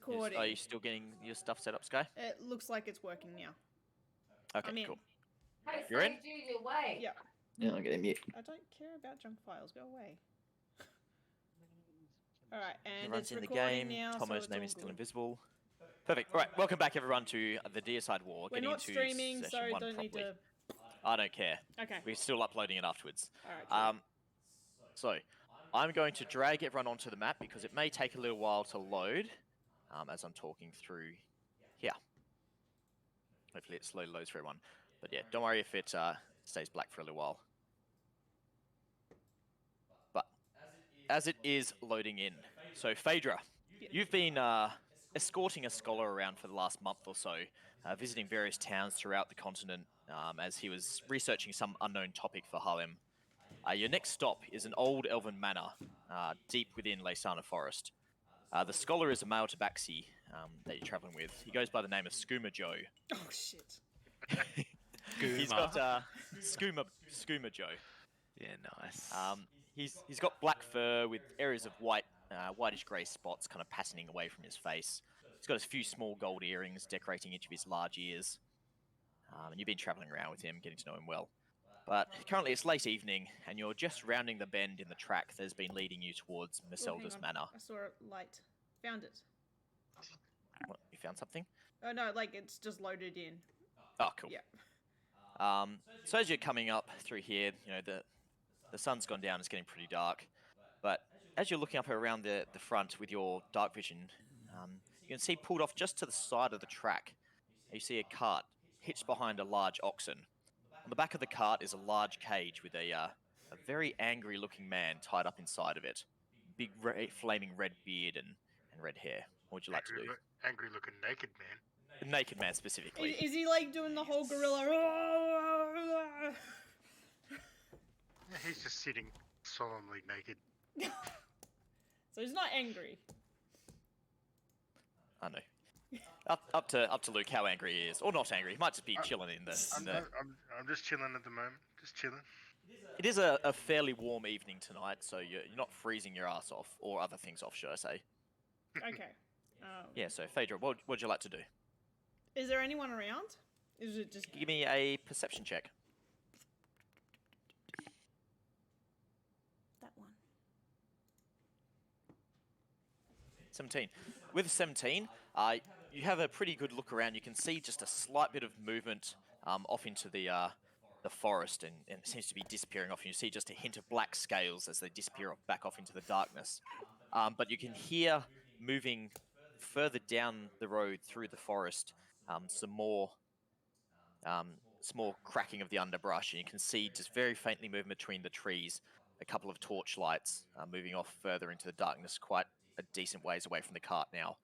recording. Are you still getting your stuff set up, Sky? It looks like it's working now. Okay, cool. Hey, You're in? your way. Yeah. Yeah, I'm getting mute. I don't care about junk files. Go away. All right, and Everyone's it's in the recording game. now. Tomo's so name it's is all still good. invisible. Perfect. All right, welcome back, everyone, to the Deicide War. We're not streaming, so don't need to. I don't care. Okay. We're still uploading it afterwards. All right. Cool. So, I'm going to drag everyone onto the map because it may take a little while to load as I'm talking through here. Hopefully it slowly loads for everyone. But yeah, don't worry if it stays black for a little while. But as it is loading in, so Phaedra, you've been escorting a scholar around for the last month or so, visiting various towns throughout the continent as he was researching some unknown topic for Harlem. Your next stop is an old elven manor, deep within Leisana Forest. The scholar is a male tabaxi that you're traveling with. He goes by the name of Skooma Joe. Oh, shit. He's got Skooma Joe. Yeah, nice. He's got black fur with areas of whitish grey spots kind of patterning away from his face. He's got a few small gold earrings decorating each of his large ears. And you've been traveling around with him, getting to know him well. But currently it's late evening, and you're just rounding the bend in the track that's been leading you towards Merceldus Manor. I saw a light. Found it. What, you found something? Oh, no, like it's just loaded in. Oh, cool. Yeah. So as you're coming up through here, you know, the sun's gone down, it's getting pretty dark. But as you're looking up around the front with your dark vision, you can see pulled off just to the side of the track, you see a cart hitched behind a large oxen. On the back of the cart is a large cage with a very angry-looking man tied up inside of it. Big, flaming red beard and red hair. What would you like to do? Angry-looking naked man. A naked man, specifically. Is he like doing the whole gorilla? Yeah, he's just sitting solemnly naked. So he's not angry. I know. Up to Luke how angry he is, or not angry. He might just be chilling in the. I'm just chilling at the moment. Just chilling. It is a fairly warm evening tonight, so you're not freezing your ass off, or other things off, should I say? Okay. Yeah. So Phaedra, what would you like to do? Is there anyone around? Is it just? Give me a perception check. That one. 17. With 17, you have a pretty good look around. You can see just a slight bit of movement off into the forest, and it seems to be disappearing off. And you see just a hint of black scales as they disappear back off into the darkness. But you can hear moving further down the road through the forest some more cracking of the underbrush, and you can see just very faintly moving between the trees a couple of torchlights moving off further into the darkness, quite a decent ways away from the cart now.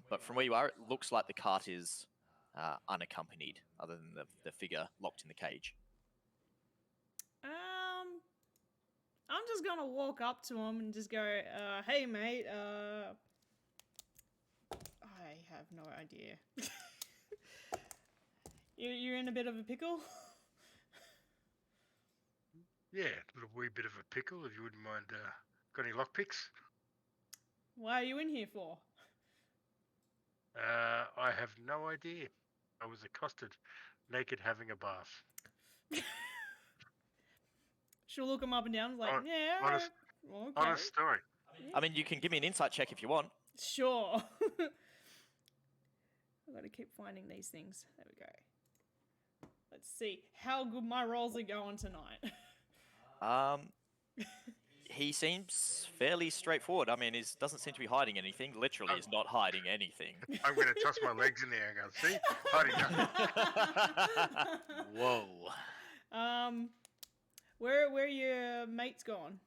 But from where you are, it looks like the cart is unaccompanied, other than the figure locked in the cage. I'm just gonna walk up to him and just go, "Hey, mate. I have no idea. You're in a bit of a pickle." Yeah, a little wee bit of a pickle, if you wouldn't mind. Got any lockpicks? Why are you in here for? I have no idea. I was accosted, naked, having a bath. She'll look him up and down, like, yeah. Okay. Honest story. I mean, you can give me an insight check if you want. Sure. I've got to keep finding these things. There we go. Let's see how good my rolls are going tonight. He seems fairly straightforward. I mean, he doesn't seem to be hiding anything. Literally, he's not hiding anything. I'm going to toss my legs in the air and go, see? Hiding Whoa. Where are your mates gone?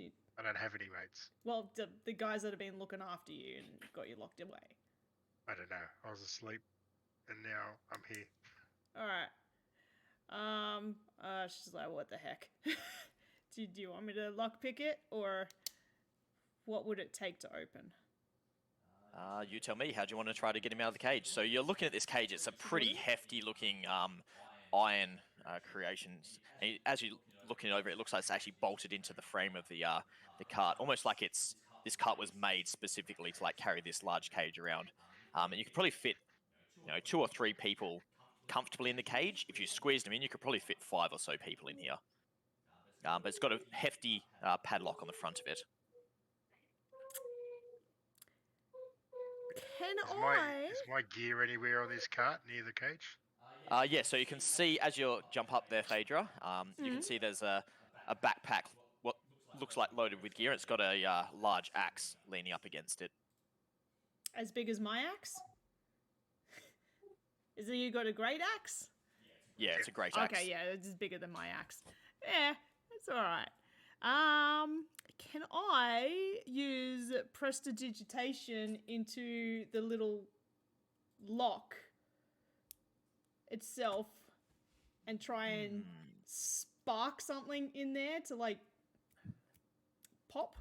I don't have any mates. Well, the guys that have been looking after you and got you locked away. I don't know. I was asleep, and now I'm here. All right. She's like, what the heck? Do you want me to lockpick it, or what would it take to open? You tell me. How do you want to try to get him out of the cage? So you're looking at this cage. It's a pretty hefty-looking iron creation. And as you're looking over, it looks like it's actually bolted into the frame of the cart, almost like it's this cart was made specifically to like carry this large cage around, and you could probably fit, 2 or 3 people comfortably in the cage. If you squeezed them in, you could probably fit 5 or so people in here. But it's got a hefty padlock on the front of it. Is my gear anywhere on this cart near the cage? Yeah, so you can see as you jump up there, Phaedra, you can see there's a backpack, what looks like loaded with gear. It's got a large axe leaning up against it. As big as my axe? Is it you got a great axe? Yeah, it's a great axe. Okay, yeah, it's bigger than my axe. Yeah, it's alright. Can I use prestidigitation into the little lock itself and try and spark something in there to like pop?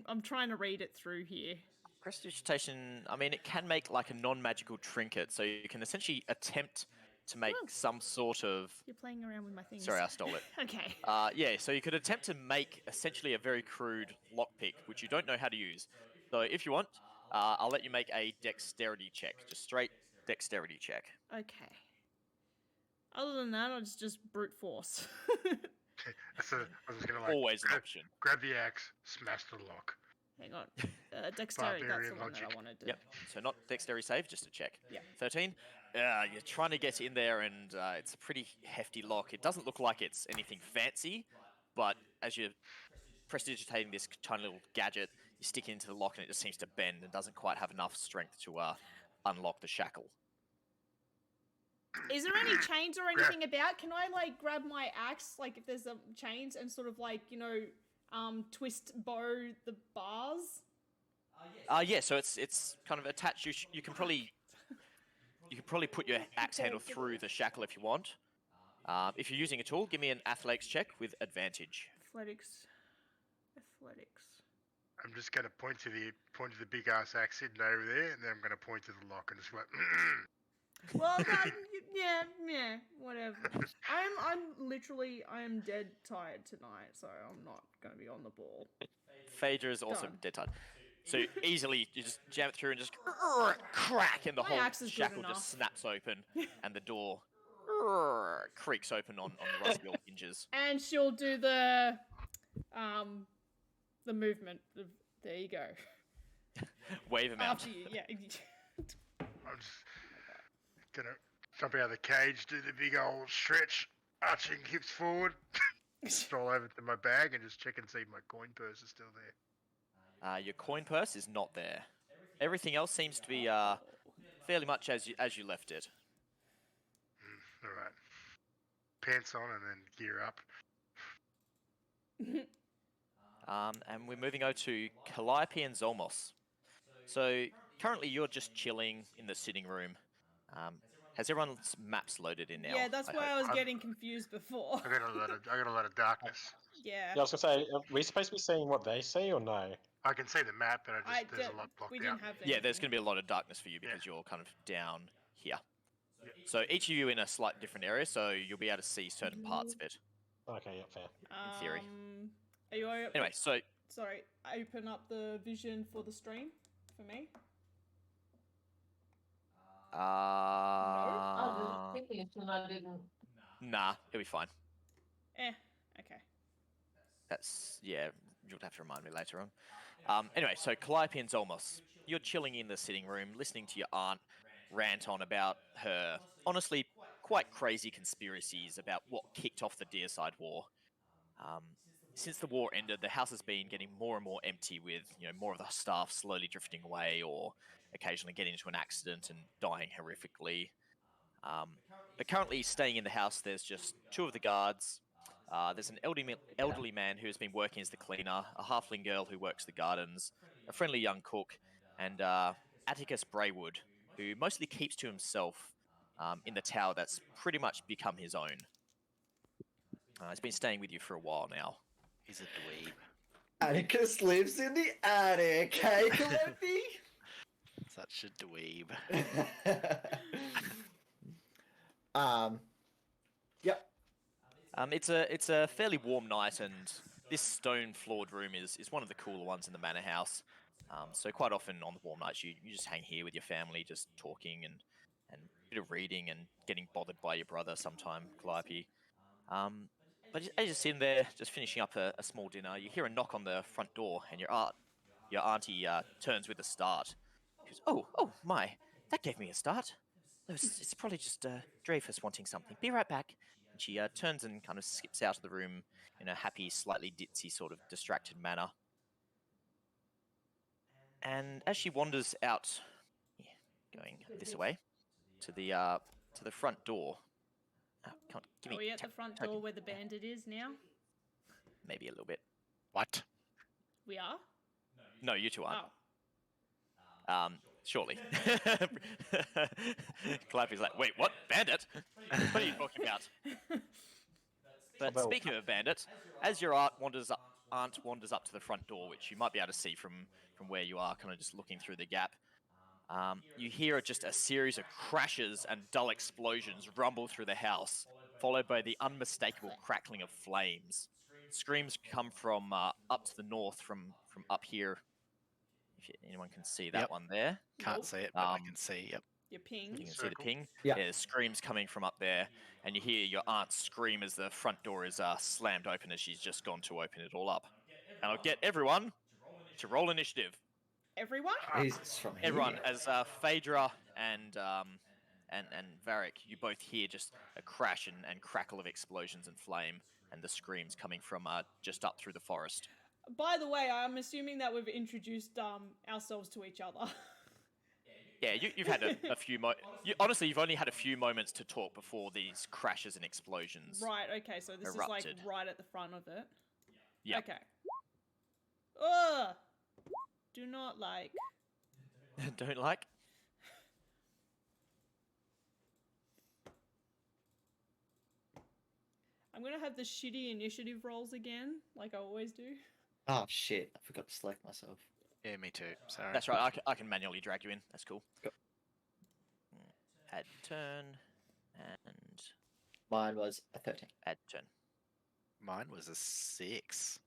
I'm trying to read it through here. Prestidigitation, I mean, it can make like a non-magical trinket, so you can essentially attempt to make some sort of... You're playing around with my things. Sorry, I stole it. Okay. Yeah, so you could attempt to make essentially a very crude lockpick, which you don't know how to use. So if you want, I'll let you make a dexterity check, just straight dexterity check. Okay. Other than that, it's just brute force. So I was gonna like Always an option. Grab the axe, smash the lock. Hang on. Dexterity, that's Barbarian the one logic. that I wanted to... Yep, so not dexterity save, just a check. Yeah. 13. You're trying to get in there, and it's a pretty hefty lock. It doesn't look like it's anything fancy, but as you're prestidigitating this tiny little gadget, you stick it into the lock, and it just seems to bend and doesn't quite have enough strength to unlock the shackle. Is there any chains or anything about? Can I like grab my axe, like if there's some chains, and sort of like, twist bow the bars? Yeah, so it's kind of attached. You can probably put your axe handle through the shackle if you want. If you're using a tool, give me an athletics check with advantage. Athletics. I'm just gonna point to the big ass axe hidden over there, and then I'm gonna point to the lock and just like. Well, yeah, whatever. I am dead tired tonight, so I'm not gonna be on the ball. Phaedra is also dead tired. So easily, you just jam it through and just crack, and the whole shackle just snaps open, and the door creaks open on the rusty old hinges. And she'll do the movement. There you go. Wave him out. After you, yeah. I'm just gonna jump out of the cage, do the big old stretch, arching hips forward, stroll over to my bag, and just check and see if my coin purse is still there. Your coin purse is not there. Everything else seems to be fairly much as you left it. All right. Pants on and then gear up. And we're moving over to Calliope and Zolmos. So currently you're just chilling in the sitting room. Has everyone's maps loaded in now? Yeah, that's why I was getting confused before. I got a lot of darkness. Yeah. I was gonna say, are we supposed to be seeing what they see or no? I can see the map, but there's a lot blocked we out. didn't have Yeah, there's going to be a lot of darkness for you because you're kind of down here. So each of you in a slightly different area, so you'll be able to see certain parts of it. Okay, yeah, fair. In theory. Are you Anyway, so... Sorry, open up the vision for the stream for me. Nah, it'll be fine. Okay. That's, yeah, you'll have to remind me later on. Anyway, so Calliope and Zolmos, you're chilling in the sitting room, listening to your aunt rant on about her, honestly, quite crazy conspiracies about what kicked off the Deicide War. Since the war ended, the house has been getting more and more empty with, more of the staff slowly drifting away or occasionally getting into an accident and dying horrifically. But currently staying in the house, there's just 2 of the guards. There's an elderly man who has been working as the cleaner, a halfling girl who works the gardens, a friendly young cook, and Atticus Braywood, who mostly keeps to himself in the tower that's pretty much become his own. He's been staying with you for a while now. He's a dweeb. Atticus lives in the attic, hey, Calliope? Such a dweeb. Yep. It's a fairly warm night, and this stone-floored room is one of the cooler ones in the manor house. So quite often on the warm nights, you just hang here with your family, just talking and a bit of reading and getting bothered by your brother sometime, Calliope. But as you're sitting there, just finishing up a small dinner, you hear a knock on the front door, and your auntie turns with a start. She goes, "Oh my, that gave me a start. It's probably just Dreyfus wanting something. Be right back." And she turns and kind of skips out of the room in a happy, slightly ditzy sort of distracted manner. And as she wanders out, going this way, to the front door. Come on, give Are me we at the front token. door where the bandit is now? Maybe a little bit. What? We are? No, you two aren't. Oh. Surely. Calliope's like, wait, what? Bandit? What are you talking about? But Although- speaking of bandit, as your aunt wanders up to the front door, which you might be able to see from where you are, kind of just looking through the gap, you hear just a series of crashes and dull explosions rumble through the house, followed by the unmistakable crackling of flames. Screams come from up to the north, from up here. If anyone can see that Yep. one there. Can't Nope. see it, but I can see. Yep. Your You ping. can see the Circle. ping. Yeah. There's screams coming from up there, and you hear your aunt scream as the front door is slammed open as she's just gone to open it all up. And I'll get everyone to roll initiative. Everyone? Jesus, from Everyone, here. as Phaedra and Vharik, you both hear just a crash and crackle of explosions and flame, and the screams coming from just up through the forest. By the way, I'm assuming that we've introduced ourselves to each other. Yeah, you've had a few honestly, you've only had a few moments to talk before these crashes and explosions. Right, okay, so this Erupted. is like right at the front of it. Yeah. Okay. Ugh! Do not like. Don't like? I'm gonna have the shitty initiative rolls again, like I always do. Oh shit! I forgot to select myself. Yeah, me too. Sorry. That's right. I can manually drag you in. That's cool. Go. Add turn and Mine was a 13. add turn. Mine was a 6.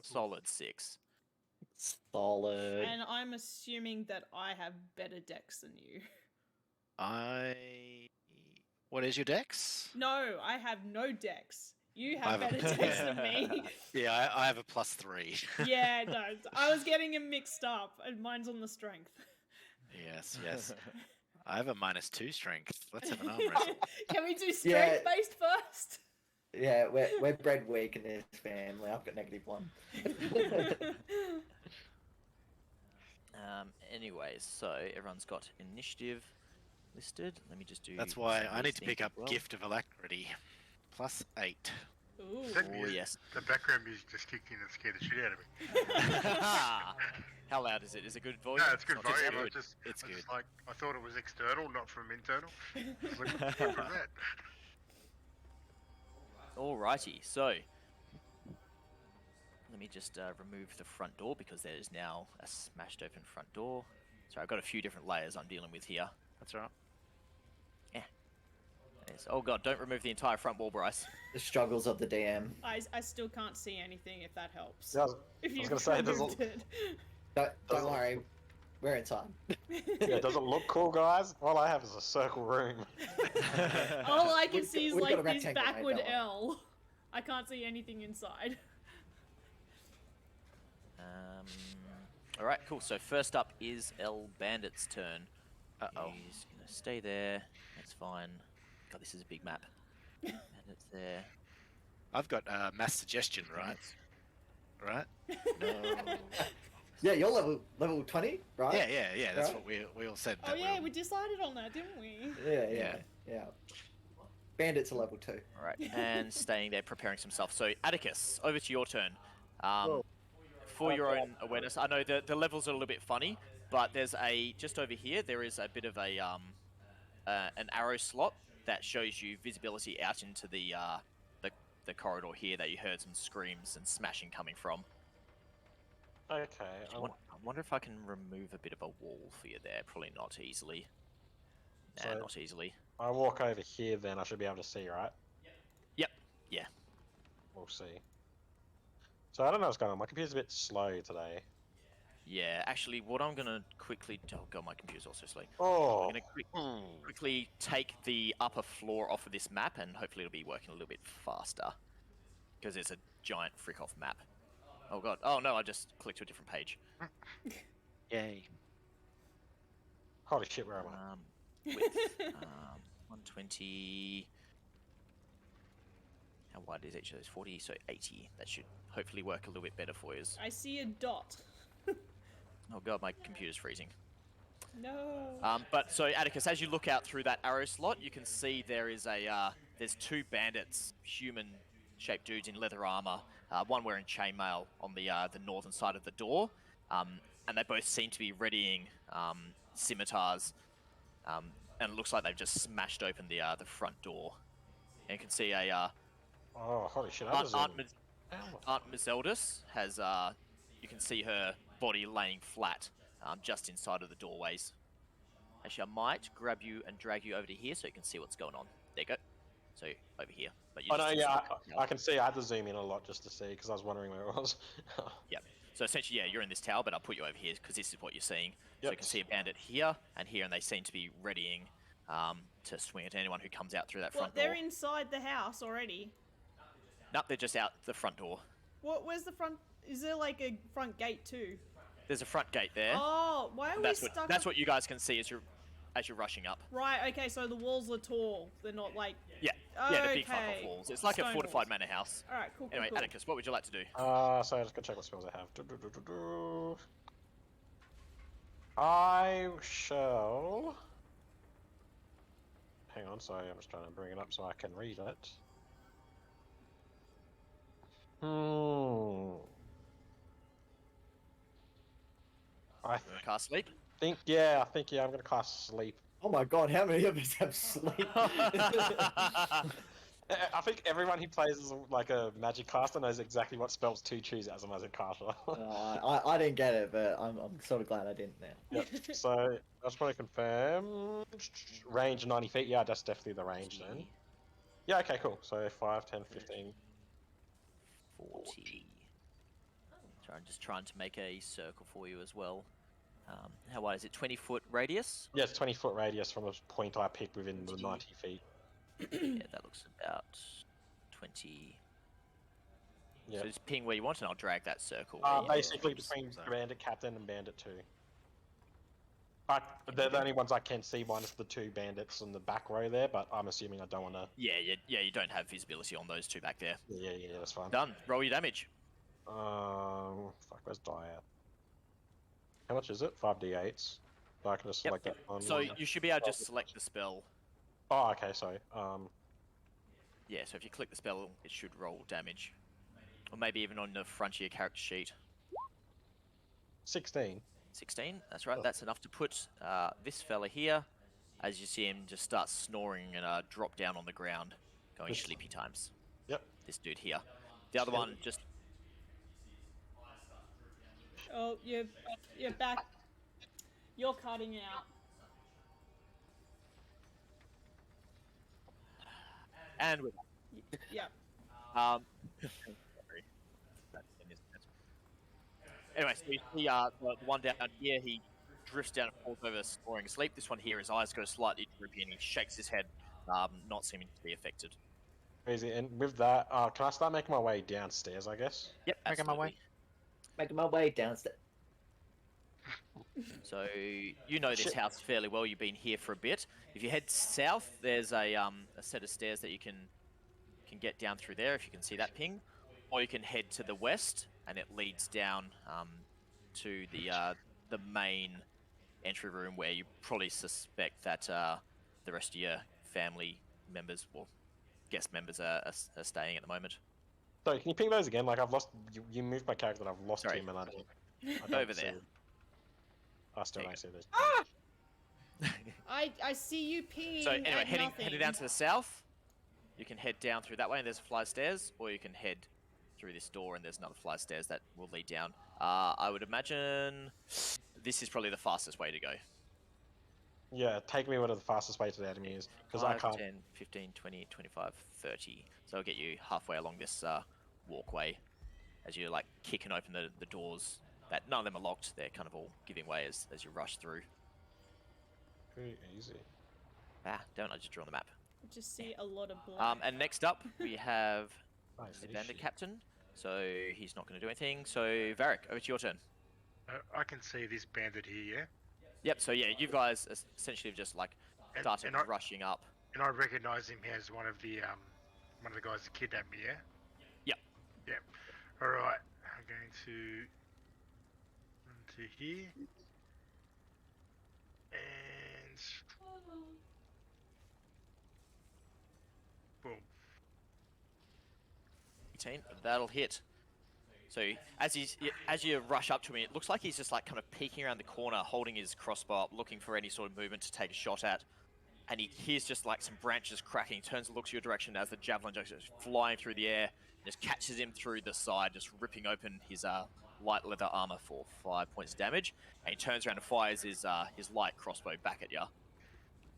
Solid 6. Solid. And I'm assuming that I have better decks than you. What is your dex? No, I have no decks. You I have have a- better decks than me. Yeah, I have a +3. Yeah, no, I was getting them mixed up, and mine's on the strength. Yes. I have a -2 strength. Let's have an arm wrestle. Can we do Yeah. strength based first? Yeah, we're bred weak in this family. I've got -1. Anyways, so everyone's got initiative listed. Let me just do. That's why some of I these need to things pick as up well. Gift of Alacrity. +8. Ooh. That Oh music- yes. The background music just kicked in and scared the shit out of me. How loud is it? Is it good volume? No, it's good not too volume. loud. I just, It's I good. just like I thought it was external, not from internal. It's like, what from that? Alrighty, so let me just remove the front door because there is now a smashed open front door. So I've got a few different layers I'm dealing with here. That's right. Yes. Oh god, don't remove the entire front wall, Bryce. The struggles of the DM. I still can't see anything if that helps. Yeah, I was, If you gonna say, does removed it- it. Don't worry, we're inside. yeah, does it look cool, guys? All I have is a circle room. All I can We've see is got a like this rectangle, mate, backward don't worry. L. I can't see anything inside. Alright, cool. So first up is El Bandit's turn. Uh-oh. He's gonna stay there. That's fine. God, this is a big map. Bandit's there. I've got mass suggestion, right? Right? No. Yeah, you're level 20, right? Yeah. That's Right. what we all said. Oh that yeah, we decided on that, didn't we? Yeah. Bandits are level 2. Alright, and staying there, preparing himself. So Atticus, over to your turn. For your own awareness, I know the levels are a little bit funny, but there's just over here, there is a bit of a an arrow slot that shows you visibility out into the corridor here that you heard some screams and smashing coming from. Okay. I wonder if I can remove a bit of a wall for you there. Probably not easily. Nah, So- not easily. I walk over here, then I should be able to see, right? Yep. Yeah. We'll see. So I don't know what's going on. My computer's a bit slow today. Yeah, actually, what I'm gonna quickly... Oh god, my computer's also slow. Oh. I'm gonna quickly take the upper floor off of this map, and hopefully it'll be working a little bit faster. Because it's a giant frick-off map. Oh god. Oh no, I just clicked to a different page. Yay. Holy shit, where am I? Width. 120... How wide is each of those? 40, so 80. That should hopefully work a little bit better for you. I see a dot. Oh god, my computer's freezing. No. But so Atticus, as you look out through that arrow slot, you can see there is there's two bandits, human-shaped dudes in leather armor. One wearing chainmail on the northern side of the door, and they both seem to be readying scimitars. And it looks like they've just smashed open the front door. And you can see Oh, holy shit! Aunt Mizeldis has you can see her body laying flat just inside of the doorways. Actually, I might grab you and drag you over to here so you can see what's going on. There you go. So over here. But you Oh no, just yeah, I can see. I had to zoom in a lot just to see because I was wondering where it was. Yep. So essentially, yeah, you're in this tower, but I'll put you over here because this is what you're seeing. So Yep. you can see a bandit here and here, and they seem to be readying to swing at anyone who comes out through that front door. They're inside the house already. Nope, they're just out the front door. Where's the front? Is there like a front gate too? There's a front gate there. Oh, why are we stuck? That's what you guys can see as you're rushing up. Right. Okay. So the walls are tall. They're not like. Yeah. Yeah, the big Okay. fuck-off walls. It's like Stone a fortified walls. manor house. All right. Cool. Anyway, cool. Atticus, what would you like to do? So let's go check what spells I have. I shall. Hang on, sorry, I'm just trying to bring it up so I can read it. I Cast sleep. think, yeah, I'm gonna cast sleep. Oh my god, how many of us have sleep? I think everyone who plays as like a magic caster knows exactly what spells to choose as a magic caster. I didn't get it, but I'm sort of glad I didn't now. Yep. So I just want to confirm range 90 feet. Yeah, that's definitely the range then. Yeah. Okay. Cool. So 5, 10, 15. 40. So I'm just trying to make a circle for you as well. How wide is it? 20-foot radius? Yeah, it's 20-foot radius from a point I pick within the 90 feet. Yeah, that looks about 20. Yeah. So just ping where you want, and I'll drag that circle. Basically between Bandit Captain and Bandit 2. But they're the only ones I can see, minus the two bandits in the back row there. But I'm assuming I don't want to. Yeah, you don't have visibility on those two back there. Yeah, that's fine. Done. Roll your damage. Fuck, where's die at? How much is it? 5d8s. So I can just select that one. So you should be able to just select the spell. Oh, okay, sorry. Yeah, so if you click the spell, it should roll damage. Or maybe even on the front of your character sheet. 16. 16, that's right. That's enough to put this fella here, as you see him just start snoring and drop down on the ground, going sleepy times. Yep. This dude here. The other one just... Oh, you're back. You're cutting out. And with Yeah. sorry. Anyway, so you see the one down here, he drifts down and falls over, snoring asleep. This one here, his eyes go slightly droopy and he shakes his head, not seeming to be affected. Crazy. And with that, can I start making my way downstairs, I guess? Yep, Making my way. Making my way downstairs. So you know this house fairly well. You've been here for a bit. If you head south, there's a set of stairs that you can get down through there. If you can see that ping, or you can head to the west, and it leads down to the main entry room where you probably suspect that the rest of your family members, or guest members, are staying at the moment. So can you ping those again? Like I've lost. You moved my character, and I've lost Sorry. him, and I don't Over see there. him. I still don't see this. I see you pinging. So anyway, at heading nothing. down to the south, you can head down through that way, and there's a flight of stairs, or you can head through this door, and there's another flight of stairs that will lead down. I would imagine this is probably the fastest way to go. Yeah, take me where the fastest way to the enemy is, because I 5, can't. 10, 15, 20, 25, 30. So I'll get you halfway along this walkway. as you're like kicking open the doors. That none of them are locked. They're kind of all giving way as you rush through. Pretty easy. Don't I just draw on the map? I just see a lot of blood. And next up we have Nice, the that is Bandit shit. Captain. So he's not going to do anything. So Vharik, over to your turn. I can see this bandit here, yeah? Yep. So yeah, you guys essentially have just like started and I- rushing up. And I recognise him as one of the guys that kidnapped me, yeah? Yep. Yep. Alright, I'm going to run to here. And boom. 18. That'll hit. So as you rush up to him, it looks like he's just like kind of peeking around the corner, holding his crossbow up, looking for any sort of movement to take a shot at. And he hears just like some branches cracking. He turns and looks your direction as the javelin just goes flying through the air, and just catches him through the side, just ripping open his light leather armor for 5 points of damage. And he turns around and fires his light crossbow back at you.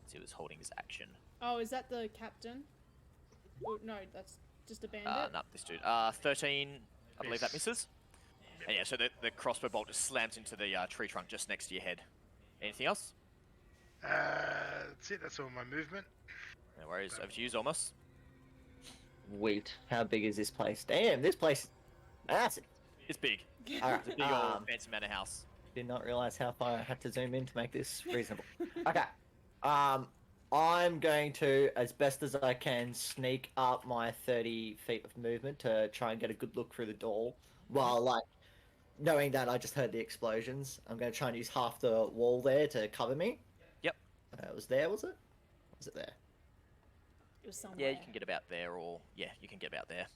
So he was holding his action. Oh, is that the captain? Oh, no, that's just a bandit. No, this dude. 13, I believe that misses. And yeah, so the crossbow bolt just slams into the tree trunk just next to your head. Anything else? That's it, that's all my movement. No worries. Over to you, Zolmos. Wait, how big is this place? Damn, this place is massive. It's big. Alright, It's a big old fancy manor house. did not realize how far I had to zoom in to make this reasonable. Okay. I'm going to, as best as I can, sneak up my 30 feet of movement to try and get a good look through the door. While, like, knowing that I just heard the explosions, I'm going to try and use half the wall there to cover me. Yep. It was there, was it? Was it there? It was somewhere. Yeah, you can get about there, or yeah, you can get about there.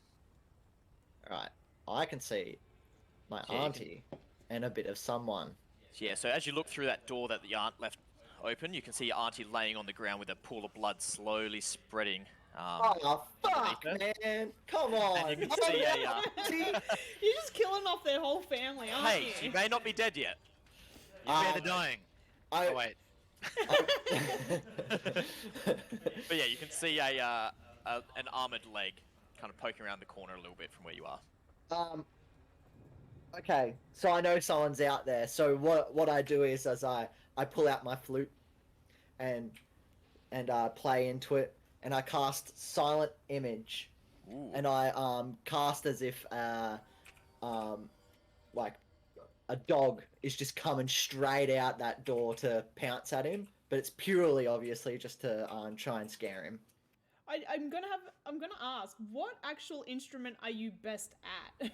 Alright. I can see my Yeah, you auntie and a bit of someone. Yeah, so as you look through that door that the aunt left open, you can see your auntie laying on the ground with a pool of blood slowly spreading. Oh, fuck, underneath her. man! Come on! And you can see See? You're just killing off their whole family, aren't Hey, you? she may not be dead yet. You bear the dying. I, Oh wait. But yeah, you can see an armored leg kind of poking around the corner a little bit from where you are. Okay, so I know someone's out there. So what I do is, as I pull out my flute and play into it, and I cast Silent Image, Ooh. and I cast as if like a dog is just coming straight out that door to pounce at him, but it's purely obviously just to try and scare him. I'm gonna ask, what actual instrument are you best at?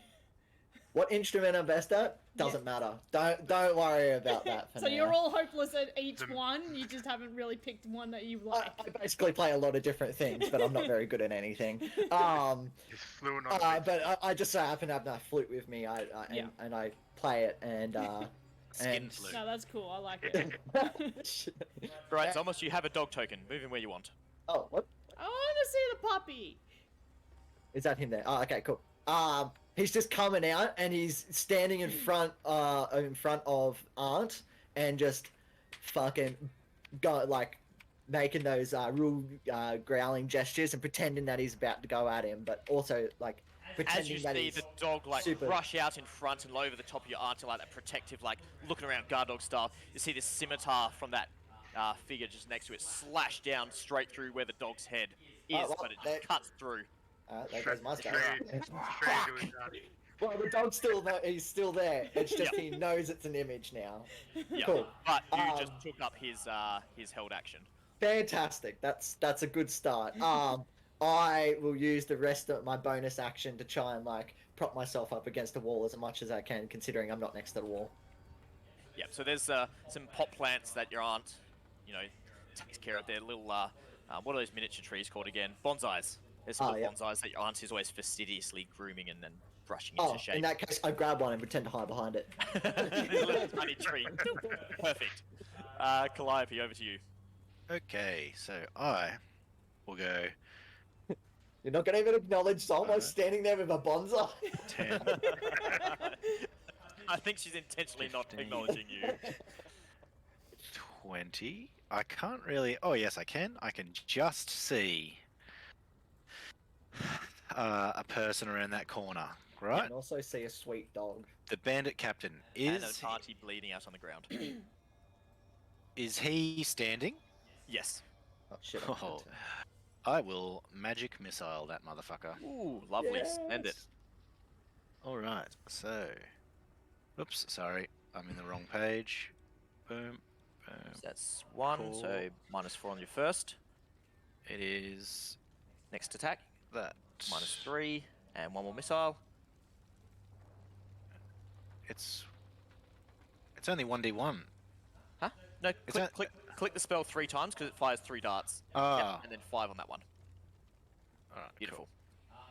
What instrument I'm best at doesn't matter. Don't worry about that for So now. you're all hopeless at each one. You just haven't really picked one that you like. I basically play a lot of different things, but I'm not very good at anything. Just fluent on it. But I just so happen to have my flute with me. And I play it and Skin and flute. No, that's cool. I like it. Right, it's almost you have a dog token. Move him where you want. Oh, what I want to see the puppy. is that? Him there? Oh, okay, cool. He's just coming out and he's standing in front of Aunt and just fucking making those real growling gestures and pretending that he's about to go at him, but also like pretending As you that see he's the dog like super- rush out in front and over the top of your auntie like that protective, like looking around guard dog style, you see this scimitar from that figure just next to it slash down straight through where the dog's head is, well, but it there- just cuts through. there goes my stuff. Straight to his auntie. Well, the dog's still there. He's still there. It's just he knows it's an image now. Yeah, Cool. but you just took up his held action. Fantastic. That's a good start. I will use the rest of my bonus action to try and like prop myself up against the wall as much as I can, considering I'm not next to the wall. Yeah, so there's some pot plants that your aunt, takes care of. Their little what are those miniature trees called again? Bonsais. There's some little bonsais that your aunt is always fastidiously grooming and then brushing into shape. In that case, I grab one and pretend to hide behind it. This little tiny tree. Perfect. Calliope, over to you. Okay, so I will go You're not going to even acknowledge Zolmos standing there with a bonsai. 10. I think she's intentionally not 15. acknowledging you. 20. I can't really. Oh, yes, I can. I can just see a person around that corner. right? And also see a sweet dog. The Bandit Captain And is a party bleeding out on the ground. he standing? Yes. Oh shit! Oh, I will magic missile that motherfucker. Ooh, lovely. Send it. Yes. All right, so, oops, sorry, I'm in the wrong page. Boom, So boom. that's 1, so Cool. -4 on your first. It is Next attack, that. -3, and 1 more missile. It's only 1d1. Huh? No, Is click, that- click the spell 3 times because it fires 3 darts. Ah, Yep, and then 5 on that one. alright, Beautiful.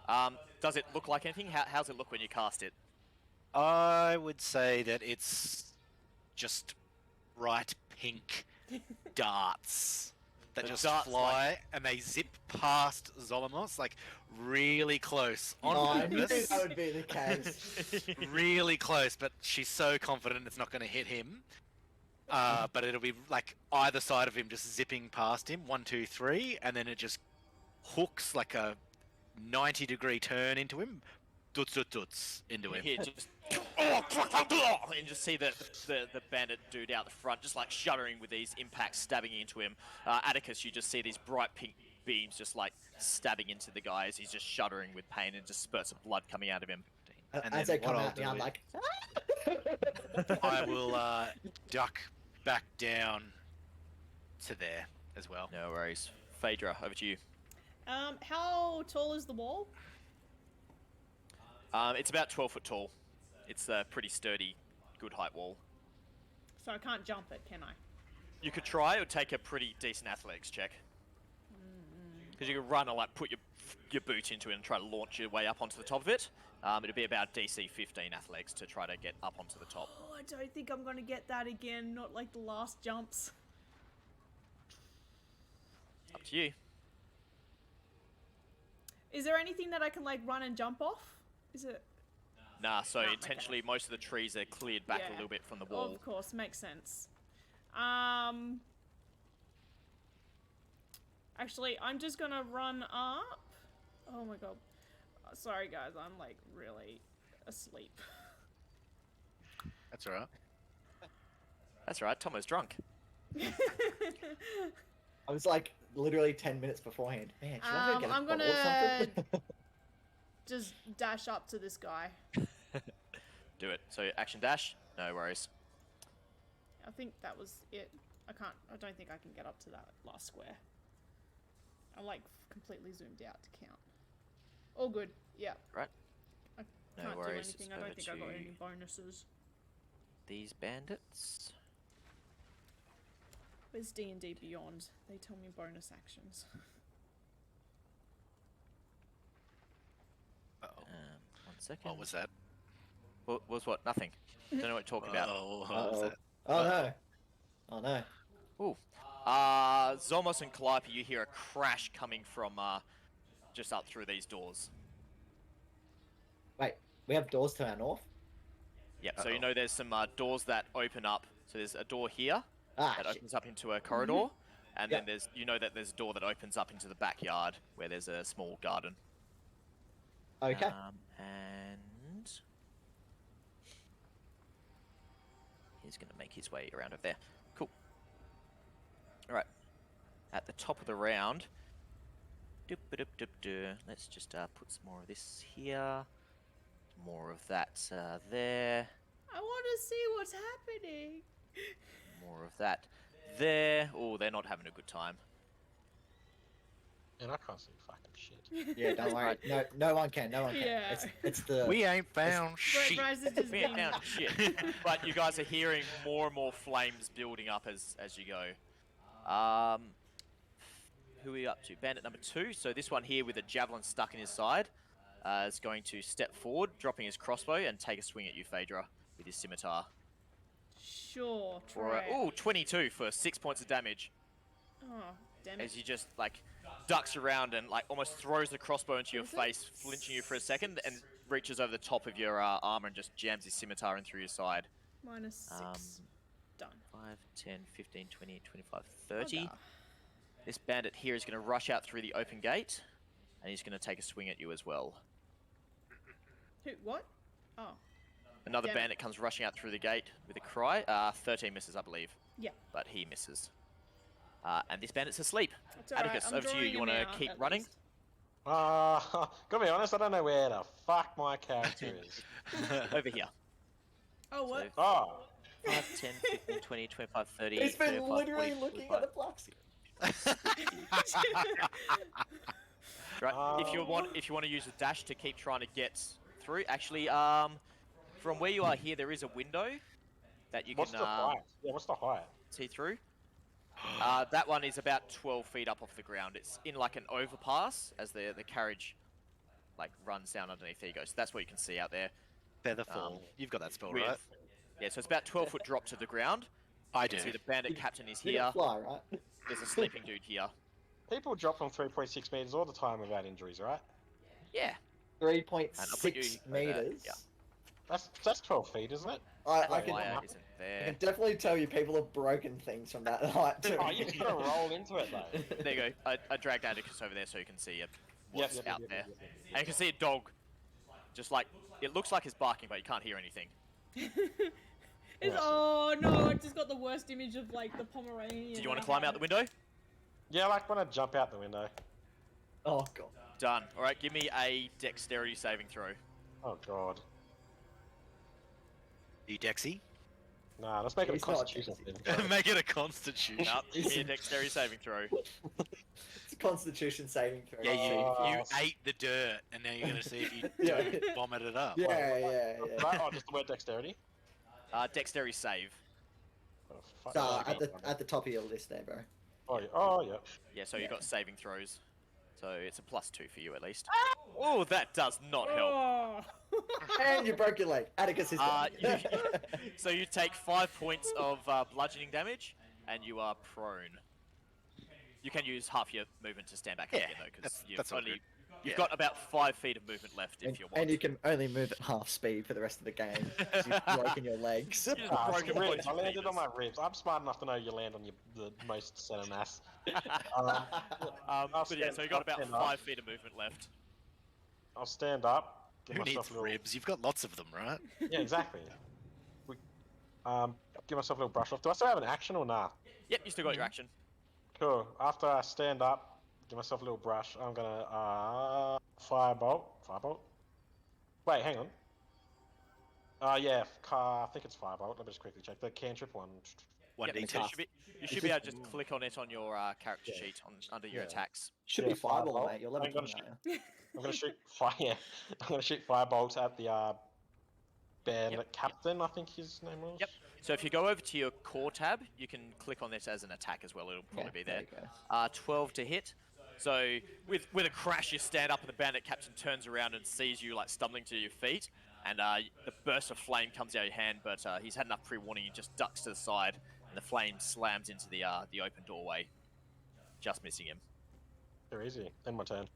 cool. Does it look like anything? How's it look when you cast it? I would say that it's just bright pink darts that The just darts, fly and they zip past Zolmos, like really close on Oh, I knew purpose. that would be the case. Really close, but she's so confident it's not going to hit him. But it'll be like either side of him just zipping past him, 1, 2, 3, and then it just hooks like a 90-degree turn into him, tuts into You him. hear just and just see the bandit dude out the front, just like shuddering with these impacts stabbing into him. Atticus, you just see these bright pink beams just like stabbing into the guy as he's just shuddering with pain and just spurts of blood coming out of him. And As then they come what I'll at me, do I'm is- like, I will duck back down to there as well. No worries. Phaedra, over to you. How tall is the wall? It's about 12 foot tall. It's a pretty sturdy, good height wall. So I can't jump it, can I? You could try. It would take a pretty decent athletics check. Because you could run and like put your boot into it and try to launch your way up onto the top of it. It'd be about DC 15 athletics to try to get up onto the top. Oh, I don't think I'm gonna get that again. Not like the last jumps. Up to you. Is there anything that I can like run and jump off? Is it? Nah, so No, okay. intentionally most of the trees are cleared back a Yeah. little bit from the wall. Of course, makes sense. Actually, I'm just gonna run up. Oh my god. Sorry guys, I'm like really asleep. That's alright. That's right, Tomo's drunk. I was like literally 10 minutes beforehand. Man, should I go get a I'm bottle or gonna- something? Just dash up to this guy. Do it. So action dash, no worries. I think that was it. I don't think I can get up to that last square. I'm like completely zoomed out to count. All good. Yeah. Right. I No can't worries, do anything. it's I don't over think I got to- any bonuses. These bandits. Where's D&D Beyond? They tell me bonus actions. Uh-oh. 1 second. What was that? What was what? Nothing. Don't know what you're talking about. Oh, what was Uh-oh. that? Oh no. Oh no. Ooh. Zolmos and Calliope, you hear a crash coming from just up through these doors. Wait, we have doors to our north? Yep, so Uh-oh. you know there's some doors that open up. So there's a door here Ah, that shit. opens up into a corridor. And Yep. then there's a door that opens up into the backyard where there's a small garden. Okay. And he's going to make his way around over there. Cool. All right. At the top of the round, let's just put some more of this here. More of that there. I want to see what's happening. More of that there. Oh, they're not having a good time. And I can't see fucking shit. Yeah, don't worry. No one can. No one can. Yeah. It's the. We ain't found shit. Bryce is just We being... ain't found shit. But you guys are hearing more and more flames building up as you go. Who are we up to? Bandit number 2. So this one here with a javelin stuck in his side is going to step forward, dropping his crossbow, and take a swing at you, Phaedra, with his scimitar. Sure, For try it. ooh, 22 for 6 points of damage. Oh, damn it. As he just like ducks around and like almost throws the crossbow into your Is it? face, flinching you for a second, and reaches over the top of your armor and just jams his scimitar in through your side. Minus 6. Done. 5, 10, 15, 20, 25, 30. Bugger. This bandit here is going to rush out through the open gate, and he's going to take a swing at you as well. Who? What? Oh. Another Damn it. bandit comes rushing out through the gate with a cry. 13 misses, I believe. Yeah. But he misses. And this bandit's asleep. That's alright. Atticus, I'm over to you. drawing You him want to out, keep at running? least. Gotta be honest, I don't know where the fuck my character is. Over here. Oh, what? So Oh, 5, 10, 15, 20, 25, 30, He's been 35, literally 40, looking 45. at the blocks. Right. If you want to use the dash to keep trying to get through, actually, from where you are here, there is a window that you what's can the height? Yeah, what's the height? see through. That one is about 12 feet up off the ground. It's in like an overpass as the carriage like runs down underneath. There you go. So that's what you can see out there. Featherfall. You've got that spell, With- right? Yeah, so it's about 12-foot drop to the ground. I You do. can see the bandit captain is You here. can fly, right? There's a sleeping dude here. People drop from 3.6 meters all the time without injuries, right? Yeah. 3.6 you- meters. yeah. That's 12 feet, isn't it? I Wire can isn't I there. can definitely tell you people have broken things from that height too. Oh, you just gotta roll into it though. There you go. I dragged Atticus over there so you can see what's Yep, out there. And you can see a dog. Just like, it looks like it's barking, but you can't hear anything. Oh no! I just got the worst image of like the Pomeranian. Did you want to climb out the window? Yeah, I like when I jump out the window. Oh god. Done. Alright, give me a dexterity saving throw. Oh god. You Dexy? Nah, let's make it a He's not constitution Dexy. thing. Make it a constitution. Nope, give me a dexterity saving throw. It's a constitution saving throw. Yeah, you Oh. ate the dirt, and now you're gonna see if you Yeah. don't vomit it up. Yeah. Oh, just the word dexterity? Dexterity save. Oh, fuck. At the top of your list there, bro. Oh, yeah. Yeah, so you got saving throws. So it's a +2 for you at least. Oh, that does not help. Oh. And you broke your leg. Atticus is dead. So you take 5 points of bludgeoning damage, and you are prone. You can use half your movement to stand back up Yeah, again, though, because that's- you've that's all only good. you've Yeah. got about 5 feet of movement left if and, you want. and you can only move at half speed for the rest of the game. 'Cause you've broken your legs. just broken Ribs. both I your landed on fingers. my ribs. I'm smart enough to know you land on the most center mass. But yeah, so you got about 5 feet of movement left. I'll stand up. Give Who myself needs a little... ribs? You've got lots of them, right? Yeah, exactly. We, give myself a little brush off. Do I still have an action or nah? Yep, you still got your action. Cool. After I stand up, give myself a little brush. I'm gonna firebolt. Firebolt. Wait, hang on. Yeah, I think it's firebolt. Let me just quickly check the cantrip one. 1d10. Yep, so you should be able to just click on it on your character sheet under your Yeah. attacks. Should Yeah, be fireball, fireball. mate. You're level I'm gonna 20 now. I'm gonna shoot fire. Yeah, I'm gonna shoot firebolts at the Bandit Captain. I think his name was. Yep. So if you go over to your core tab, you can click on this as an attack as well. It'll probably be there. you go. 12 to hit. So with a crash, you stand up and the Bandit Captain turns around and sees you like stumbling to your feet, and the burst of flame comes out of your hand. But he's had enough pre-warning. He just ducks to the side, and the flame slams into the open doorway, just missing him. They're easy. End my turn.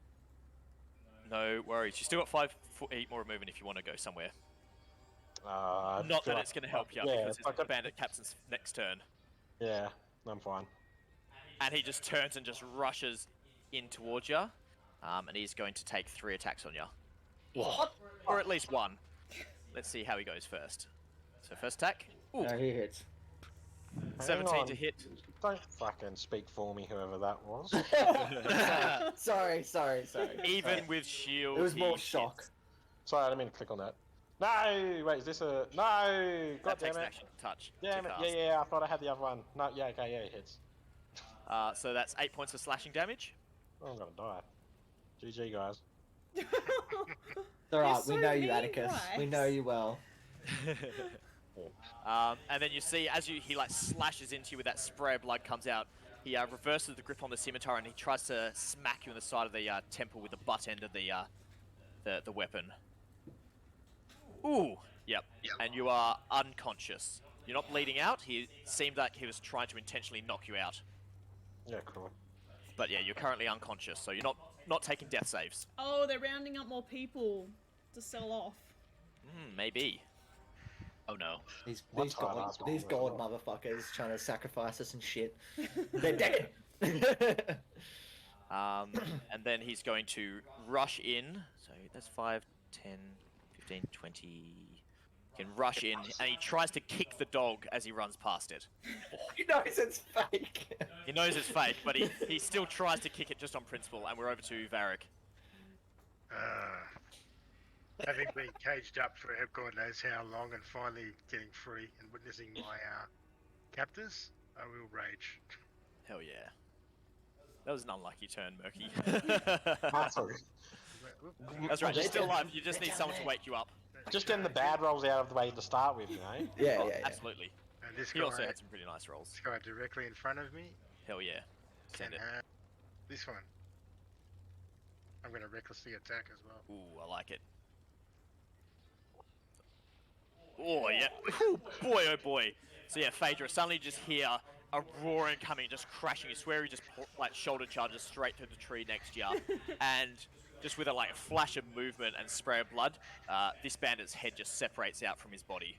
No worries. You still got 5 feet more movement if you want to go somewhere. I Not feel that like- it's going to help you yeah, because it's like it's the a- Bandit Captain's next turn. Yeah, I'm fine. And he just turns and just rushes in towards you. And he's going to take 3 attacks on you. What? Or at least 1. Let's see how he goes first. So first attack. Ooh, No, he hits. 17 to on. hit. Don't fucking speak for me, whoever that was. sorry. Even with shield, It was he more hits. shock. Sorry, I didn't mean to click on that. No! Wait, is this a... No! God That takes damn an it. action to touch. Damn to it. cast. Yeah, I thought I had the other one. No, yeah, okay, yeah, it hits. So that's 8 points of slashing damage. Oh, I'm gonna die. GG, guys. It's alright, so we know you, mean, Atticus. We Bryce. know you well. And then you see as he like slashes into you with that spray of blood comes out. He reverses the grip on the scimitar and he tries to smack you in the side of the temple with the butt end of the weapon. Ooh, yep. And you are unconscious. You're not bleeding out. He seemed like he was trying to intentionally knock you out. Yeah, cool. But yeah, you're currently unconscious, so you're not taking death saves. Oh, they're rounding up more people to sell off. Maybe. Oh no. These What's hard ass gold going on? motherfuckers trying to sacrifice us and shit. They're dead. And then he's going to rush in. So that's 5, 10, 15, 20. He can rush in, and he tries to kick the dog as he runs past it. He knows it's fake. He knows it's fake, but he still tries to kick it just on principle, and we're over to Vharik. Having been caged up for God knows how long and finally getting free and witnessing my captors, I will rage. Hell yeah. That was an unlucky turn, Murky. Sorry. That's right, you're still alive, you just need someone to wake you up. Just getting the bad rolls out of the way to start with, you know? Yeah, Oh, yeah, yeah. absolutely. And this He guy, also had some pretty nice rolls. this guy directly in front of me Hell yeah. can Send it. have this one. I'm going to recklessly attack as well. Ooh, I like it. Oh, yeah. Ooh, boy, oh boy. So yeah, Phaedra, suddenly just hear a roaring coming, just crashing. You swear he just like shoulder charges straight through the tree next to you. And just with a like flash of movement and spray of blood, this bandit's head just separates out from his body.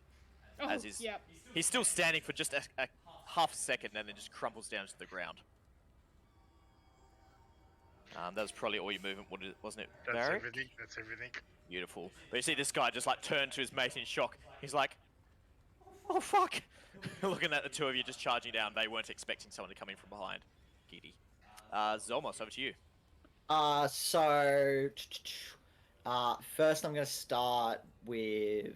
Oh, As his, yep. He's still standing for just a half second and then just crumples down to the ground. That was probably all your movement, wasn't it, That's Vharik? everything. That's everything. Beautiful. But you see this guy just like turn to his mate in shock. He's like, oh fuck! Looking at the two of you just charging down. They weren't expecting someone to come in from behind. Giddy. Zolmos, over to you. First I'm gonna start with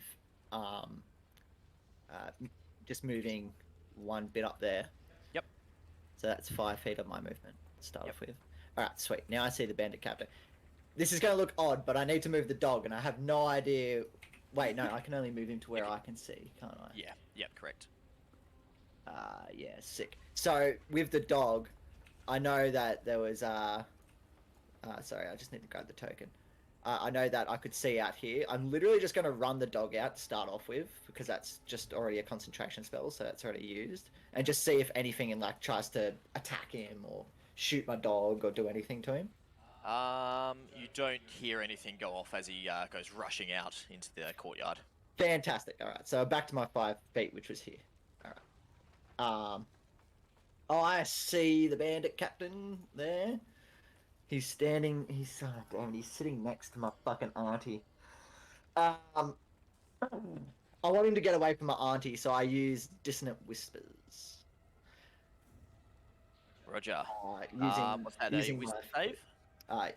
just moving one bit up there. Yep. So that's 5 feet of my movement to start Yep. off with. Alright, sweet. Now I see the Bandit Captain. This is gonna look odd, but I need to move the dog, and I have no idea. Wait, no, I can only move him to where I can see, can't I? Yeah, yep, correct. Yeah, sick. So with the dog, I know that there was sorry, I just need to grab the token. I know that I could see out here. I'm literally just going to run the dog out to start off with, because that's just already a concentration spell, so that's already used. And just see if anything like tries to attack him or shoot my dog or do anything to him. You don't hear anything go off as he goes rushing out into the courtyard. Fantastic. All right, so back to my 5 feet, which was here. All right. I see the Bandit Captain there. He's standing. He's sitting next to my fucking auntie. I want him to get away from my auntie, so I use Dissonant Whispers. Roger. What's that? using A wisdom my- save?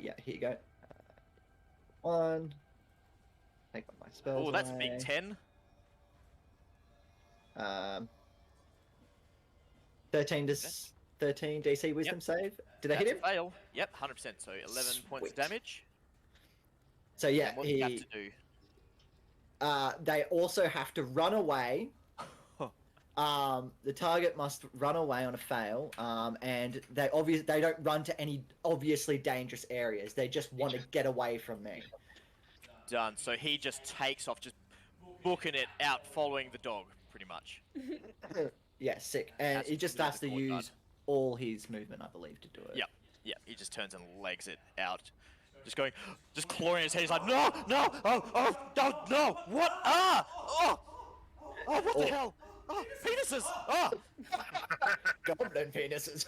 Yeah, here you go. 1. Take my spells. Oh, that's a away. big 10. 13 DC Wisdom save. Did I hit him? That's a fail. Yep, 100%. So 11 points of Sweet. damage. So yeah, And what do you have to do? they also have to run away. The target must run away on a fail, and they don't run to any obviously dangerous areas. They just want to get away from me. Done. So he just takes off, just booking it out, following the dog, pretty much. Yeah, sick. And That's he just through has the to courtyard. use all his movement, I believe, to do it. Yep. Yep. He just turns and legs it out. Just clawing his head. He's like, no, no, what? Oh, what the hell? Oh, penises! Oh! Goblin penises.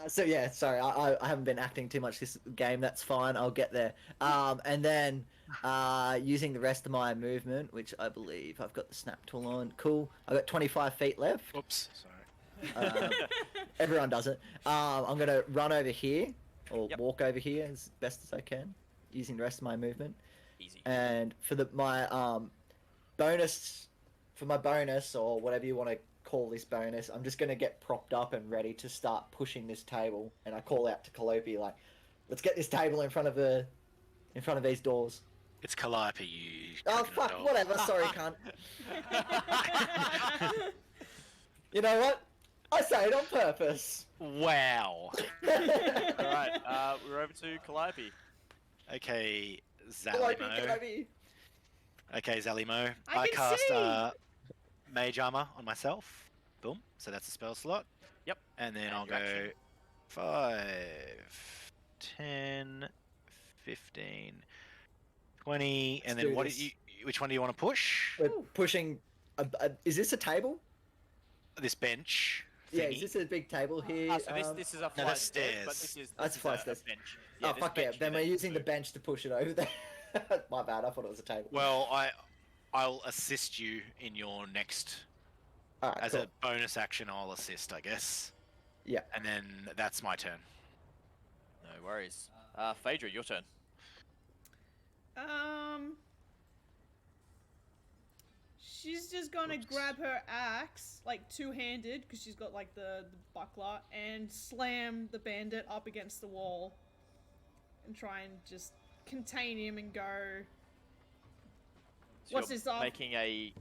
So yeah, sorry, I haven't been acting too much this game. That's fine. I'll get there. And then using the rest of my movement, which I believe I've got the snap tool on. Cool. I've got 25 feet left. Oops, sorry. Everyone does it. I'm gonna run over here or Yep. walk over here as best as I can, using the rest of my movement. Easy. And for my bonus, or whatever you want to call this bonus, I'm just gonna get propped up and ready to start pushing this table. And I call out to Calliope like, "Let's get this table in front of these doors." It's Calliope, you. Oh fucking fuck! adult. Whatever. Sorry, cunt. You know what? I say it on purpose. Wow. Alright, we're over to Calliope. Okay, Calliope, Zalimo. Calliope. Okay, Zalimo. I can cast see! Mage Armor on myself. Boom. So that's a spell slot. Yep. And then And I'll your go action. 5, 10, 15, 20, and Let's then do what? this. Which one do you want to push? We're pushing. Is this a table? This bench. Yeah, thingy. is this a big table here? So this is a flight that's stairs, but stairs. this is That's this flight is stairs. a bench. Oh this fuck yeah! bench Then you we're need using the to- bench to push it over there. My bad. I thought it was a table. Well, I'll assist you in your next. All right, As cool. a bonus action, I'll assist, I guess. Yeah. And then that's my turn. No worries. Phaedra, your turn. She's just gonna grab her axe, like two-handed, because she's got like the buckler, and slam the bandit up against the wall, and try and just contain him and go. So What's you're this off? making a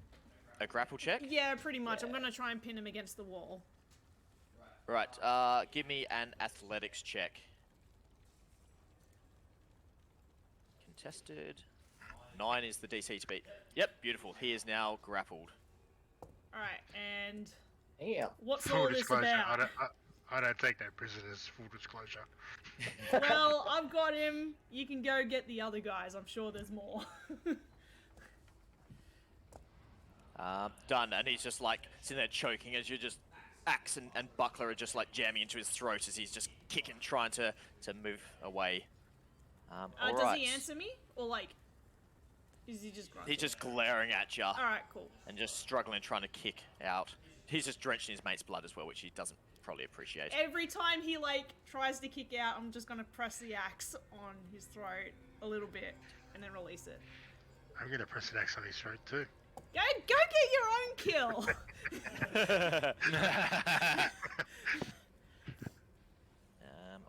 grapple check? Yeah, pretty much. I'm gonna try and pin him against the wall. Right, give me an athletics check. Contested. 9 is the DC to beat. Yep, beautiful. He is now grappled. Alright, and Yeah. what's Full all this disclosure, about? I don't take no prisoners. Full disclosure. Well, I've got him. You can go get the other guys. I'm sure there's more. Done, and he's just like sitting there choking as you're just axe and buckler are just like jamming into his throat as he's just kicking, trying to move away. Does Alright. he answer me? Or like, is he just grunting? He's just glaring at you Alright, cool. and just struggling, trying to kick out. He's just drenched in his mate's blood as well, which he doesn't probably appreciate. Every time he like tries to kick out, I'm just gonna press the axe on his throat a little bit and then release it. I'm gonna press an axe on his throat too. Go get your own kill!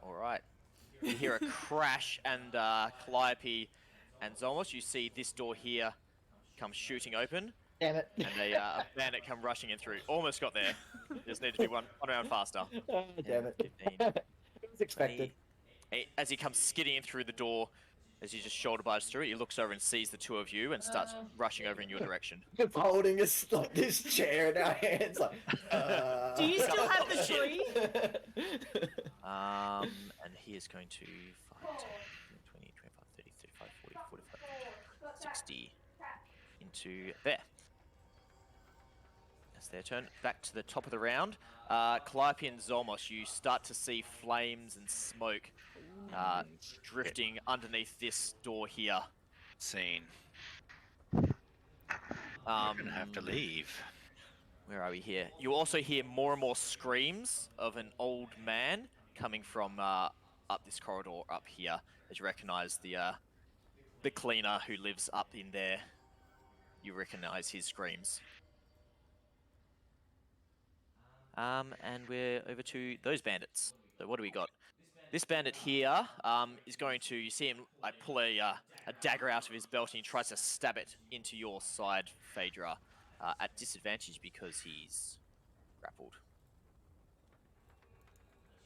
Alright. You hear a crash and Calliope and Zolmos, you see this door here come shooting open Damn it. and a bandit come rushing in through. Almost got there. Just need to be one round faster. Oh, damn it. 15, It was expected. 20. As he comes skidding in through the door, as he just shoulder barges through it, he looks over and sees the two of you and starts rushing over in your direction. Holding this chair in our hands, like. Do you still have the tree? And he is going to 5, 10, 20, 25, 30, 35, 40, 45, 60 into there. That's their turn. Back to the top of the round. Calliope and Zolmos, you start to see flames and smoke drifting underneath this door here. Scene. Um, I'm gonna have to leave. Where are we here? You also hear more and more screams of an old man coming from up this corridor up here, as you recognise the cleaner who lives up in there. You recognise his screams. And we're over to those bandits. So what do we got? This bandit here is going to, you see him like pull a dagger out of his belt and he tries to stab it into your side, Phaedra, at disadvantage because he's grappled.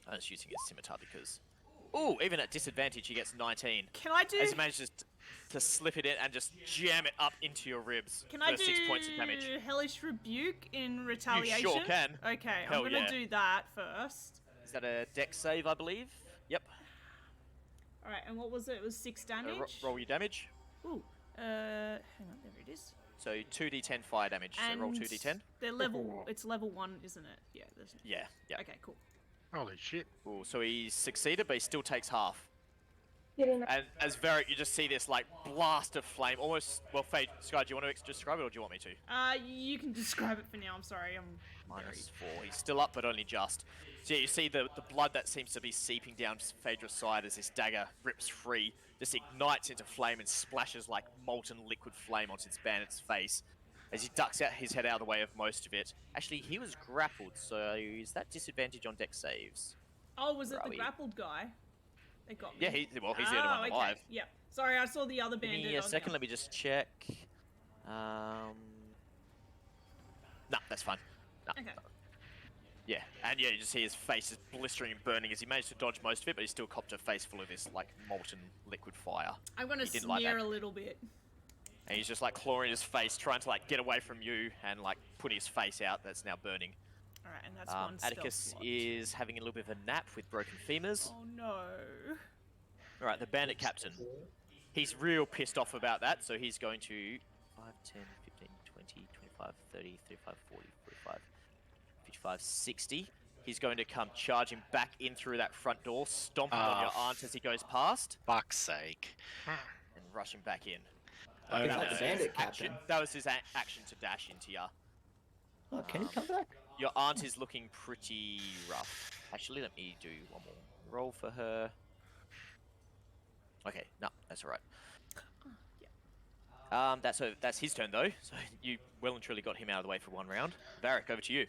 I'm just using his scimitar because... Ooh, even at disadvantage he gets 19. Can I do... As he manages to slip it in and just jam it up into your ribs Can for I do 6 points of damage. Hellish Rebuke in retaliation? You sure can. Okay, Hell I'm gonna yeah. do that first. Is that a dex save, I believe? Yep. Alright, and what was it? It was 6 damage? Roll your damage. Ooh, hang on, there it is. So 2d10 fire damage. So roll 2d10. They're level, it's level 1, isn't it? Yeah, there's... Yeah, yeah. Okay, cool. Holy shit. Ooh, so he succeeded, but he still takes half. And as Vharik, you just see this like blast of flame, almost. Well, Fade, Sky, do you want to describe it, or do you want me to? You can describe it for now. I'm sorry. I'm -4. He's still up, but only just. So yeah, you see the blood that seems to be seeping down Phaedra's side as this dagger rips free, just ignites into flame and splashes like molten liquid flame onto this bandit's face. As he ducks out his head out of the way of most of it. Actually, he was grappled, so is that disadvantage on dex saves? Oh, was it Where are the we? grappled guy? They got me. Yeah, he's the only one okay. alive. Yep. Sorry, I saw the other Give bandit. me a on second, the- let me just check. Nah, that's fine. Nah. Okay. Yeah, and yeah, you just see his face is blistering and burning as he managed to dodge most of it, but he still copped a face full of this, like, molten liquid fire. I'm gonna He didn't sneer like that. a little bit. And he's just, like, clawing his face, trying to, like, get away from you and, like, putting his face out that's now burning. Alright, and that's one Atticus stealth slot. is having a little bit of a nap with broken femurs. Oh no. Alright, the Bandit Captain. He's real pissed off about that, so he's going to 5, 10, 15, 20, 25, 30, 35, 40, 45, 55, 60. He's going to come charging back in through that front door, stomping on your aunt as he goes past. Fuck's sake. And rushing back in. Oh, He's no, like the no. Bandit Action, Captain. that was his action to dash into ya. Oh, can you come back? Your aunt is looking pretty rough. Actually, let me do one more roll for her. Okay, no, that's all right. That's his turn though. So you well and truly got him out of the way for one round. Vharik, over to you.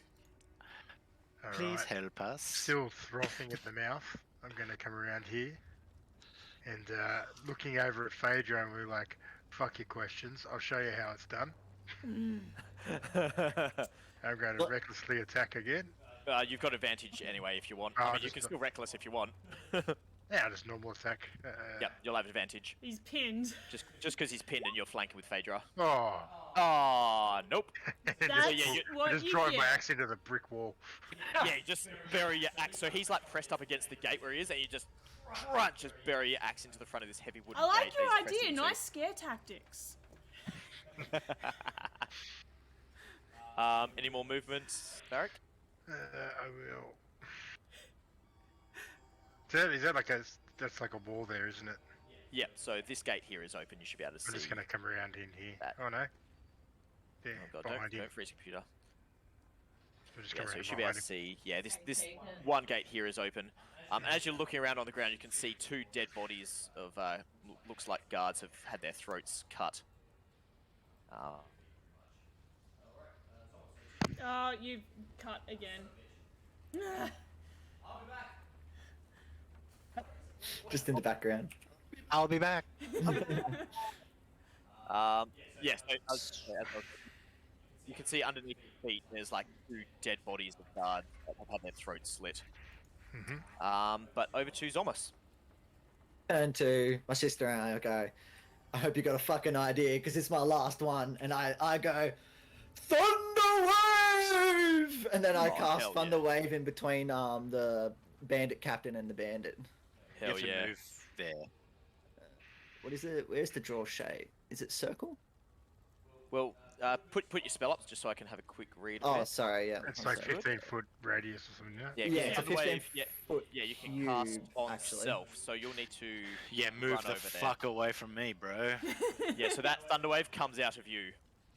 Please Alright. help us. Still frothing at the mouth. I'm going to come around here and looking over at Phaedra, and we're like, "Fuck your questions. I'll show you how it's done." I'm going to What? recklessly attack again. You've got advantage anyway if you want. Oh, I mean, you just can the- still reckless if you want. Yeah, just normal attack. Yep, you'll have advantage. He's pinned. Just because he's pinned and you're flanking with Phaedra. Oh. Oh, nope. That's yeah, what just you drive get. my axe into the brick wall. Yeah, just bury your axe. So he's like pressed up against the gate where he is, and you just bury your axe into the front of this heavy wooden I like gate your that he's pressed idea. into. Nice scare tactics. Any more movements, Vharik? I will. Is that like that's like a wall there, isn't it? Yep, so this gate here is open. You should be able to see. I'm just going to come around in here. that. Oh no. Yeah, Oh god, behind him. don't freeze the computer. I'll just Yeah, come so you around should be able behind to him. see. Yeah, this one gate here is open. As you're looking around on the ground, you can see two dead bodies of looks like guards have had their throats cut. Oh, you've cut again. Just in the background. I'll be back. Yes, you can see underneath your feet. There's like two dead bodies of guards that have had their throats slit. But over to Zolmos. Turn to my sister and I go, I hope you got a fucking idea because it's my last one. And I go, Thunder Wave! And then I Oh, cast hell Thunder yeah. Wave in between the Bandit Captain and the Bandit. You Hell have to yeah. move there. What is it? Where's the draw shape? Is it circle? Well, put your spell up just so I can have a quick read of Oh, it. sorry, yeah. It's one like sec. 15-foot radius or something, yeah? Yeah, Yeah, 'cause it's a Thunder Wave, 15 foot yeah, you can cast cube, on actually. self, so you'll need to Yeah, move run the over there. fuck away from me, bro. Yeah, so that Thunder Wave comes out of you.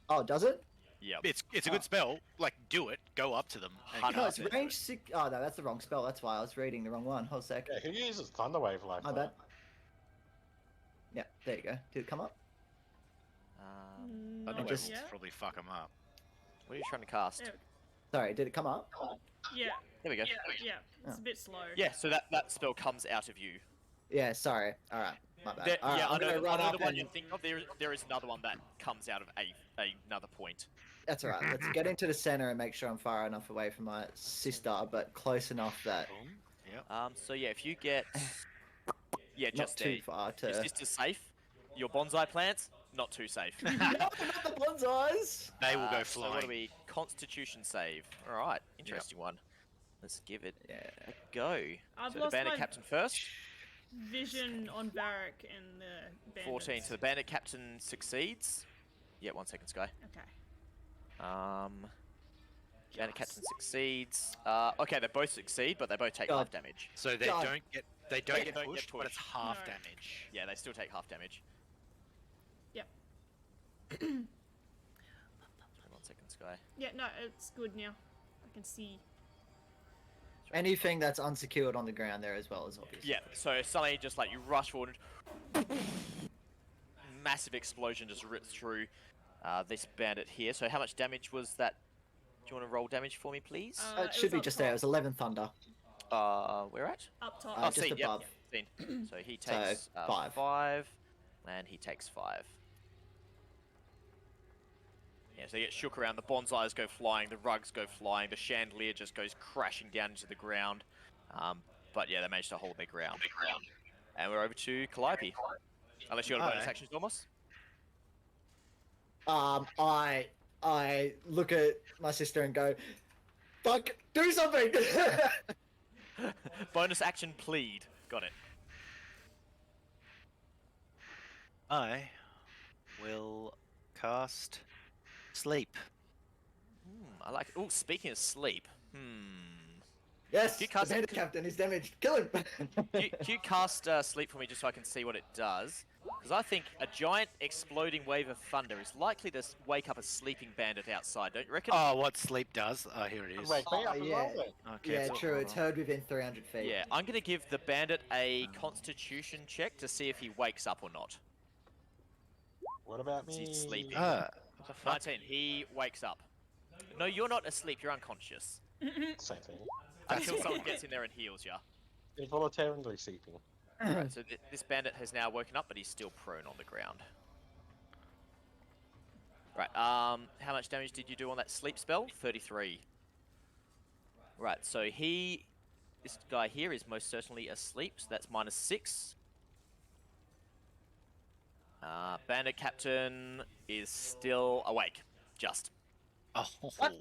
Oh, does it? Yep. It's a good spell. Like, do it. Go up to them. And No, it's That's it. range 6. Oh, no, that's the wrong spell. That's why I was reading the wrong one. Hold a sec. Yeah, who uses Thunderwave like My that? bad. Yeah, there you go. Did it come up? Um, Not Thunder just- Wave will yet. probably fuck them up. what are you trying to cast? Yeah. Sorry, did it come up? Yeah, There we go. yeah. It's Oh. a bit slow. Yeah, so that spell comes out of you. Yeah, sorry. Alright, my bad. There, Alright, yeah, I'm I gonna know, run I know up the one and... you think of. There is another one that comes out of another point. That's alright. Let's get into the center and make sure I'm far enough away from my sister, but close enough that Boom. Yep. So yeah, if you get not just too there, far your to... sister's safe. Your bonsai plants not too safe. No, not the bonsais! They will go So what flying. do we? Constitution save. All right, interesting one. Let's give it Yeah. a go. I've So the lost Bandit my Captain first. vision on Vharik and the bandits. 14. So the Bandit Captain succeeds. Yeah, 1 second, Sky. Okay. Bandit Just. Captain succeeds. Okay, they both succeed, but they both take God. half damage. So they God. don't get They pushed, don't get but it's pushed. half No. damage. Yeah, they still take half damage. Yep. 1 second, Sky. Yeah, no, it's good now. I can see. Anything that's unsecured on the ground there as well is obvious. Yeah, so suddenly just like you rush forward and massive explosion just rips through this bandit here. So how much damage was that? Do you want to roll damage for me, please? It should be just there. It was 11 thunder. Where at? Up top. just seen, above. Yep, seen. So he takes So, 5. 5, and he takes 5. Yeah, so you get shook around, the bonsais go flying, the rugs go flying, the chandelier just goes crashing down into the ground. But yeah, they managed to hold their ground. And we're over to Calliope. Unless you got a bonus Alright. action, Zolmos? I look at my sister and go, fuck, do something! Bonus action plead. Got it. I will cast sleep. I like it. Oh, speaking of sleep. Yes, You the cast it- bandit captain is damaged. Kill him! Can you cast sleep for me just so I can see what it does? Because I think a giant exploding wave of thunder is likely to wake up a sleeping bandit outside, don't you reckon? Oh, what sleep does? Oh, here it is. Wake me up as yeah. well then. Okay, Yeah, so true. hold It's on. heard within 300 feet. Yeah, I'm going to give the bandit a constitution check to see if he wakes up or not. What about Is me? he sleeping? What the fuck? 19, he wakes up. No, you're not asleep, you're unconscious. Same thing. Until someone gets in there and heals you. Involuntarily sleeping. Right, so this bandit has now woken up, but he's still prone on the ground. Right, how much damage did you do on that sleep spell? 33. Right, so this guy here is most certainly asleep, so that's -6. Bandit Captain is still awake, just. Oh, What?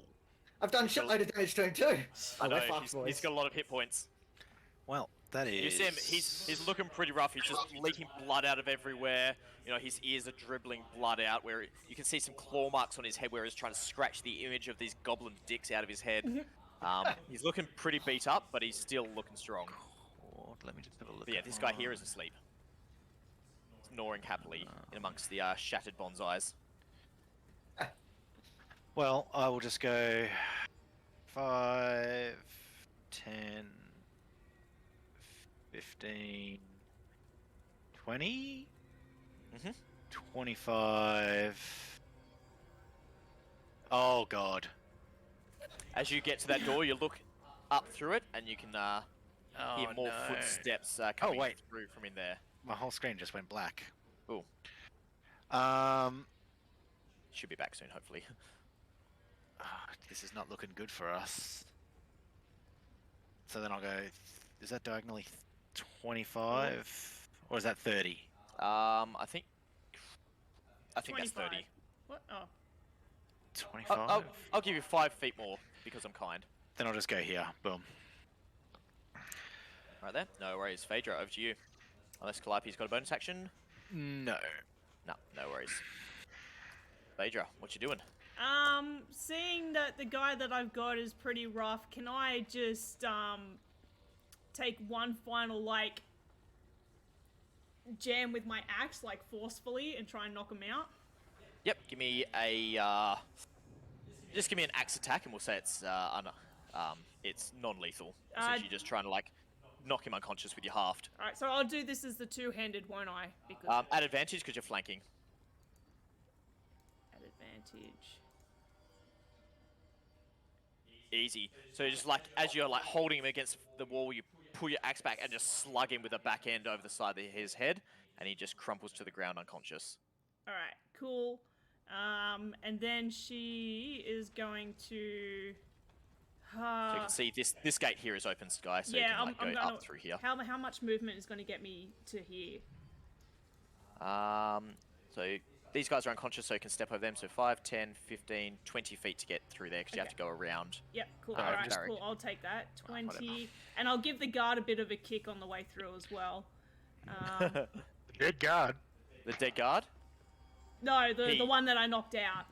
I've done shitload of damage to him too. I know, we're fucked, he's got a lot of hit points. well, that is. You see him, he's looking pretty rough. He's just leaking blood out of everywhere. You know, his ears are dribbling blood out. Where you can see some claw marks on his head, where he's trying to scratch the image of these goblin dicks out of his head. He's looking pretty beat up, but he's still looking strong. Let me just have a look. But yeah, this guy here is asleep, snoring happily in amongst the shattered bonsais. Well, I will just go 5, 10, 15, 20, 25. Oh god. As you get to that door, you look up through it, and you can hear more footsteps coming wait. through from in there. My whole screen just went black. Ooh. Should be back soon, hopefully. This is not looking good for us. So then I'll go. Is that diagonally 25 or is that 30? I think that's 25. 30. What? Oh. 25. I'll give you 5 feet more because I'm kind. Then I'll just go here. Boom. Right there. No worries. Phaedra, over to you. Unless Calliope's got a bonus action. No. No worries. Phaedra, what you doing? Seeing that the guy that I've got is pretty rough, can I just, take one final, like, jam with my axe, like, forcefully and try and knock him out? Yep, give me a, just give me an axe attack and we'll say it's non-lethal. Since you're just trying to, like, knock him unconscious with your haft. Alright, so I'll do this as the two-handed, won't I? Because At advantage because you're flanking. at advantage. Easy. So you're just like, as you're like holding him against the wall, you pull your axe back and just slug him with the back end over the side of his head, and he just crumples to the ground unconscious. Alright, cool. And then she is going to... So you can see this gate here is open, Sky, so you can like, go up through here. How much movement is going to get me to here? So these guys are unconscious, so you can step over them. So 5, 10, 15, 20 feet to get through there, because you have to go around. Yep, cool. Alright, Alright, Vharik. cool. I'll take that. 20. whatever. And I'll give the guard a bit of a kick on the way through as well. Dead guard. The dead guard? No, He- the one that I knocked out.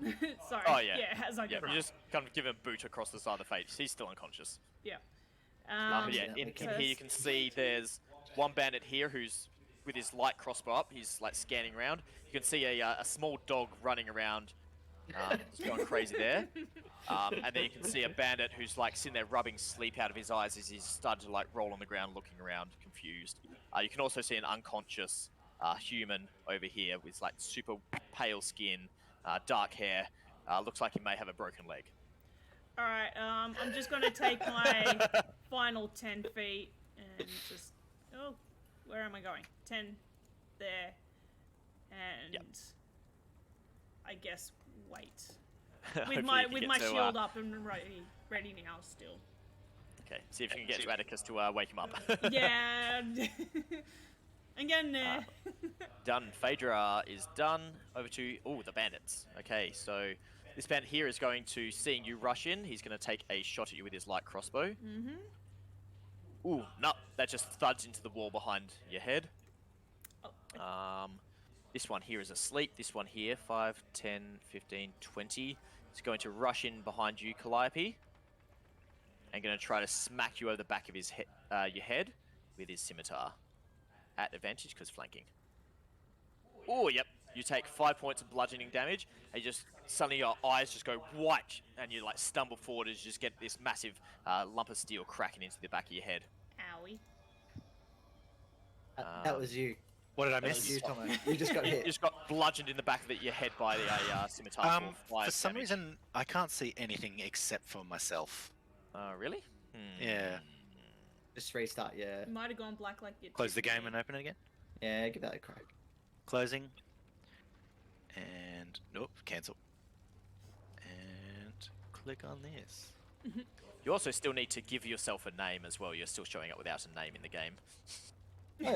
Sorry. Oh, yeah. Yeah, as I Yeah, go. you just kind of give him a boot across the side of the face. He's still unconscious. Yeah. But yeah, Yeah, in okay. here you can see there's one bandit here who's with his light crossbow up. He's like scanning around. You can see a small dog running around, just going crazy there. And then you can see a bandit who's like sitting there rubbing sleep out of his eyes as he's started to like roll on the ground, looking around, confused. You can also see an unconscious human over here with like super pale skin, dark hair. Looks like he may have a broken leg. Alright, I'm just going to take my final 10 feet and just... Oh, where am I going? 10 there. And... Yep. I guess wait. Hopefully With my you can get to, shield up and ready now still. Okay, see if you can get to Atticus to wake him up. Yeah. I'm getting there. Done. Phaedra is done. Over to the bandits. Okay, so this bandit here is going to, seeing you rush in, he's going to take a shot at you with his light crossbow. Ooh, no, that just thuds into the wall behind your head. Oh, This one here is asleep. This one here, 5, 10, 15, 20. He's going to rush in behind you, Calliope, and going to try to smack you over the back of his your head with his scimitar. At advantage, because flanking. Oh, yep. You take 5 points of bludgeoning damage, and you just suddenly your eyes just go white, and you like stumble forward as you just get this massive lump of steel cracking into the back of your head. Owie. That was you. What did I That was miss? you, Tomo. You just got You hit. just got bludgeoned in the back of your head by a scimitar. For some reason, I can't see anything except for myself. Really? Yeah. Just restart, yeah. You might have gone black like you. Close the game and open it again. Yeah, give that a crack. Closing. And nope, cancel. And click on this. You also still need to give yourself a name as well. You're still showing up without a name in the game. Oh,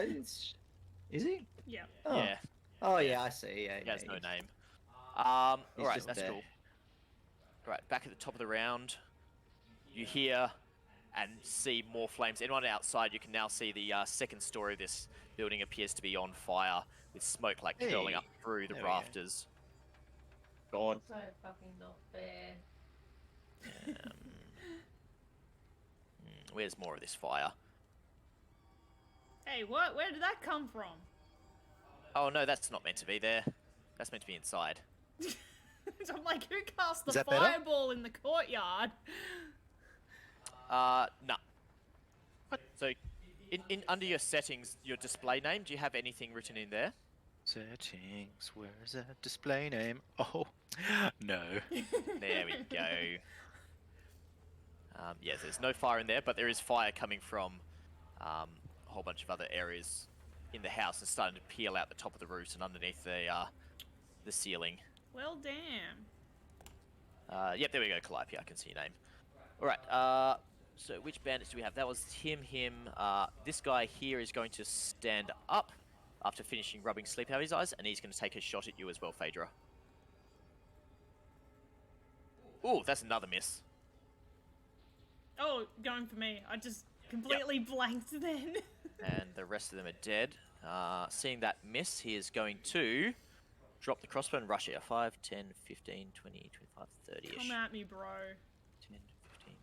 is he? Yeah. Oh. Yeah, Oh, yeah, I see. Yeah, he has yeah, no he's- name. he's Alright, just that's there. cool. Right, back at the top of the round, you hear and see more flames. Anyone outside, you can now see the second story of this building appears to be on fire, with smoke like curling Hey, up through the there we go. rafters. Gone. So fucking not fair. Where's more of this fire? Hey, what? Where did that come from? Oh no, that's not meant to be there. That's meant to be inside. I'm like, who cast the Is that better? fireball in the courtyard? No. So, in under your settings, your display name, do you have anything written in there? Settings, where is that display name? Oh, no. There we go. Yeah, there's no fire in there, but there is fire coming from a whole bunch of other areas in the house and starting to peel out the top of the roofs and underneath the ceiling. Well, damn. Yep, there we go, Calliope, I can see your name. Alright, so which bandits do we have? That was him. This guy here is going to stand up after finishing rubbing sleep out of his eyes, and he's going to take a shot at you as well, Phaedra. Ooh, that's another miss. Oh, going for me. I just completely blanked then. And the rest of them are dead. Seeing that miss, he is going to drop the crossbow and rush it. 5, 10, 15, 20, 25, 30-ish. Come at me, bro. 10, 15,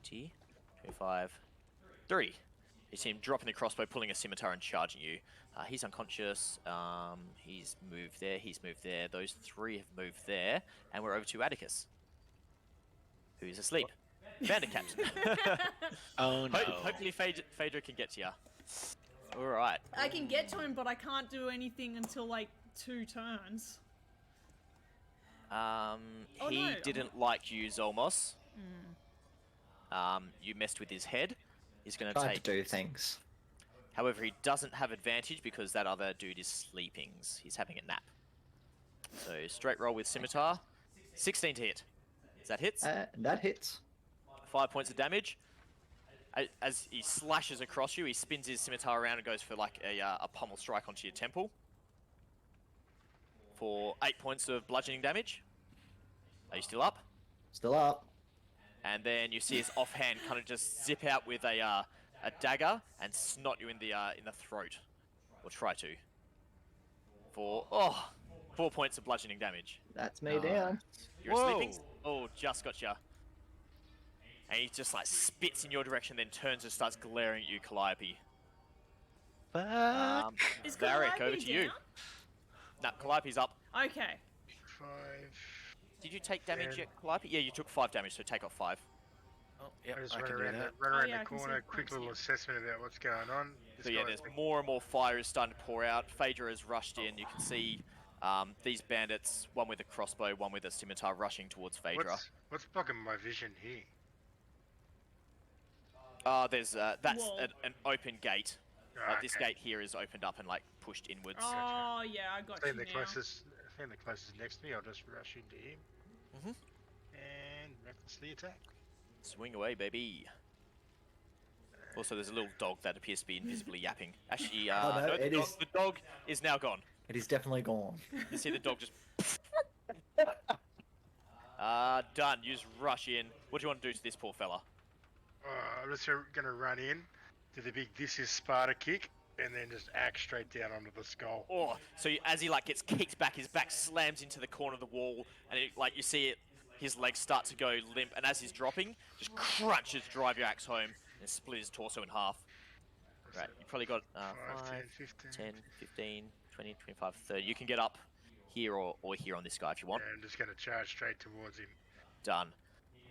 20, 25, 30. You see him dropping the crossbow, pulling a scimitar and charging you. He's unconscious. He's moved there. He's moved there. Those three have moved there. And we're over to Atticus, who's asleep. Bandit Captain. Oh no. Hopefully Phaedra can get to you. Alright. I can get to him, but I can't do anything until like 2 turns. Oh, He no. didn't like you, Zolmos. You messed with his head. He's going to Trying take... to do things. However, he doesn't have advantage because that other dude is sleeping. He's having a nap. So, straight roll with scimitar. 16 to hit. Is that hits? That hits. 5 points of damage. As he slashes across you, he spins his scimitar around and goes for like a pommel strike onto your temple. For 8 points of bludgeoning damage. Are you still up? Still up. And then you see his offhand kind of just zip out with a dagger and snot you in the throat, or try to. For 4 points of bludgeoning damage. That's me down. You're Whoa. sleeping. Oh, just got you. And he just like spits in your direction, then turns and starts glaring at you, Calliope. Fuck. Is Vharik, Calliope over to you. down? Nah, Calliope's up. Okay. 5. Did you take damage And- yet, Calliope? Yeah, you took 5 damage, so take off 5. Oh, yeah, I just I run can do around, that. run around yeah, I the can see corner, the quick points little here. assessment about what's going on. So yeah, there's more and more fire is starting to pour out. Phaedra has rushed in. You can see these bandits, one with a crossbow, one with a scimitar, rushing towards Phaedra. What's blocking my vision here? That's Wall. an open gate. Ah, This okay. gate here is opened up and like pushed inwards. Oh, yeah, I got you Find the now. closest. Find the closest next to me. I'll just rush into him. Mhm. And recklessly attack. Swing away, baby. Also, there's a little dog that appears to be invisibly yapping. Actually, Oh, no, the, it dog, is- the dog is now gone. It is definitely gone. You see the dog just... done. You just rush in. What do you want to do to this poor fella? I'm just gonna run in, do the big "This is Sparta" kick, and then just axe straight down onto the skull. Oh, so as he like gets kicked back, his back slams into the corner of the wall, and like you see it, his legs start to go limp, and as he's dropping, just crunches, drive your axe home, and split his torso in half. Right, you probably got 5, 5, 10, 15. 10, 15, 20, 25, 30. You can get up here or here on this guy if you want. Yeah, I'm just going to charge straight towards him. Done.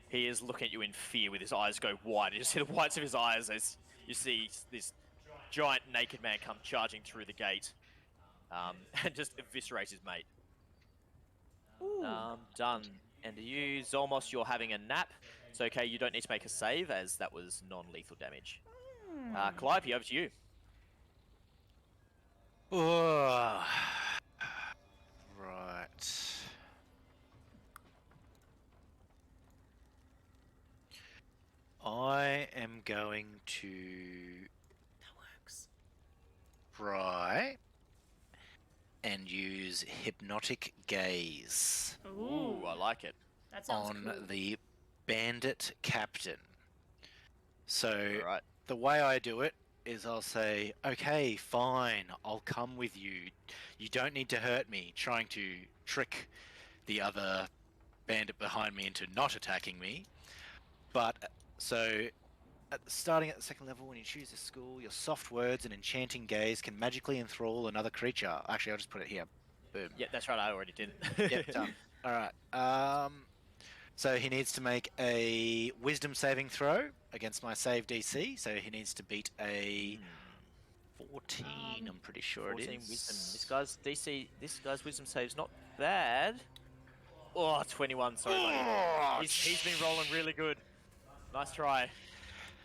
He is looking at you in fear with his eyes go wide. You just see the whites of his eyes as you see this giant naked man come charging through the gate and just eviscerate his mate. Ooh. Done. And you, Zolmos, you're having a nap. It's okay, you don't need to make a save as that was non-lethal damage. Calliope, over to you. Oh. Right. I am going to That works. try and use Hypnotic Gaze Ooh, I like it. that sounds on cool. the Bandit Captain. So All right. the way I do it is I'll say, okay, fine, I'll come with you. You don't need to hurt me, trying to trick the other bandit behind me into not attacking me. But, so, starting at the second level, when you choose a school, your soft words and enchanting gaze can magically enthrall another creature. Actually, I'll just put it here. Boom. Yeah, that's right, I already did it. Yep, done. Alright, so he needs to make a wisdom saving throw against my save DC, so he needs to beat a 14, I'm pretty sure 14 it is. wisdom. This guy's wisdom save's not bad. Oh, 21, sorry, buddy. Oh, He's been rolling really good. Nice try.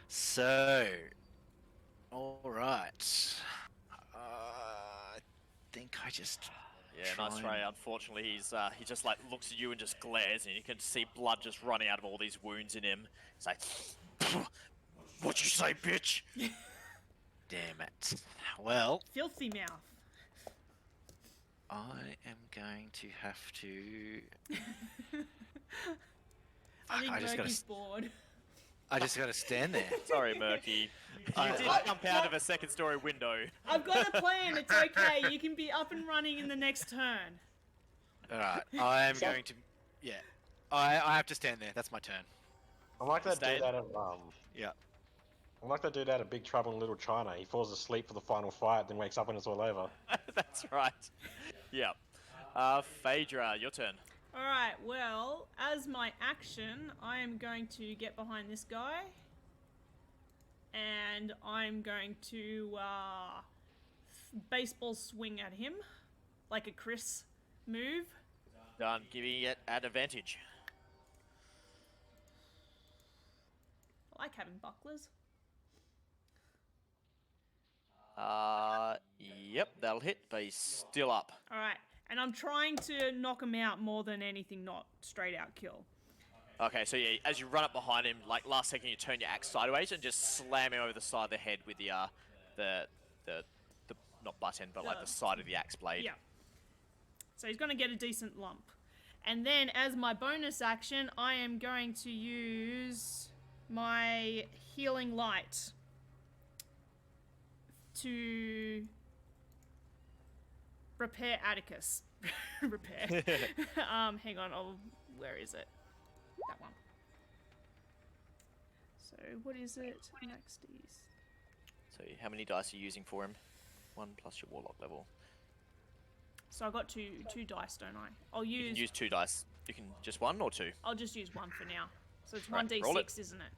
So, alright. I think I just... Yeah, nice try try. and- Unfortunately, he just like looks at you and just glares, and you can see blood just running out of all these wounds in him. It's like, what you say, bitch? Damn it. Well, Filthy mouth. I am going to have to... I think I just gotta Murky's bored. I just gotta stand there. Sorry, Murky. You I- did jump out of a second-story window. I've got a plan. It's okay. You can be up and running in the next turn. Alright, I am going to... Yeah. I have to stand there. That's my turn. I'm like that Stay- dude out of Yeah. I'm like that dude out of Big Trouble in Little China. He falls asleep for the final fight, then wakes up when it's all over. That's right. Yeah. Phaedra, your turn. Alright, well, as my action, I am going to get behind this guy. And I'm going to baseball swing at him. Like a Chris move. Done. Giving it at advantage. I like having bucklers. Yep, that'll hit, but he's still up. Alright, and I'm trying to knock him out more than anything, not straight out kill. Okay, so yeah, as you run up behind him, like last second, you turn your axe sideways and just slam him over the side of the head with the not butt end, but like the side of the axe blade. Yeah. So he's going to get a decent lump. And then as my bonus action, I am going to use my healing light to repair Atticus. Repair. Hang on. Where is it? That one. So what is it? Next is... So how many dice are you using for him? 1 plus your warlock level. So I got two dice, don't I? I'll You use... can use 2 dice. You can just 1 or 2. I'll just use one for now. So it's Right, roll it. 1d6, isn't it?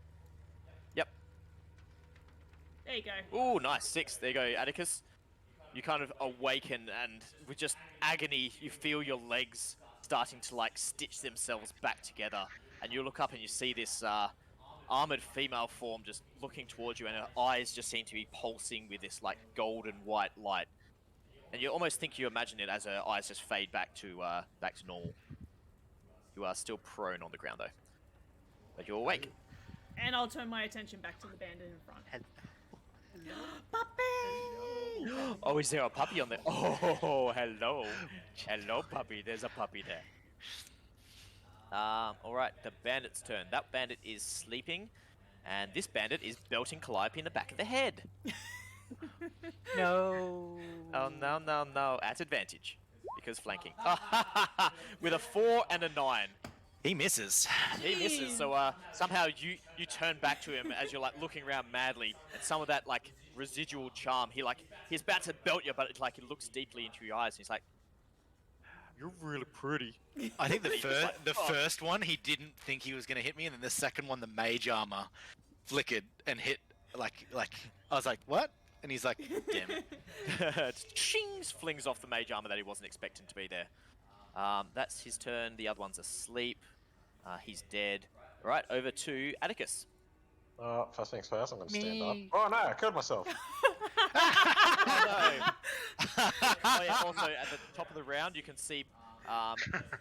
Yep. There you go. Ooh, nice. 6. There you go, Atticus. You kind of awaken, and with just agony, you feel your legs starting to like stitch themselves back together. And you look up and you see this armored female form just looking towards you, and her eyes just seem to be pulsing with this like golden white light. And you almost think you imagine it as her eyes just fade back to normal. You are still prone on the ground though, but you're awake. And I'll turn my attention back to the bandit in front. Puppy! Oh, is there a puppy on there? Oh, hello. Hello, puppy. There's a puppy there. Alright, the bandit's turn. That bandit is sleeping, and this bandit is belting Calliope in the back of the head. No. Oh, no. At advantage, because flanking. With a 4 and a 9. He misses. He misses. So somehow you turn back to him as you're like looking around madly, and some of that like residual charm. He's about to belt you, but it's like he looks deeply into your eyes. And he's like, "You're really pretty." I think the He's just like, "Oh." first one he didn't think he was gonna hit me, and then the second one the mage armor flickered and hit like I was like, what? And he's like, damn it. Shings flings off the mage armor that he wasn't expecting to be there. That's his turn. The other one's asleep. He's dead. All right, over to Atticus. First things first, I'm going to stand up. Oh no, I killed myself. Oh no! Oh yeah. Also, at the top of the round, you can see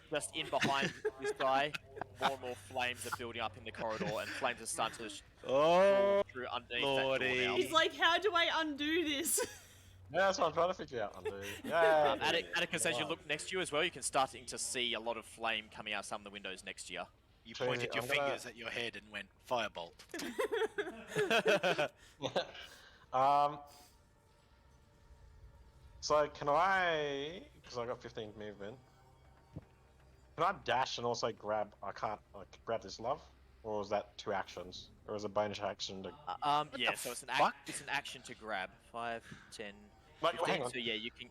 just in behind this guy, more and more flames are building up in the corridor, and flames are starting to Oh, through underneath Lordy. that door now. He's like, how do I undo this? Yeah, that's what I'm trying to figure out. Yeah. Atticus, as you look next to you as well, you can starting to see a lot of flame coming out some of the windows next to you. You So pointed your I'm gonna- fingers at your head and went, firebolt. So can I? Because I got 15 movement. Can I dash and also grab? I can't grab this love, or is that 2 actions, or is it bonus action to? Yeah, the so it's an fuck? it's an action to grab. 5, 10, Wait, 15. hang on. So yeah, you can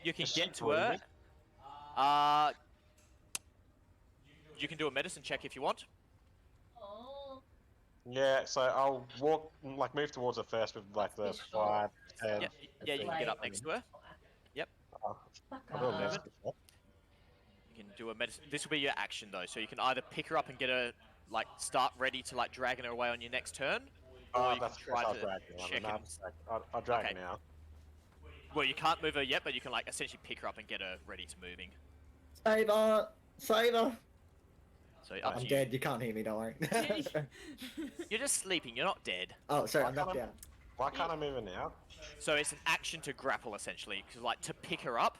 Is get she to her. breathing? You can do a medicine check if you want. Oh, Yeah, so I'll walk, move towards her first with like the Be sure. 5, 10. Yeah, you can get up next to her. fuck I'll do a off. medicine check. You can do a medicine. This will be your action though, so you can either pick her up and get her start ready to dragging her away on your next turn, or you can try I'll to drag her. check No, and I'll drag Okay. her now. Well, you can't move her yet, but you can essentially pick her up and get her ready to moving. Saber! Saber! So up I'm to you. dead, you can't hear me, don't worry. You're just sleeping. You're not dead. Oh, sorry, I'm knocked out. Why can't I move her now? So it's an action to grapple essentially, because to pick her up,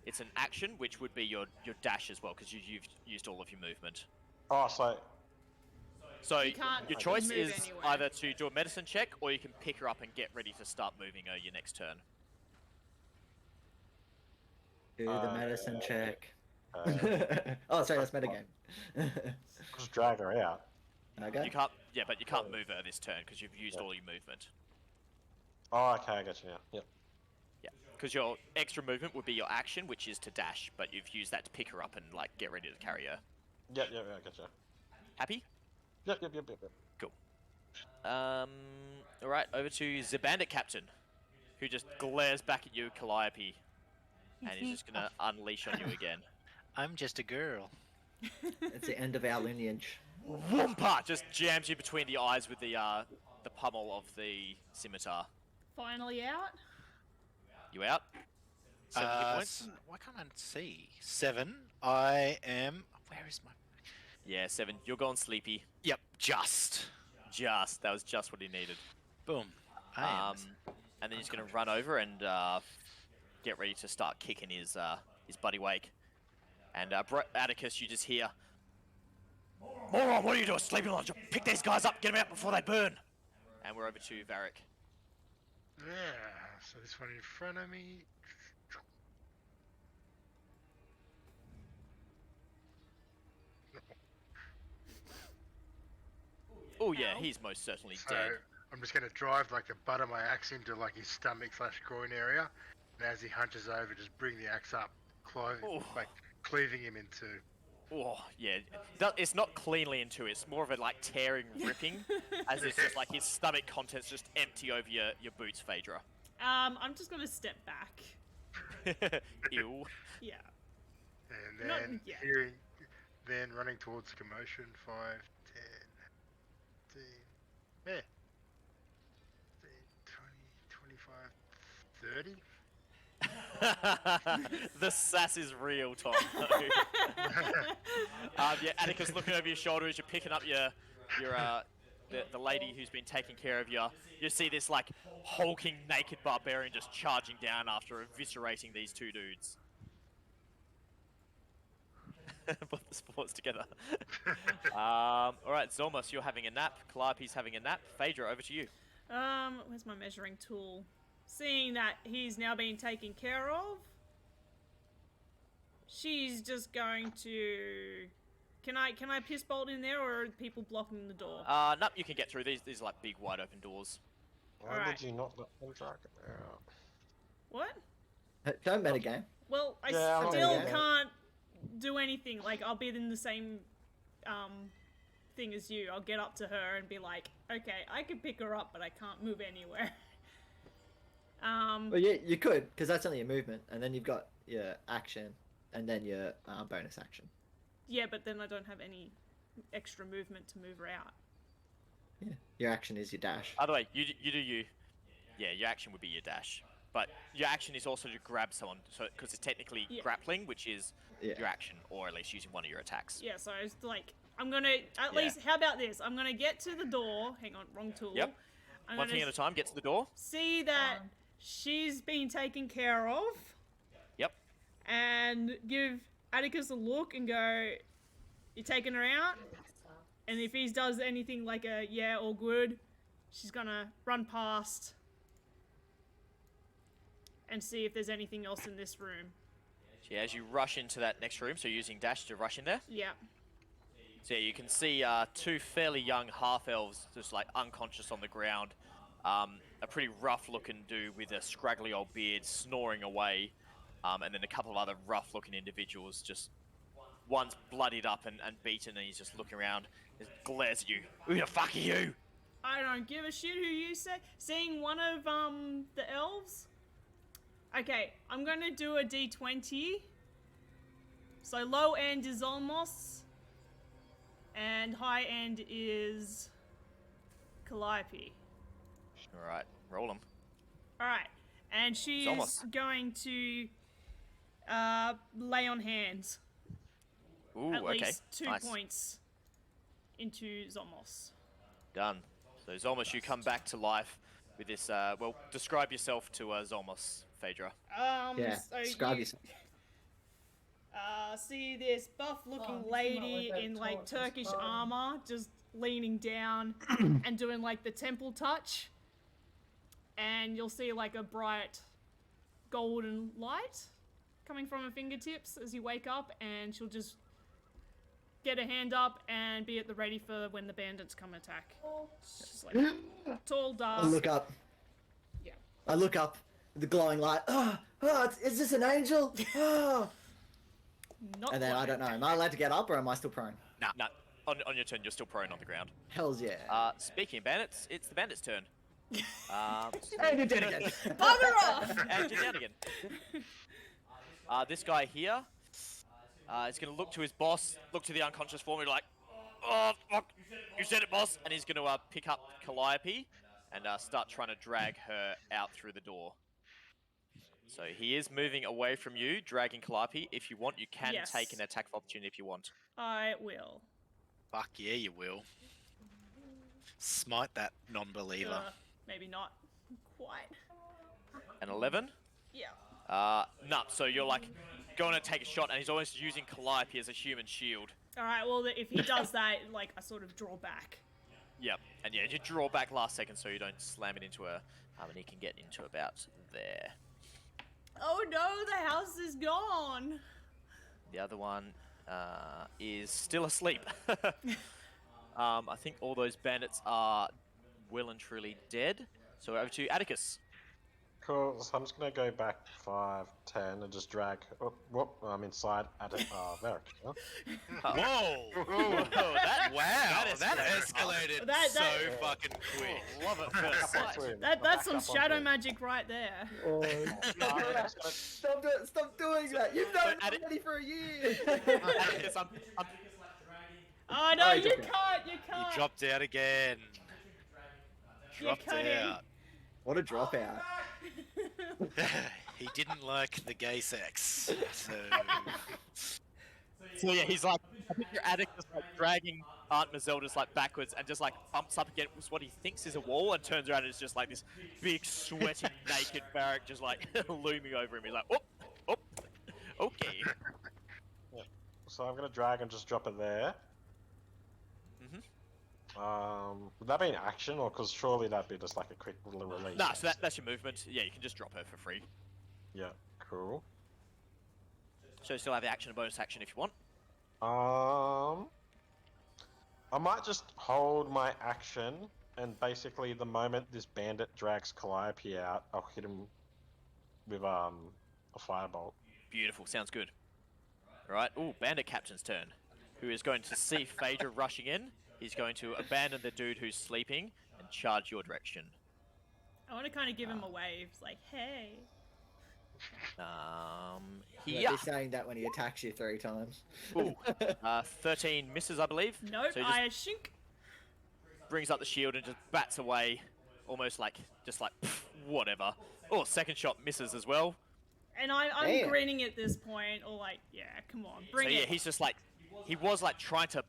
it's an action which would be your dash as well, because you've used all of your movement. Oh, so So You can't your choice move is anywhere. either to do a medicine check, or you can pick her up and get ready to start moving her your next turn. Do the medicine check. uh, Oh, sorry, that's metagame. just drag her out. Okay. You can't, yeah, but you can't move her this turn because you've used all your movement. Oh, okay, I got you now. Yep. Yeah, because your extra movement would be your action, which is to dash, but you've used that to pick her up and get ready to carry her. Yep, I got you. Happy? Yep. Cool. All right, over to the Bandit Captain, who just glares back at you, Calliope, and he's just gonna unleash on you again. I'm just a girl. It's the end of our lineage. Whoompa! Just jams you between the eyes with the pummel of the scimitar. Finally out. You out? 7 hit points? Why can't I see? 7. I am. Where is my. Yeah, 7. You're going sleepy. Yep, just. That was just what he needed. Boom. I am. And then he's gonna run over and get ready to start kicking his buddy Wake. And Atticus, you just hear, "Moron, what are you doing? Sleeping on? Pick these guys up, get them out before they burn." And we're over to Vharik. Yeah, so this one in front of me. Oh yeah, he's most certainly So dead. I'm just going to drive the butt of my axe into his stomach/groin area, and as he hunches over, just bring the axe up, Ooh. cleaving him in two. Oh yeah, it's not cleanly in two. It's more of a tearing, ripping, as it's just his stomach contents just empty over your boots, Phaedra. I'm just gonna step back. Ew. Yeah. And Not then yet. then running towards the commotion, 5, 10, 15, 20, 25, 30. The sass is real, Tom. Yeah, Atticus looking over your shoulder as you're picking up the lady who's been taking care of you. You see this hulking naked barbarian just charging down after eviscerating these two dudes. Put the sports together. All right, Zolmos, you're having a nap. Calliope's having a nap. Phaedra, over to you. Where's my measuring tool? Seeing that he's now being taken care of, she's just going to Can I piss bolt in there, or are people blocking the door? Nope, you can get through. These are like big, wide open doors. Why Alright. did you not let them drag it out? What? Don't metagame. Well, I Yeah, I'm not still gonna- can't do anything. Like, I'll be in the same thing as you. I'll get up to her and be like, okay, I can pick her up, but I can't move anywhere. Well, yeah, you could, because that's only a movement, and then you've got your action, and then your bonus action. Yeah, but then I don't have any extra movement to move her out. Yeah, your action is your dash. By the way, you do you. Yeah, your action would be your dash. But your action is also to grab someone, so because it's technically Yeah. grappling, which is Yeah. your action, or at least using one of your attacks. Yeah, so it's like, I'm gonna, at least, how about this? I'm gonna get to the door. Hang on, wrong tool. Yep. I'm One gonna thing at a time. Get to the door. see that she's been taken care of. Yep. And give Atticus a look and go, you taking her out? And if he does anything like a, yeah, all good, she's gonna run past and see if there's anything else in this room. So yeah, as you rush into that next room, so you're using dash to rush in there. Yeah. So yeah, you can see two fairly young half-elves just like unconscious on the ground. A pretty rough-looking dude with a scraggly old beard snoring away. And then a couple of other rough-looking individuals, just one's bloodied up and beaten, and he's just looking around, just glares at you. Who the fuck are you? I don't give a shit who you say. Seeing one of the elves. Okay, I'm gonna do a d20. So low end is Zolmos, and high end is Calliope. All right, roll them. All right, and she is Zolmos. going to lay on hands. Ooh, At okay, least 2 nice. points into Zolmos. Done. So Zolmos, you come back to life with this. Well, describe yourself to Zolmos, Phaedra. Yeah, So describe you, yourself. see this buff-looking lady in like Turkish armor, just leaning down and doing like the temple touch, and you'll see like a bright golden light coming from her fingertips as you wake up, and she'll just get her hand up and be at the ready for when the bandits come attack. She's like tall, dark. I look up. Yeah. I look up. The glowing light. Is this an angel? Oh. Not And then I quite. don't know. Am I allowed to get up or am I still prone? No, on your turn, you're still prone on the ground. Hells yeah. Speaking of bandits, it's the bandits' turn. And you're dead again. Bugger off! And you're down again. This guy here is going to look to his boss, look to the unconscious form, and be like, oh, fuck, you said it, boss. And he's going to pick up Calliope and start trying to drag her out through the door. So he is moving away from you, dragging Calliope. If you want, you can Yes. take an attack of opportunity if you want. I will. Fuck yeah, you will. Smite that non-believer. Maybe not quite. An 11? Yeah. No, so you're like going to take a shot, and he's almost using Calliope as a human shield. Alright, well, if he does that, like, I sort of draw back. Yep, and yeah, you draw back last second so you don't slam it into her, and he can get into about there. Oh no, the house is gone! The other one is still asleep. I think all those bandits are well and truly dead. So over to Atticus. Cool, so I'm just gonna go back 5, 10 and just drag. Oh, whoop, I'm inside Vharik. Huh? Whoa! Whoa, that, Wow, is that very escalated That- so that- fucking quick. Love it first sight. That's some shadow magic right there. Oh, Stop stop doing that. You've known Add it it- already for a year. Atticus, I'm Oh no, Oh, you it's okay. can't, you You can't. dropped out again. Dropped cutting. out. What a dropout. He didn't like the gay sex, so So yeah, he's like, I think your Atticus like dragging Aunt Mazelda's like backwards and just like bumps up against what he thinks is a wall and turns around and it's just like this big sweating naked Vharik just like looming over him. He's like, oh, okay. So I'm gonna drag and just drop it there. Would that be an action, or because surely that'd be just like a quick little release? Nah, so that's your movement. Yeah, you can just drop her for free. Yeah, cool. So you still have the action and bonus action if you want. I might just hold my action, and basically the moment this bandit drags Calliope out, I'll hit him with a firebolt. Beautiful. Sounds good. All right. Ooh, Bandit Captain's turn. Who is going to see Phaedra rushing in. He's going to abandon the dude who's sleeping and charge your direction. I want to kind of give him a wave, like, hey. You Yeah. might be saying that when he attacks you 3 times. Ooh, 13 misses, I believe. Nope, So he just I shink. brings up the shield and just bats away, almost like, pff, whatever. Oh, second shot misses as well. And I'm Damn. grinning at this point, or like, yeah, come on, bring So it. yeah, he's just like, he was like trying to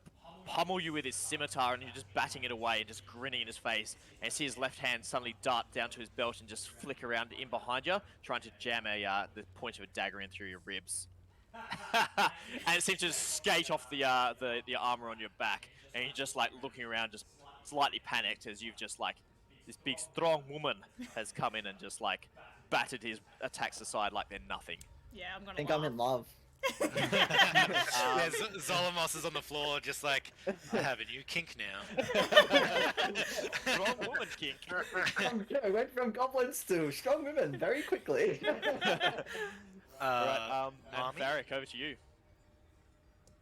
pummel you with his scimitar, and you're just batting it away and just grinning in his face. And you see his left hand suddenly dart down to his belt and just flick around in behind you, trying to jam the point of a dagger in through your ribs. And it seems to just skate off the armor on your back, and you're just like looking around, just slightly panicked as you've just like this big strong woman has come in and just like battered his attacks aside like they're nothing. Yeah, I'm gonna I think laugh. I'm in love. Yeah, Zolmos is on the floor, just like, I have a new kink now. Strong woman kink. I went from goblins to strong women very quickly. Alright, and Mommy? Vharik, over to you.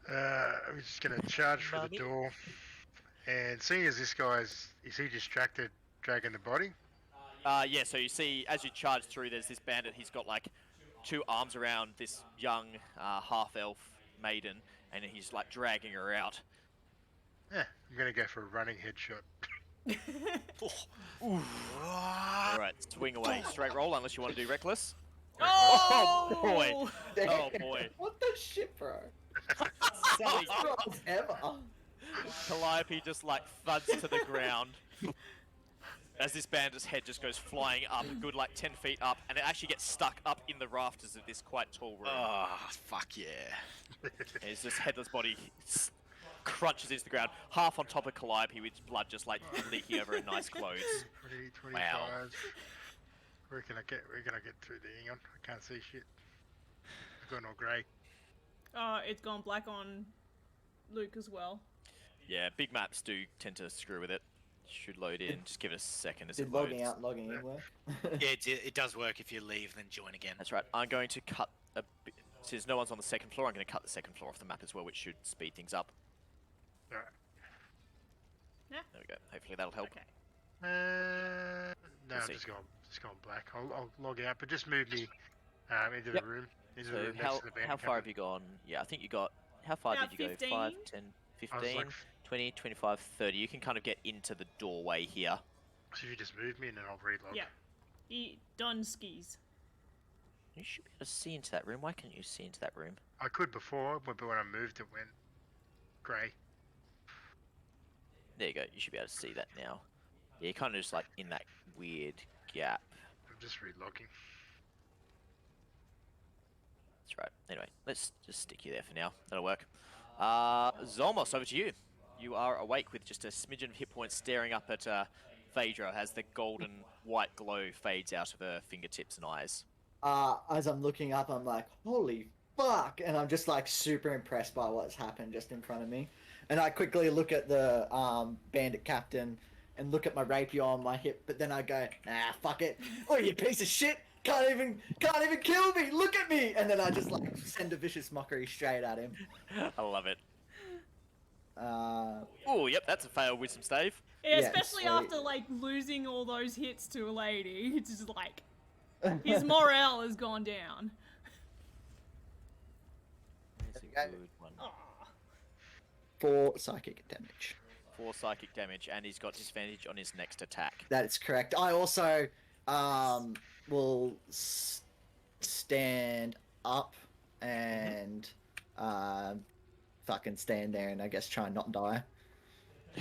I'm just gonna charge for the door, and seeing as this guy's is he distracted, dragging the body? Yeah, so you see, as you charge through, there's this bandit. He's got like 2 arms around this young half-elf maiden, and he's like dragging her out. Yeah, I'm gonna go for a running headshot. Alright, swing away. Straight roll, unless you want to do reckless. Oh! boy. Oh boy. What the shit, bro? Sally, Rolls ever. Calliope just like thuds to the ground as this bandit's head just goes flying up, a good like 10 feet up, and it actually gets stuck up in the rafters of this quite tall room. Oh, fuck yeah. And his just headless body crunches into the ground, half on top of Calliope with blood just like leaking over her nice clothes. 20, 25. Wow. Where can I get through there? Hang on, I can't see shit. I've gone all grey. It's gone black on Luke as well. Yeah, big maps do tend to screw with it. Should load in. Just give it a second as Did it loads. logging out, logging in work? Yeah, it does work if you leave, then join again. That's right. I'm going to cut a bit. Since no one's on the second floor, I'm going to cut the second floor off the map as well, which should speed things up. Alright. Yeah. There we go. Hopefully that'll help. Okay. No, We'll I'm see. just gone black. I'll log out, but just move me into Yep. the room. Into the So room next how to the bandit far captain. have you gone? Yeah, I think you got... How far About did you go? 15. 5, 10, I was 15, like, 20, 25, 30. You can kind of get into the doorway here. so you just move me and then I'll relog. Yeah. Done skis. You should be able to see into that room. Why can't you see into that room? I could before, but when I moved it went grey. There you go. You should be able to see that now. Yeah, you're kind of just like in that weird gap. I'm just relogging. That's right. Anyway, let's just stick you there for now. That'll work. Zolmos, over to you. You are awake with just a smidgen of hit points, staring up at Phaedra as the golden white glow fades out of her fingertips and eyes. As I'm looking up, I'm like, holy fuck! And I'm just like super impressed by what's happened just in front of me. And I quickly look at the Bandit Captain and look at my rapier on my hip, but then I go, nah, fuck it. Oh, you piece of shit! Can't even kill me! Look at me! And then I just like send a vicious mockery straight at him. I love it. Uh, Oh, yep, that's a failed wisdom stave. Yeah, Yeah, especially sweet. after like losing all those hits to a lady. It's just like his morale has gone down. That's a Okay. good one. Aw. 4 psychic damage. 4 psychic damage, and he's got disadvantage on his next attack. That's correct. I also will stand up and fucking stand there and I guess try and not die.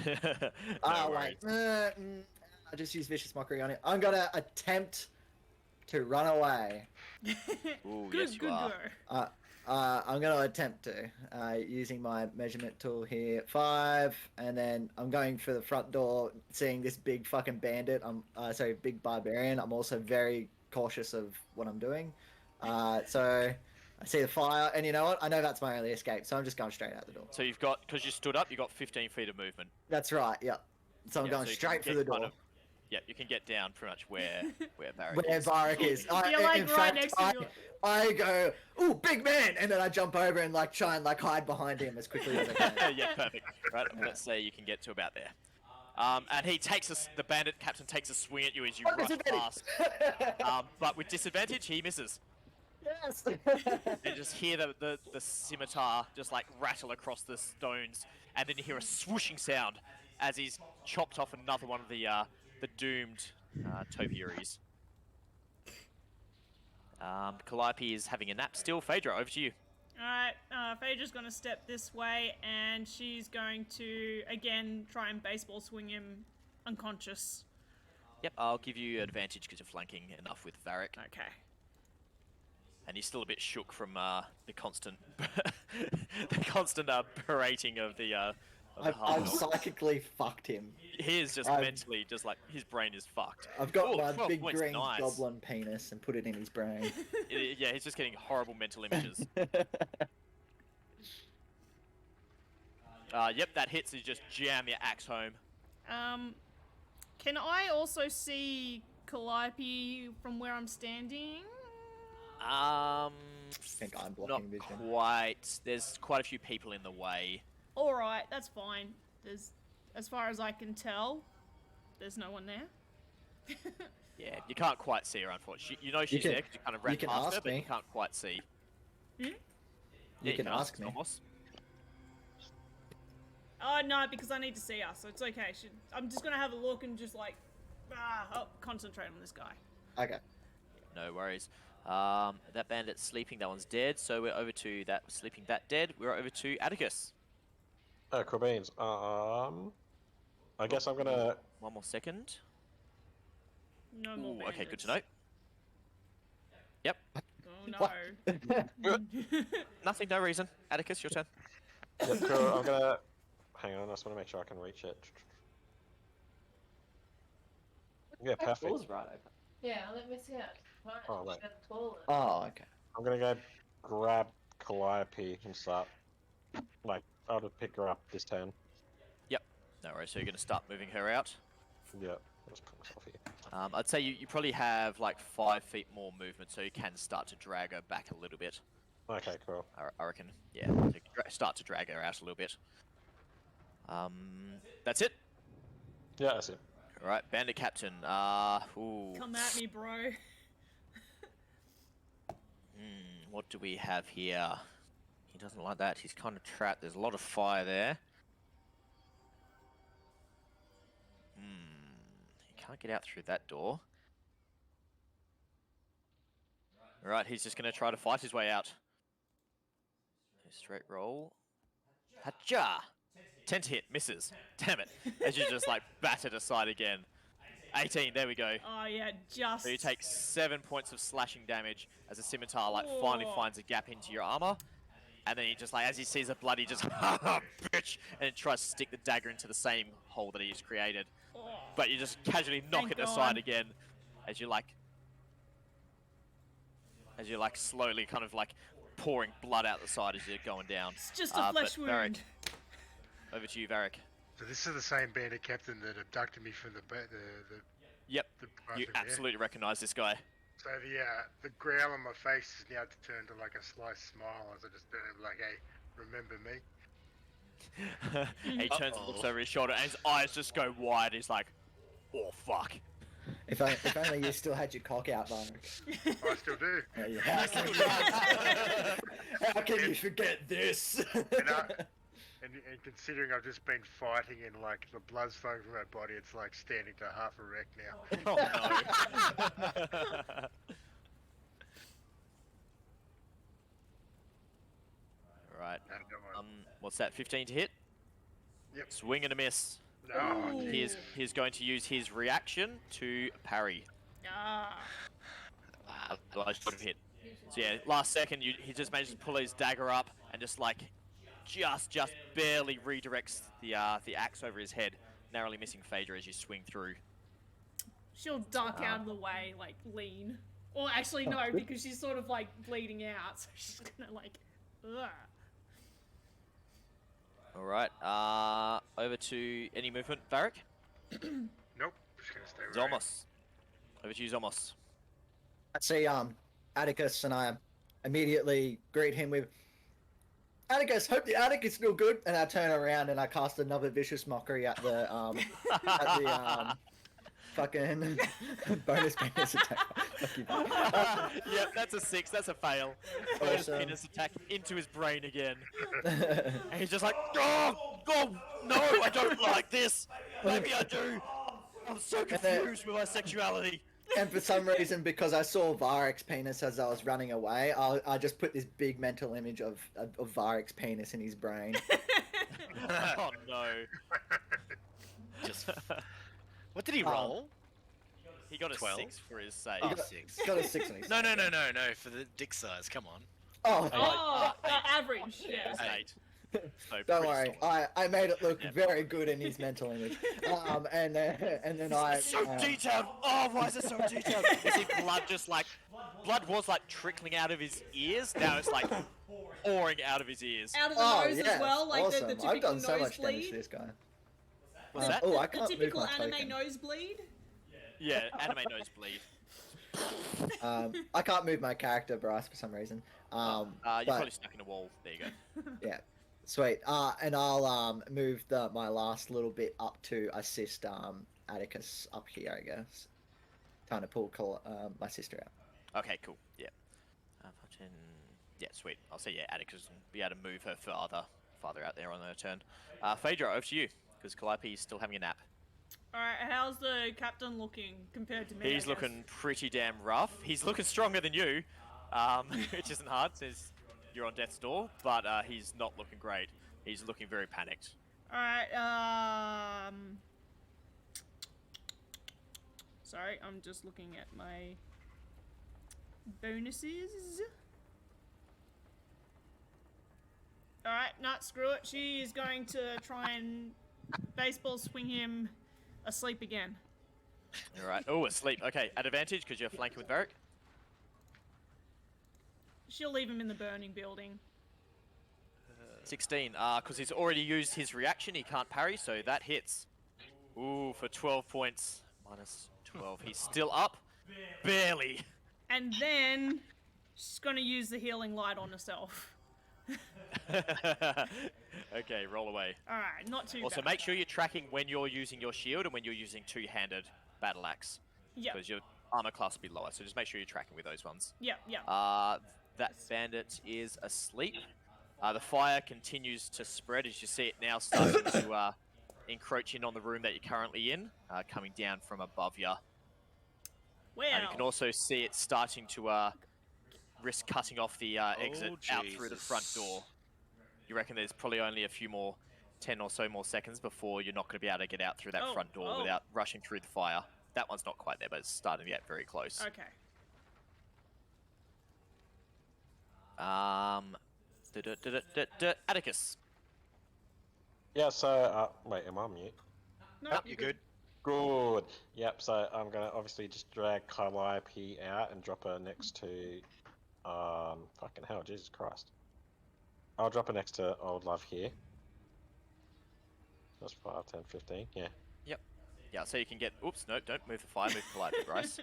No worries. I just use vicious mockery on it. I'm gonna attempt to run away. Ooh, Good, yes, you good are. go. I'm gonna attempt to using my measurement tool here. 5, and then I'm going for the front door. Seeing this big fucking bandit, big barbarian. I'm also very cautious of what I'm doing. So I see the fire, and you know what? I know that's my only escape, so I'm just going straight out the door. So you've got, because you stood up, you've got 15 feet of movement. That's right. Yep. So I'm Yeah, going so you straight can for the get kind door. of- Yeah, you can get down pretty much where Vharik Where is. Vharik is. You're like in right fact, next to you. I go, ooh, big man, and then I jump over and like try and like hide behind him as quickly as I can. Yeah, perfect. Right, let's say you can get to about there. And he takes the bandit captain takes a swing at you as you Oh, rush disadvantage. past. But with disadvantage, he misses. Yes. You just hear the scimitar just like rattle across the stones, and then you hear a swooshing sound as he's chopped off another one of the doomed topiaries. Calliope is having a nap still. Phaedra, over to you. Alright, Phaedra's gonna step this way, and she's going to, again, try and baseball swing him unconscious. Yep, I'll give you advantage because you're flanking enough with Vharik. Okay. And he's still a bit shook from the constant, the constant berating of the I've hard. psychically fucked him. He is just I've- mentally, just like his brain is fucked. I've got Ooh, my 12 big points, green nice. goblin penis and put it in his brain. Yeah, he's just getting horrible mental images. Yep, that hits. You just jam your axe home. Can I also see Calliope from where I'm standing? I think I'm not blocking vision. quite. There's quite a few people in the way. Alright, that's fine. There's, as far as I can tell, there's no one there. Yeah, you can't quite see her, unfortunately. You know she's can- there because you kind of ran you can past her, ask but you me. can't quite see. Hmm? Yeah, You can ask me. Zolmos. Oh, no, because I need to see her, so it's okay. I'm just gonna have a look and just like, concentrate on this guy. Okay. No worries. That bandit's sleeping. That one's dead. So we're over to that sleeping. That dead. We're over to Atticus. Cool beans. I guess I'm gonna. One more second. No more Ooh, okay, good to bandits. know. Yep. Oh no. Nothing. No reason. Atticus, your turn. Yeah, cool. I'm gonna. Hang on. I just want to make sure I can reach it. Yeah, perfect. Door's right open. Yeah, let me see it. Right, Oh, wait. the toilet. Oh, okay. I'm gonna go grab Calliope and start. Like, I'll just pick her up this turn. No worries. So you're going to start moving her out. Yeah. I'll just put myself here. I'd say you probably have like 5 feet more movement, so you can start to drag her back a little bit. Okay, cool. I reckon. Yeah. So you can start to drag her out a little bit. That's it. Yeah, that's it. All right, Bandit Captain. Ooh. Come at me, bro. What do we have here? He doesn't like that. He's kind of trapped. There's a lot of fire there. He can't get out through that door. All right, he's just going to try to fight his way out. Straight roll. Hacha! 10 to hit, misses. Damn it. As you just like battered aside again. 18, there we go. Oh yeah, just. So you take 7 points of slashing damage as a scimitar like finally Whoa. finds a gap into your armor. And then he just like, as he sees the blood, he just, ha bitch! And then tries to stick the dagger into the same hole that he's created. Oh. But you just casually knock Thank it aside God. again as you like slowly kind of like pouring blood out the side as you're going down. It's just a flesh but Vharik, wound. over to you, Vharik. So this is the same bandit captain that abducted me from the Yep, you bathroom, yeah? absolutely recognize this guy. So the growl on my face is now turned to like a sly smile as I just like, hey, remember me? He turns and looks over his shoulder and his eyes just go wide. He's like, oh fuck. If only you still had your cock out, Vharik. I still do. How can you forget this? And considering I've just been fighting and like the blood's flowing from my body, it's like standing to half erect now. Oh no. Alright, And, what's that, 15 to hit? Yep. Swing and a miss. No. Ooh. He's going to use his reaction to parry. Ah. Otherwise you would have hit. So yeah, last second he just manages to pull his dagger up and just like just barely redirects the axe over his head, narrowly missing Phaedra as you swing through. She'll duck out of the way, like lean. Or actually, Oh, no, good. because she's sort of like bleeding out, so she's gonna like, ugh. All right. Over to any movement, Vharik. Nope. Just gonna stay where I am. Zolmos. Over to you, Zolmos. I see Atticus, and I immediately greet him with Atticus. Hope the attic is still good. And I turn around and I cast another vicious mockery at the fucking bonus penis attack. Fuck you, bud. Yep, that's a 6. That's a fail. Bonus Awesome. penis attack into his brain again. And he's just like, oh, no, I don't like this. Maybe I do. I'm so confused with my sexuality. And for some reason, because I saw Vharik's penis as I was running away, I just put this big mental image of Vharik's penis in his brain. Oh no. Just. What did he roll? He got a 12? 6 for his save. Oh, 6. Got a 6 on his. No, for the dick size. Come on. Oh, Oh, average, yeah. It's 8. So don't pretty worry. solid. I made it look Yeah. very good in his mental image. And then I. It's so detailed. Oh, why is it so detailed? You see blood just like... Blood was like trickling out of his ears. Now it's like pouring out of his ears. Out of the Oh, nose yes, as well, like awesome. the typical I've done so much damage to nosebleed. this guy. What's that? Oh, I The can't move typical my anime token. nosebleed. Yeah, anime nosebleed. I can't move my character, Bryce, for some reason. You're but- probably stuck in a wall. There you go. Yeah, sweet. And I'll move my last little bit up to assist Atticus up here, I guess. Trying to pull my sister out. Okay, cool. Yeah. Yeah, sweet. I'll say yeah, Atticus will be able to move her farther out there on her turn. Phaedra, over to you, because Calliope is still having a nap. Alright, how's the captain looking compared to me? I He's guess? looking pretty damn rough. He's looking stronger than you, which isn't hard since you're on death's door, but he's not looking great. He's looking very panicked. Alright, sorry, I'm just looking at my bonuses. Alright, not screw it. She is going to try and baseball swing him asleep again. All right. Oh, asleep. Okay, at advantage because you're flanking with Vharik. She'll leave him in the burning building. 16. Because he's already used his reaction, he can't parry, so that hits. Ooh, for 12 points. Minus 12. He's still up. Barely. And then she's gonna use the healing light on herself. Okay, roll away. Alright, not too Also, bad. make sure you're tracking when you're using your shield and when you're using two-handed battle axe. Yep, Because your armor class will be lower, so just make sure you're tracking with those ones. yep, yep. That bandit is asleep. The fire continues to spread as you see it now starting to encroach in on the room that you're currently in, coming down from above you. Well, And you can also see it starting to risk cutting off the exit out through the front Jesus. door. You reckon there's probably only a few more, 10 or so more seconds before you're not going to be able to get out through that Oh, front door oh. without rushing through the fire. That one's not quite there, but it's starting to get very close. okay. Atticus. Yeah, so, wait, am I on mute? No, Yep, you're good. Good. Yep, so I'm gonna obviously just drag Calliope out and drop her next to, fucking hell, Jesus Christ. I'll drop her next to Old Love here. That's 5, 10, 15, yeah. Yeah, so you can get. Oops, no, don't move the fire. Move politely, Bryce.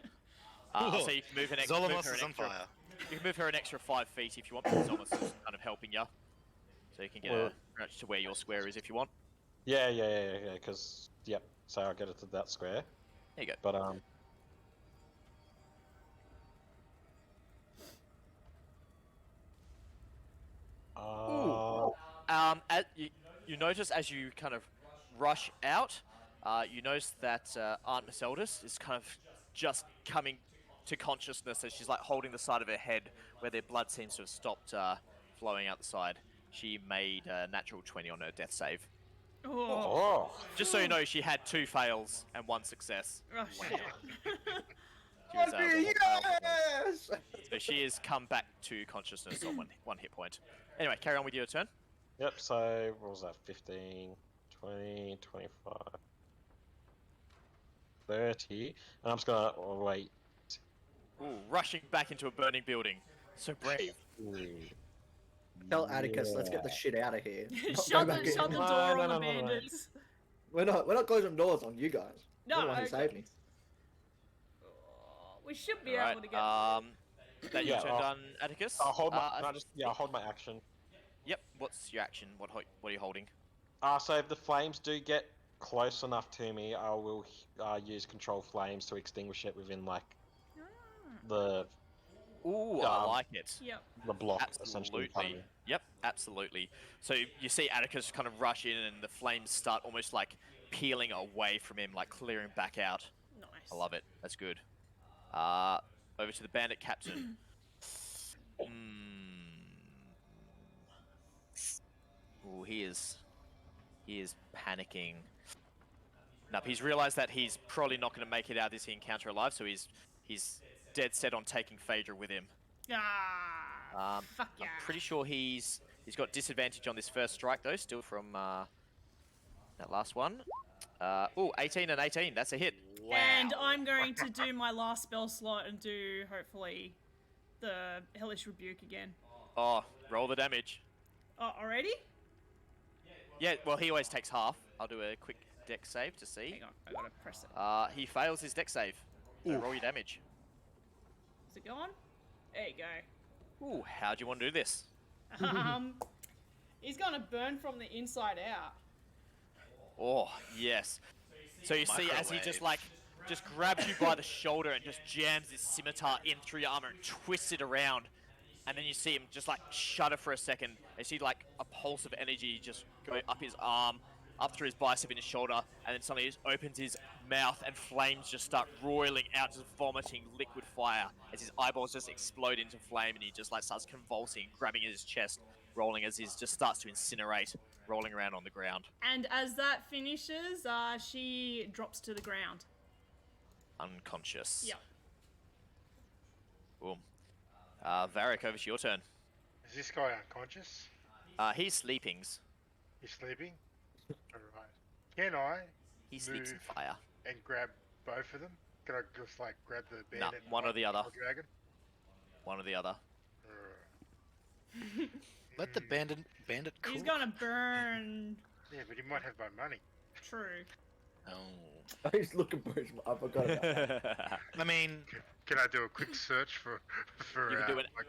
So you can move an extra. Zolmos is on fire. You can move her an extra 5 feet if you want, because Zolmos is kind of helping you. So you can get Well- a crouch to where your square is if you want. Yeah, because, yep, so I'll get it to that square. There you go. But, You notice as you kind of rush out, you notice that Aunt Merceldis is kind of just coming to consciousness as she's like holding the side of her head where their blood seems to have stopped flowing out the side. She made a natural 20 on her death save. Oh, oh, Just so you know, she had 2 fails and 1 success. oh shit. She was, Yes! so she has come back to consciousness on one hit point. Anyway, carry on with your turn. yep, so, what was that, 15, 20, 25, 30, and I'm just gonna wait Ooh, rushing back into a burning building. So brave. Tell Atticus, let's get the shit out of here. Not go shut back the in. door No, on no, the no, no, no. bandits. We're not closing doors on you guys. No, You're the one who okay. saved me. Oh, we should be Alright, able to get. that your Yeah, turn I'll- done, Atticus? I'll hold my. I can I just, yeah, I'll hold my action. Yep, what's your action? What are you holding? So if the flames do get close enough to me, I will use control flames to extinguish it within like the Ooh, I like it. Yep. block essentially. in front of Absolutely. me. Yep, absolutely. So you see Atticus kind of rush in and the flames start almost like peeling away from him, like clearing back out. Nice. I love it. That's good. Over to the Bandit Captain. Ooh, he is panicking. Nope, he's realized that he's probably not going to make it out of this encounter alive, so he's dead set on taking Phaedra with him. Ah. Fuck yeah. I'm pretty sure he's got disadvantage on this first strike though, still from that last one. Ooh, 18 and 18. That's a hit. And I'm going to do my last spell slot and do hopefully the Hellish Rebuke again. Oh, roll the damage. Oh, already? Yeah, well he always takes half. I'll do a quick dex save to see. Hang on, I gotta press it. He fails his dex save. So roll your damage. Is it gone? There you go. Ooh, how do you want to do this? He's gonna burn from the inside out. Oh, yes. So you see as he just grabs you by the shoulder and just jams his scimitar in through your armor and twists it around. And then you see him just like shudder for a second. You see like a pulse of energy just go up his arm, up through his bicep and his shoulder, and then suddenly he just opens his mouth and flames just start roiling out, just vomiting liquid fire as his eyeballs just explode into flame and he just like starts convulsing, grabbing at his chest, rolling as he just starts to incinerate, rolling around on the ground. And as that finishes, she drops to the ground. Unconscious. Yep. Boom. Vharik, over to your turn. Is this guy unconscious? He's sleeping. He's sleeping? Alright. Can I He sleeps in move fire. and grab both of them? Can I just like grab the Nah, bandit? and one or the other. Dragon? One or the other. Let the bandit cook. He's gonna burn. Yeah, but he might have my money. True. Oh. He's looking for his. I forgot about that. I mean, Can I do a quick search for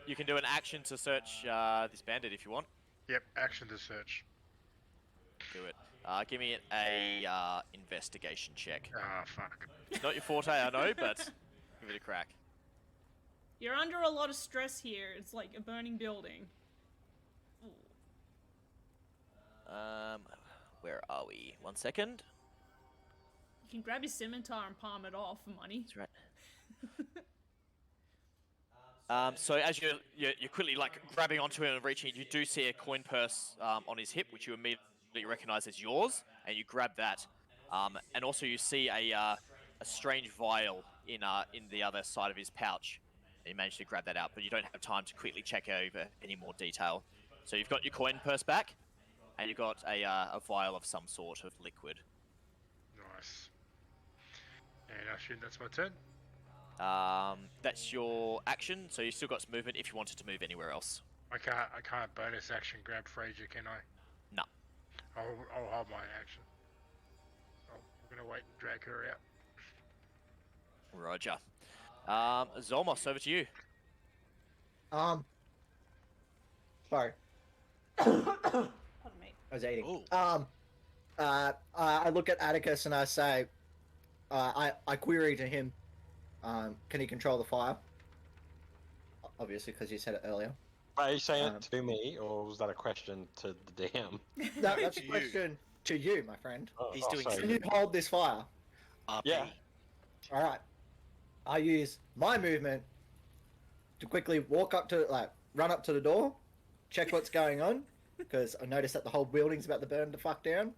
You can do an action to search this bandit if you want. Yep, action to search. Do it. Give me a investigation check. Ah, fuck. It's not your forte, I know, but give it a crack. You're under a lot of stress here. It's like a burning building. Where are we? 1 second. You can grab your scimitar and palm it off for money. That's right. So as you're quickly like grabbing onto him and reaching, you do see a coin purse on his hip, which you immediately recognize as yours, and you grab that. And also you see a strange vial in the other side of his pouch. And you manage to grab that out, but you don't have time to quickly check over any more detail. So you've got your coin purse back, and you've got a vial of some sort of liquid. Nice. And I assume that's my turn. That's your action, so you still got some movement if you wanted to move anywhere else. I can't bonus action grab Phaedra, can I? No. I'll hold my action. I'm gonna wait and drag her out. Roger. Zolmos, over to you. Sorry. Pardon me. I was eating. Ooh. I look at Atticus and I say, I query to him, can he control the fire? Obviously, because you said it earlier. Are you saying it to me, or was that a question to the DM? No, that's a To you. question to you, my friend. He's doing sorry. Can you hold this fire? RP. Yeah. All right. I use my movement to quickly walk up to, run up to the door, check what's going on, because I noticed that the whole building's about to burn the fuck down.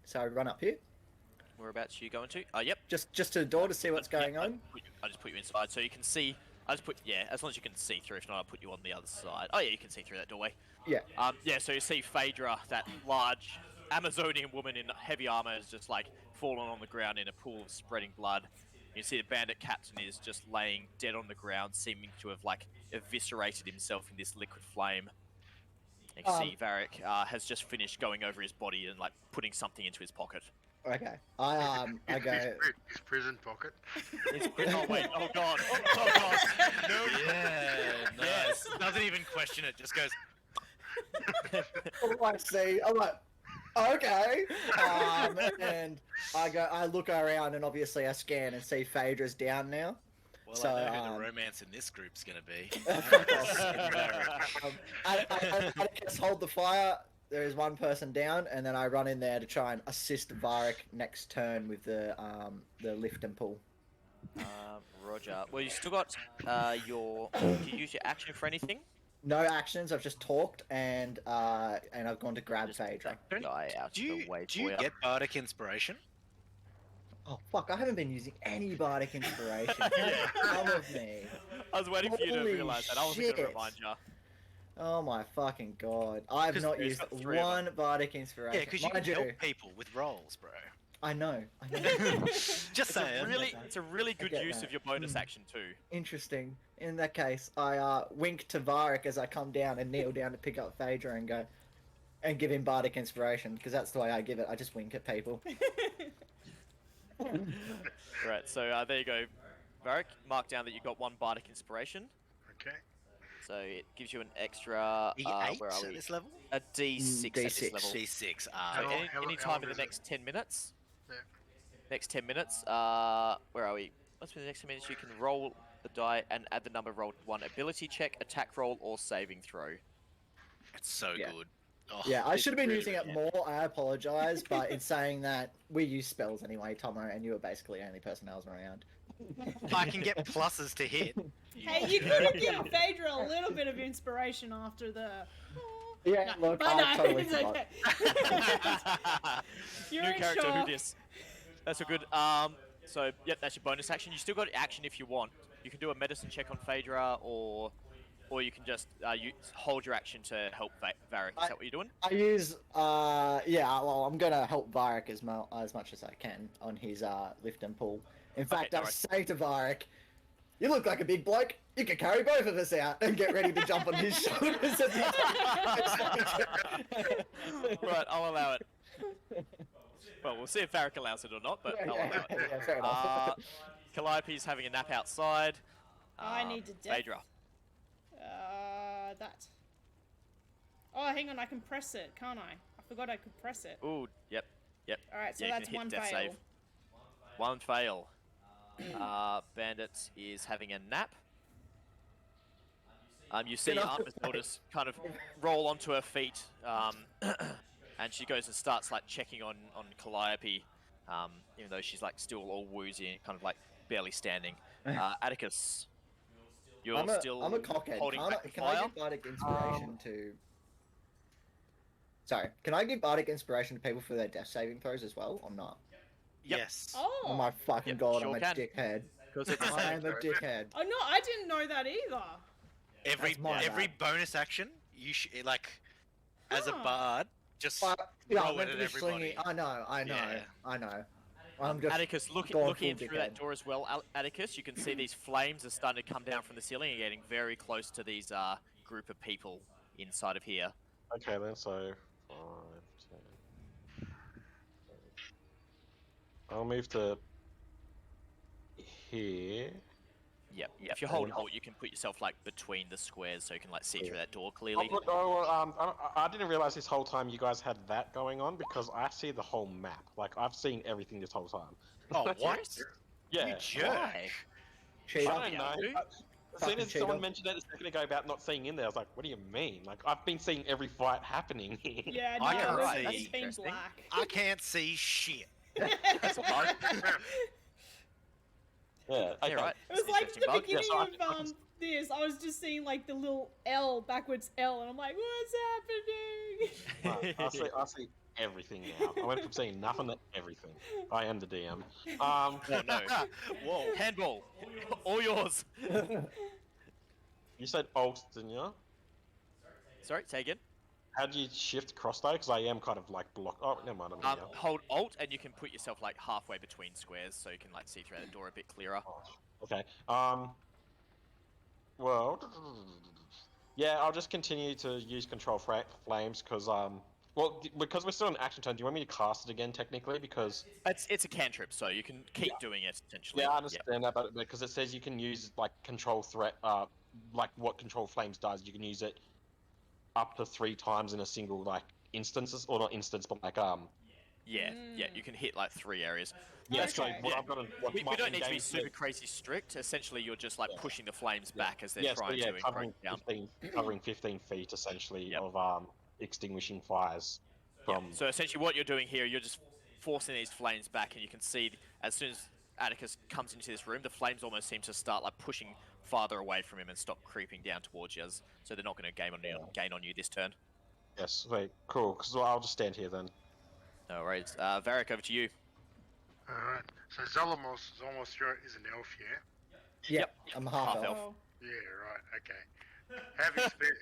So I run up here, Whereabouts are you going to? Yep. just to the door to see what's going Yeah, on. I just put you inside, so you can see. As long as you can see through. If not, I'll put you on the other side. Oh yeah, you can see through that doorway. Yeah. Yeah, so you see Phaedra, that large Amazonian woman in heavy armor, is just like fallen on the ground in a pool of spreading blood. You see the Bandit Captain is just laying dead on the ground, seeming to have like eviscerated himself in this liquid flame. You can see Vharik has just finished going over his body and like putting something into his pocket. Okay. I go. His prison pocket. Oh wait! Oh god! Oh god! No! Yeah, Yes. Doesn't even question it. Just goes. I see. I'm like, okay. And I look around, and obviously I scan and see Phaedra's down now. Well, So, I know who the romance in this group's gonna be. I just hold the fire. There is one person down, and then I run in there to try and assist Vharik next turn with the lift and pull. Roger. Well, you still got your. Do you use your action for anything? No actions. I've just talked, and I've gone to grab Phaedra. Guy out Do of you the way do you for get bardic inspiration? Oh fuck! I haven't been using any bardic inspiration. Come of me. I was waiting for you to Holy realise that. I wasn't going to shit. remind you. Oh my fucking god! I have 'Cause not there's used got three of one bardic inspiration. Yeah, because you Mind can help people with rolls, bro. I know. Just It's a saying. it's a really good get use that. of your bonus action too. Interesting. In that case, I wink to Vharik as I come down and kneel down to pick up Phaedra and go and give him bardic inspiration because that's the way I give it. I just wink at people. Right, so there you go. Vharik, mark down that you got one bardic inspiration. Okay. So it gives you an extra. D8 Where are at we? this level? A D6 at this D6. level. D6. So How long- any how time long in the is it? next 10 minutes. Yeah. Next 10 minutes. Where are we? What's in the next 10 minutes? You can roll the die and add the number rolled to one ability check, attack roll, or saving throw. It's so Yeah. good. Oh, Yeah, I it's should have been really using it good. more. I apologize, but in saying that, we use spells anyway, Tomo, and you were basically the only person else around. I can get pluses to hit. Hey, you could have given Phaedra a little bit of inspiration after the. Yeah, No, look, but I no, totally it's forgot. okay. You're New in character, shock. who dis? That's a good. So yep, that's your bonus action. You still got action if you want. You can do a medicine check on Phaedra, or you can just you hold your action to help Vharik. Is that what you're doing? I use, yeah, well, I'm gonna help Vharik as much as I can on his lift and pull. In fact, no I worries. say to Vharik, "You look like a big bloke. You can carry both of us out," and get ready to jump on his shoulders. As Right, I'll allow it. Well, we'll see if Vharik allows it or not, but I'll allow it. Yeah, fair enough. Calliope's having a nap outside. I need to dip. Phaedra. That. Oh, hang on, I can press it, can't I? I forgot I could press it. Ooh, yep. Alright, so Yeah, you that's can hit one death fail. save. One fail. Bandit is having a nap. You see Can I- Aunt Matilda's kind of roll onto her feet, and she goes and starts like checking on Calliope, even though she's like still all woozy and kind of like barely standing. Atticus, you're still I'm a cockhead. holding back the Can fire. I give bardic inspiration to? Sorry, can I give bardic inspiration to people for their death saving throws as well, or not? Yep. Yes. Oh! Oh my fucking Yep, god, sure I'm a can. dickhead. Because it's I am a dickhead. Oh no, I didn't know that either. Every That's my every bad. bonus action, you like, as a Huh. bard, just Yeah, roll I'm it meant at to be everybody. slinging. I know. Yeah. I know. I'm just Atticus, going looking in full through that dickhead. door as well. Atticus, you can see these flames are starting to come down from the ceiling and getting very close to these group of people inside of here. Okay then, so 5, 10. I'll move to here. Yep. If you hold Alt, you can put yourself like between the squares, so you can like see through that door Oh, clearly. look, I didn't realize this whole time you guys had that going on because I see the whole map. Like I've seen everything this whole time. Oh, what? Yeah. You jerk. Why? Cheater. I don't know. Yeah, As soon Fucking as someone cheater. mentioned it a second ago about not seeing in there, I was like, "What do you mean?" Like I've been seeing every fight happening here. Yeah, no, I it can't was see. it's been Interesting. black. I can't see shit. That's a bug. Yeah. Okay. Yeah, right. It was That's an like interesting the bug. beginning so I of this. I was just seeing like the little L backwards L, and I'm like, what's happening? Right, I see everything now. I went from seeing nothing to everything. I am the DM. Oh no. Whoa. Handball. All yours. You said alt, didn't you? Sorry, say again. How do you shift cross though? Because I am kind of like blocked. Oh, never mind. I'm here. Hold Alt and you can put yourself like halfway between squares, so you can like see through the door a bit clearer. Okay. Well, yeah, I'll just continue to use control flames because because we're still in action turn. Do you want me to cast it again technically? Because It's a cantrip, so you can keep doing it essentially. yeah, I understand that, but because it says you can use like control threat, like what control flames does, you can use it up to 3 times in a single like instances, or not instance, but like Yeah, you can hit like 3 areas. Yeah, Okay. so what I've got to, what We my don't need to be in-game super says- crazy strict. Essentially, you're just like pushing the flames back as they're Yeah, trying to covering encroach down. covering 15 feet essentially Yep. of extinguishing fires from. So essentially, what you're doing here, you're just forcing these flames back, and you can see as soon as Atticus comes into this room, the flames almost seem to start like pushing farther away from him and stop creeping down towards you. So they're not going to gain on you this turn. Yes, wait, cool. Because I'll just stand here then. No worries. Vharik, over to you. Alright. So Zolmos is an elf, yeah? Yep, I'm half elf. Oh. Yeah, right, okay.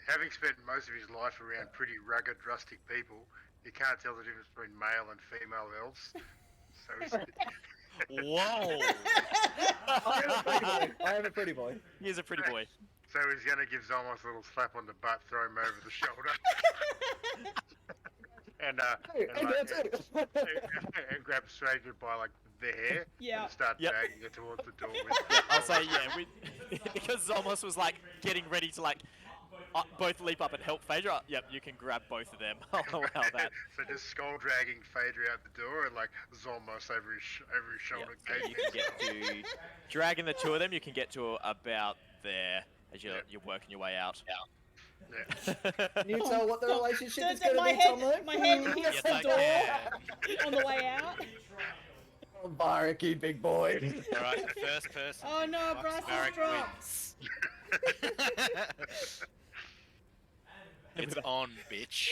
Having spent most of his life around pretty rugged, rustic people, he can't tell the difference between male and female elves. So he's, Whoa! I have a pretty boy. He's a pretty boy. so he's going to give Zolmos a little slap on the butt, throw him over the shoulder. and grab Phaedra by like the hair Yeah. and start Yep. dragging her towards the door. With I'll say because Zolmos was like getting ready to like both leap up and help Phaedra. Yep, you can grab both of them. I'll allow that. So just skull dragging Phaedra out the door and like Zolmos over his shoulder. Yep, so you can get to dragging the 2 of them. You can get to about there as you're working your way out. Yeah. Can you tell what the relationship is Does going to my be, head, Tomo? my head hits Yes, the I door can. on the way out. Oh, Vharik, you big boy. All right, first person. Oh no, Fucks Bryce Vharik has dropped. wins. It's on, bitch.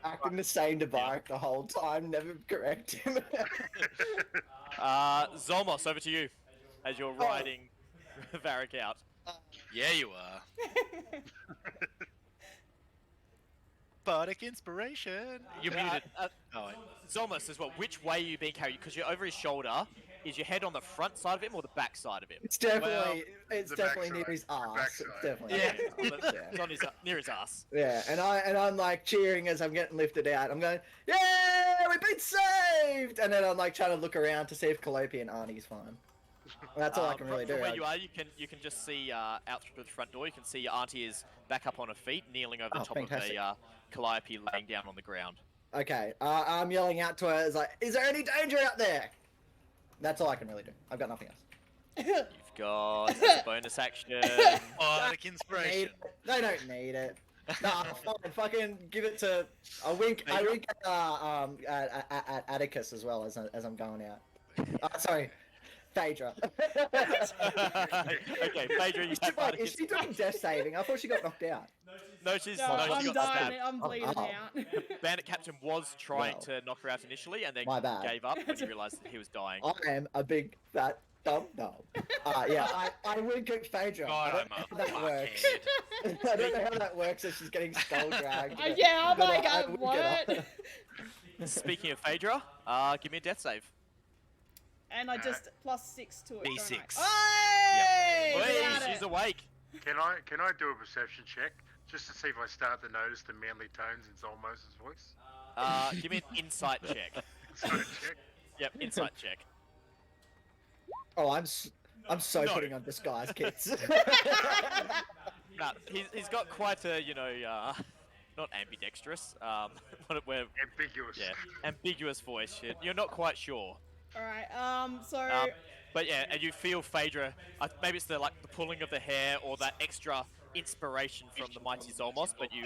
Acting the same to Vharik the whole time, never correct him. Zolmos, over to you as you're riding Vharik out. Yeah, you are. Bardic inspiration. You're muted. Oh, wait. Zolmos as well. Which way are you being carried? Because you're over his shoulder. Is your head on the front side of him or the back side of him? It's definitely, the near backside. his The ass. backside. It's definitely. Yeah, it's on his, near his ass. Yeah, and I'm like cheering as I'm getting lifted out. I'm going, yeah, we've been saved! And then I'm like trying to look around to see if Calliope and Arnie's fine. That's all I can really from do. where you are, you can just see out through the front door. You can see your auntie is back up on her feet, kneeling over the top fantastic. of a Calliope laying down on the ground. Okay, I'm yelling out to her, it's like, is there any danger out there? That's all I can really do. I've got nothing else. You've got a bonus action. Bardic inspiration. They don't need it. Nah, fine. Fucking give it to. I wink at Atticus as well as I'm going out. Sorry, Phaedra. Okay, Phaedra, you have Wait, is she doing death saving? I thought she got knocked out. No, she's No, no, I'm she got dying. stabbed. I'm bleeding Oh. out. Bandit Captain was trying Well. to knock her out initially, and then My bad. gave up when he realised that he was dying. I am a big fat dumb no. Yeah, I wink at Phaedra. God, I don't know I'm how a that works. fuckhead. I don't know how that works if she's getting skull dragged. but- Yeah, I'm but like, I wink at her. what? Speaking of Phaedra, give me a death save. And I just +6 to it. don't D6. I? Wait, Hey, got she's it. awake. Can I do a perception check just to see if I start to notice the manly tones in Zolmos' voice? Give me an insight check. Sorry, check. Yep, insight check. Oh, I'm so No. putting on disguise, kids. Nah, he's got quite a, not ambidextrous, where, Ambiguous. yeah, ambiguous voice. You're not quite sure. Alright, so... But yeah, and you feel Phaedra, maybe it's the pulling of the hair or that extra inspiration from the mighty Zolmos, but you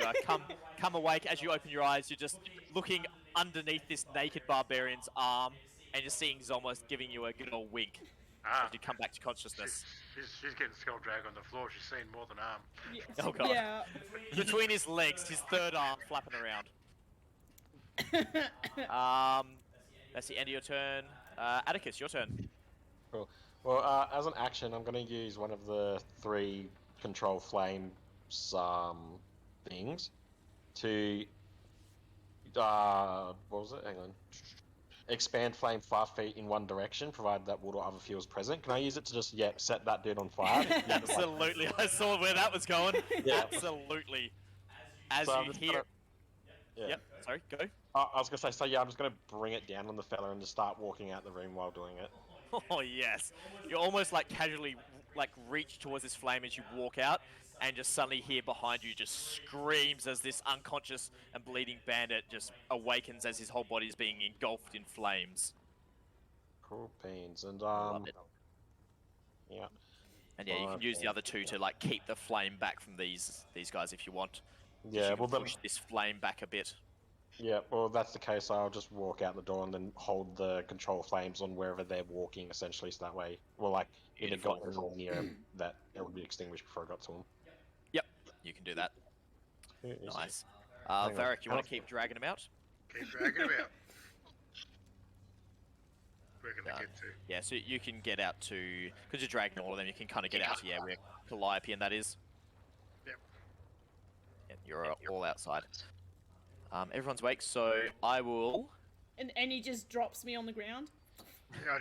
come awake as you open your eyes, you're just looking underneath this naked barbarian's arm, and you're seeing Zolmos giving you a good old wink Ah, as you come back to consciousness. she's getting skull drag on the floor. She's seen more than arm. Oh god. Yeah. Between his legs, his third arm flapping around. That's the end of your turn. Atticus, your turn. Cool. Well, as an action, I'm going to use one of the 3 control flames things. to what was it? Hang on. Expand flame 5 feet in one direction, provided that water or other fuel is present. Can I use it to just set that dude on fire? Absolutely, I saw where that was going. Yeah. Absolutely. As So I'm you just hear. gonna- Yeah. Yep. Sorry. Go. I was gonna say, so yeah, I'm just gonna bring it down on the fella and just start walking out the room while doing it. Oh yes. You almost like casually like reach towards this flame as you walk out, and just suddenly hear behind you just screams as this unconscious and bleeding bandit just awakens as his whole body is being engulfed in flames. Cool beans, and Love it. yeah. And yeah, you can use the other two to like keep the flame back from these guys if you want. Yeah, You well can then, push this flame back a bit. yeah, well that's the case. I'll just walk out the door and then hold the control flames on wherever they're walking, essentially, so that way, well, like if it got Beautiful. real near him, that it would be extinguished before I got to him. Yep, you can do that. Yeah, easy. Nice. Hang on. Vharik, you How want to keep dragging him out? Keep dragging him out. Where can I Done. get to? Yeah, so you can get out to, because you're dragging all of them, you can kind of get out to, yeah, where Calliope and that is. Yep. And you're all outside. Everyone's awake, so I will... And he just drops me on the ground. Yeah, I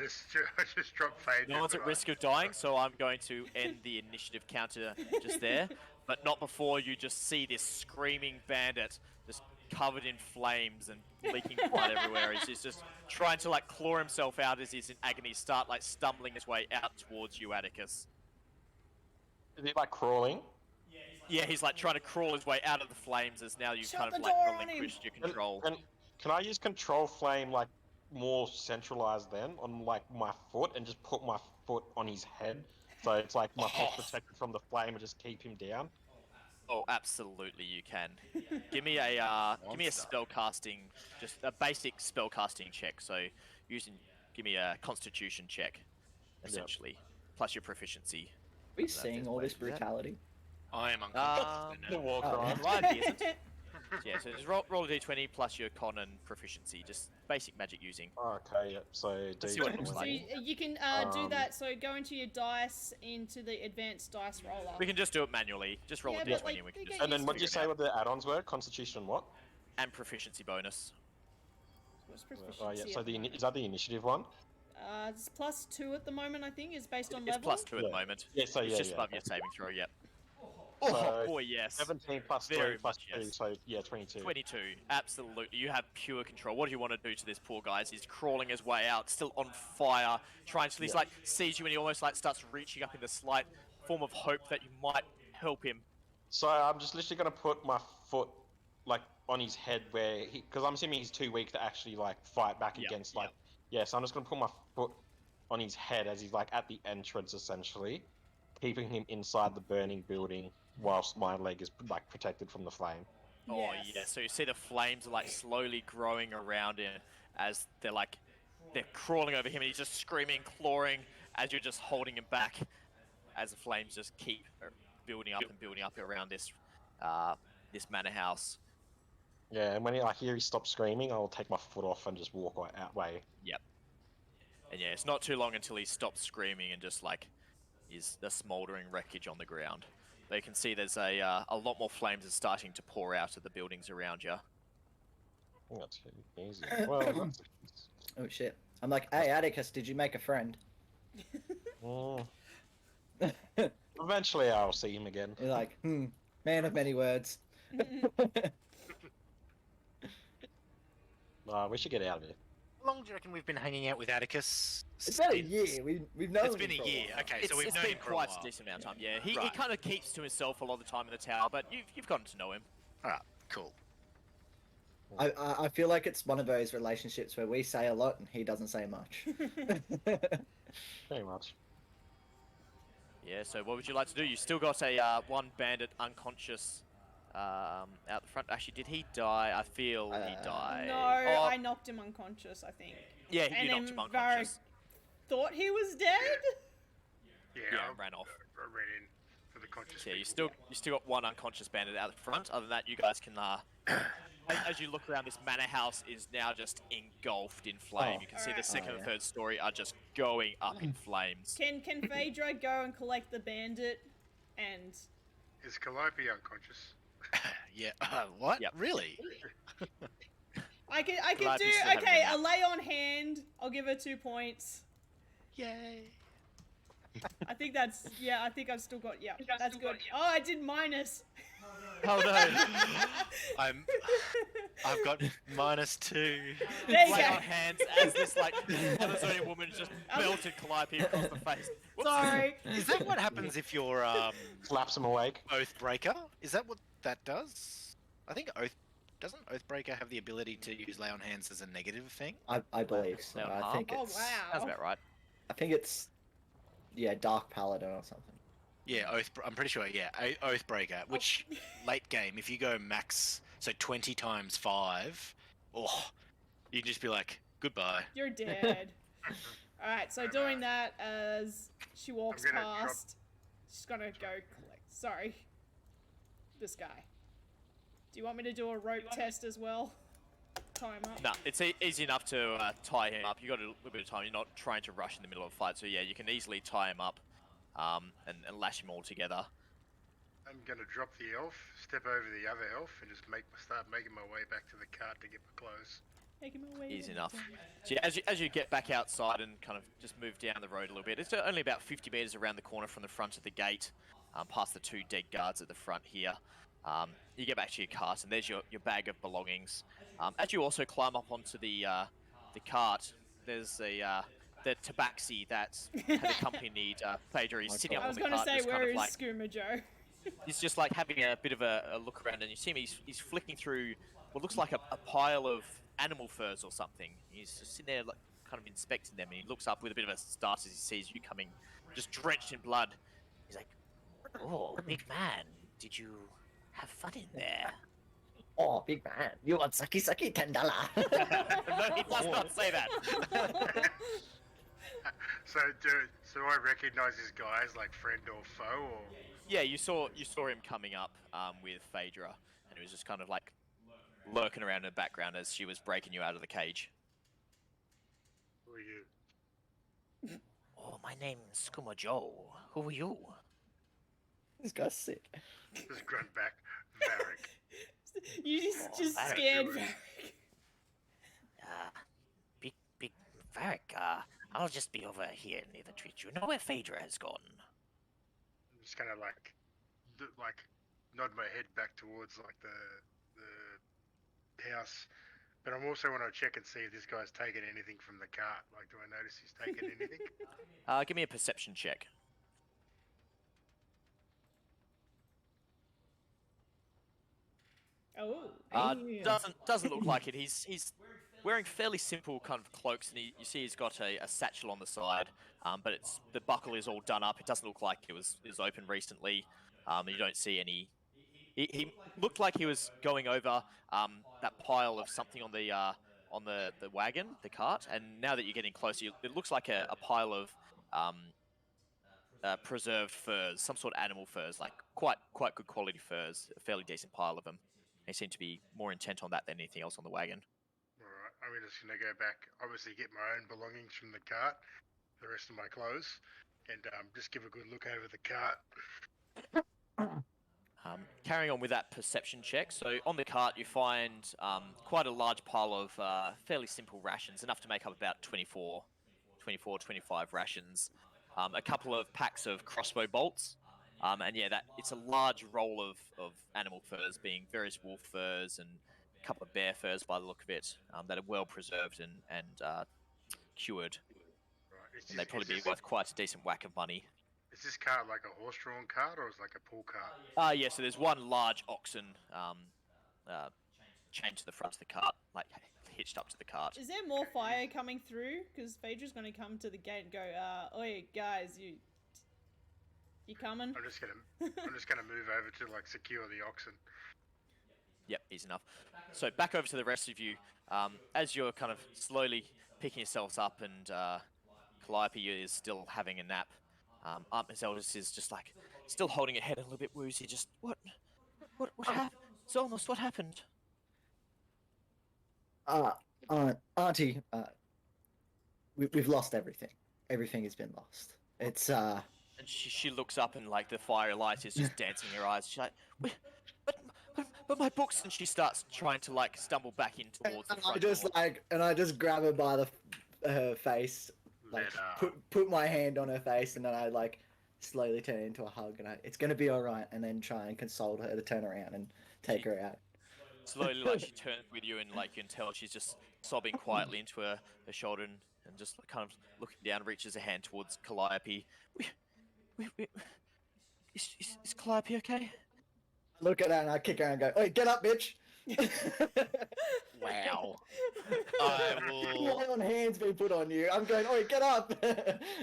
just dropped Phaedra. No one's at risk of dying, so I'm going to end the initiative counter just there. But not before you just see this screaming bandit just covered in flames and leaking blood everywhere. He's just trying to like claw himself out as he's in agony, start like stumbling his way out towards you, Atticus. Is he like crawling? Yeah, he's like trying to crawl his way out of the flames as now you've Shut kind of the like door on him. relinquished your control. Can I use control flame like more centralized then on like my foot and just put my foot on his head, so it's like my foot's protected from the flame and just keep him down? Oh, absolutely, you can. Give me a spell casting, just a basic spell casting check. So give me a Constitution check, essentially, plus your proficiency. Are we That's seeing his all way this to do that. brutality? I am unconscious. The now. walk Oh. around. Calliope isn't. Yeah, so just roll a d20 plus your con and proficiency, just basic magic using. Okay, yep. So Let's see what it looks So like. you can do that. So go into your dice, into the advanced dice roller. We can just do it manually. Just roll Yeah, a but, d20 like, and we can they just get And then what did you figure say it what the add-ons were? Constitution and what? out. And proficiency bonus. What's Oh yeah. proficiency So at the is that the initiative one? it's +2 at the moment, I think, is based on It's level. +2 at the Yeah. moment. Yeah. So It's yeah, just yeah. above your saving throw, yep. So, Oh boy, yes. 17 plus Very 3 plus much 2, yes. so yeah, 22. 22, absolutely. You have pure control. What do you want to do to this poor guy? He's crawling his way out, still on fire, trying to. He's Yeah. like sees you and he almost like starts reaching up in the slight form of hope that you might help him. So I'm just literally gonna put my foot like on his head where he, because I'm assuming he's too weak to actually like fight back Yep, against yep. like. Yeah, so I'm just gonna put my foot on his head as he's like at the entrance essentially, keeping him inside the burning building whilst my leg is like protected from the flame. Oh Yes. yeah, so you see the flames are like slowly growing around him as they're crawling over him and he's just screaming, clawing as you're just holding him back as the flames just keep building up and building up around this manor house. Yeah, and when I hear he stops screaming, I'll take my foot off and just walk out way. Yep. And yeah, it's not too long until he stops screaming and just like is the smouldering wreckage on the ground. But you can see there's a lot more flames are starting to pour out of the buildings around you. I think that's easy. Well, that's, Oh shit. I'm like, hey Atticus, did you make a friend? mm, eventually I'll see him again. You're like, man of many words. We should get out of here. How long do you reckon we've been hanging out with Atticus? It's been a Since- year. We've known It's been him a for year. while. Okay, so we've It's known been him for quite a while. a decent amount of time, yeah. He Right. kind of keeps to himself a lot of the time in the tower, but you've gotten to know him. Alright, cool. I feel like it's one of those relationships where we say a lot and he doesn't say much. Pretty much. Yeah, so what would you like to do? You still got a one bandit unconscious out the front. Actually, did he die? I feel he died. No, Oh, I knocked him unconscious, I think. yeah, and you knocked then him unconscious. Thought he was dead? Yeah, Yeah, I ran off. I ran in for the conscious. So yeah, you people. still got one unconscious bandit out the front. Other than that, you guys can as you look around, this manor house is now just engulfed in flame. Oh. You can see the Alright. second Oh, and yeah. third story are just going up in flames. Can Phaedra go and collect the bandit and... Is Calliope unconscious? Yeah. What? Yep. Really? I can Calliope do still having okay. a nap. A lay on hand. I'll give her 2 points. Yay. I think that's I think I've still got That's good. Oh, I did minus. Oh no! I've got -2. There you Lay go. on hands as this like Amazonian woman just belted Calliope across the face. Whoops. Sorry. Is that what happens if you're Slaps him awake. Oathbreaker? Is that what that does? I think doesn't Oathbreaker have the ability to use lay on hands as a negative thing? I believe so. No, I think Oh it's. That's wow. about right. I think it's. Yeah, Dark Paladin or something. Yeah, I'm pretty sure. Yeah, Oathbreaker. Which late game, if you go max, so 20 times 5, oh, you can just be like goodbye. You're dead. All right. So doing that as she walks I'm gonna drop- past, she's gonna go collect. Sorry. This guy. Do you want me to do a rope test as well? Tie him up. No, it's easy enough to tie him up. You got a little bit of time. You're not trying to rush in the middle of a fight, so yeah, you can easily tie him up, and lash him all together. I'm gonna drop the elf, step over the other elf, and just start making my way back to the cart to get my clothes. Take him away. Easy enough. So yeah, as you get back outside and kind of just move down the road a little bit, it's only about 50 meters around the corner from the front of the gate, past the 2 dead guards at the front here. You get back to your cart, and there's your bag of belongings. As you also climb up onto the cart, there's the tabaxi that had accompanied Phaedra. He's sitting up I on was the gonna cart, say, just kind where of is like Skooma Joe? he's just like having a bit of a look around, and you see him. He's flicking through what looks like a pile of animal furs or something. He's just sitting there, like, kind of inspecting them, and he looks up with a bit of a start as he sees you coming, just drenched in blood. He's like, "Oh, big man, did you have fun in there?" Oh, big man, you want saki $10? No, he does not say that. So do I recognize this guy as like friend or foe, or? Yeah, you saw him coming up with Phaedra, and he was just kind of like lurking around in the background as she was breaking you out of the cage. Who are you? Oh, my name's Kuma Joe. Who are you? This guy's sick. Just grunt back, Vharik. You just Vharik. scared Vharik. Vharik. Big Vharik, I'll just be over here near the tree. You know where Phaedra has gone? I'm just kind of like nod my head back towards like the house, but I'm also want to check and see if this guy's taken anything from the cart. Like, do I notice he's taken anything? Give me a perception check. Oh. Doesn't look like it. He's wearing fairly simple kind of cloaks, and you see he's got a satchel on the side, but the buckle is all done up. It doesn't look like it was open recently. You don't see any. He looked like he was going over that pile of something on the wagon, the cart, and now that you're getting closer, it looks like a pile of preserved furs, some sort of animal furs, like quite good quality furs, a fairly decent pile of them. They seem to be more intent on that than anything else on the wagon. Alright, I'm just gonna go back, obviously get my own belongings from the cart, the rest of my clothes, and just give a good look over the cart. Carrying on with that perception check, so on the cart you find quite a large pile of fairly simple rations, enough to make up about 25 rations. A couple of packs of crossbow bolts, and yeah, it's a large roll of animal furs, being various wolf furs and a couple of bear furs by the look of it, that are well preserved and cured, Right, and they'd probably be worth quite a decent whack of money. Is this cart like a horse-drawn cart, or is it like a pull cart? Yeah, so there's one large oxen chained to the front of the cart, like hitched up to the cart. Is there more fire coming through? Because Phaedra's gonna come to the gate and go, oi, guys, you coming? I'm just gonna move over to like secure the oxen. Yep, easy enough. So back over to the rest of you, as you're kind of slowly picking yourselves up, and Calliope is still having a nap. Aunt Mazeldis is just like, still holding her head a little bit woozy, just, what happened? Zolmos, what happened? Auntie, we've lost everything. Everything has been lost. It's, And she looks up, and like the firelight is just dancing in her eyes. She's like, but my books, and she starts trying to like stumble back in towards the And front I just door. I just grab her by her face, like Let put my hand on her face, and then I like slowly turn it into a hug, and it's gonna be all right, and then try and console her to turn around and take her out. Slowly, like she turns with you, and like you can tell she's just sobbing quietly into her shoulder, and just kind of looking down, reaches a hand towards Calliope. Is Calliope okay? Look at her and I kick her and go, "Oi, get up, bitch!" Wow. I will. Lay on hands being put on you. I'm going, "Oi, get up!"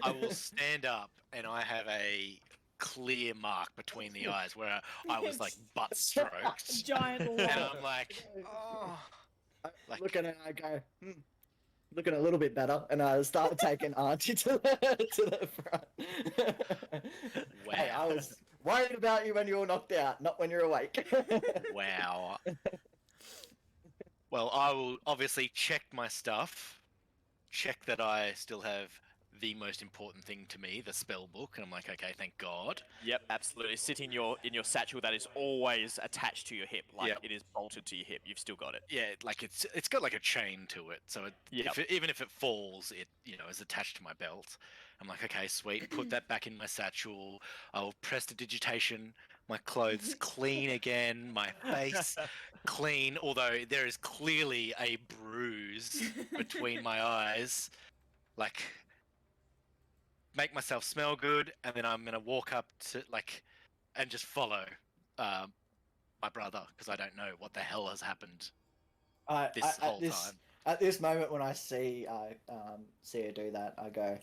I will stand up, and I have a clear mark between the eyes where I was like butt stroked, Giant and lump. I'm like, oh, like Look at her and I go, looking a little bit better, and I start taking Auntie to the front. wow, Hey, I was worried about you when you were knocked out, not when you're awake. wow. Well, I will obviously check my stuff, check that I still have the most important thing to me, the spell book, and I'm like, okay, thank God. Yep, absolutely. Sit in your satchel that is always attached to your hip, like Yep. it is bolted to your hip. You've still got it. Yeah, like it's got like a chain to it, so Yep. even if it falls, it is attached to my belt. I'm like, okay, sweet. Put that back in my satchel. I'll prestidigitation. My clothes clean again. My face clean, although there is clearly a bruise between my eyes. Like, make myself smell good, and then I'm gonna walk up to and just follow my brother, because I don't know what the hell has happened this whole time. At this moment, when I see her do that, I go,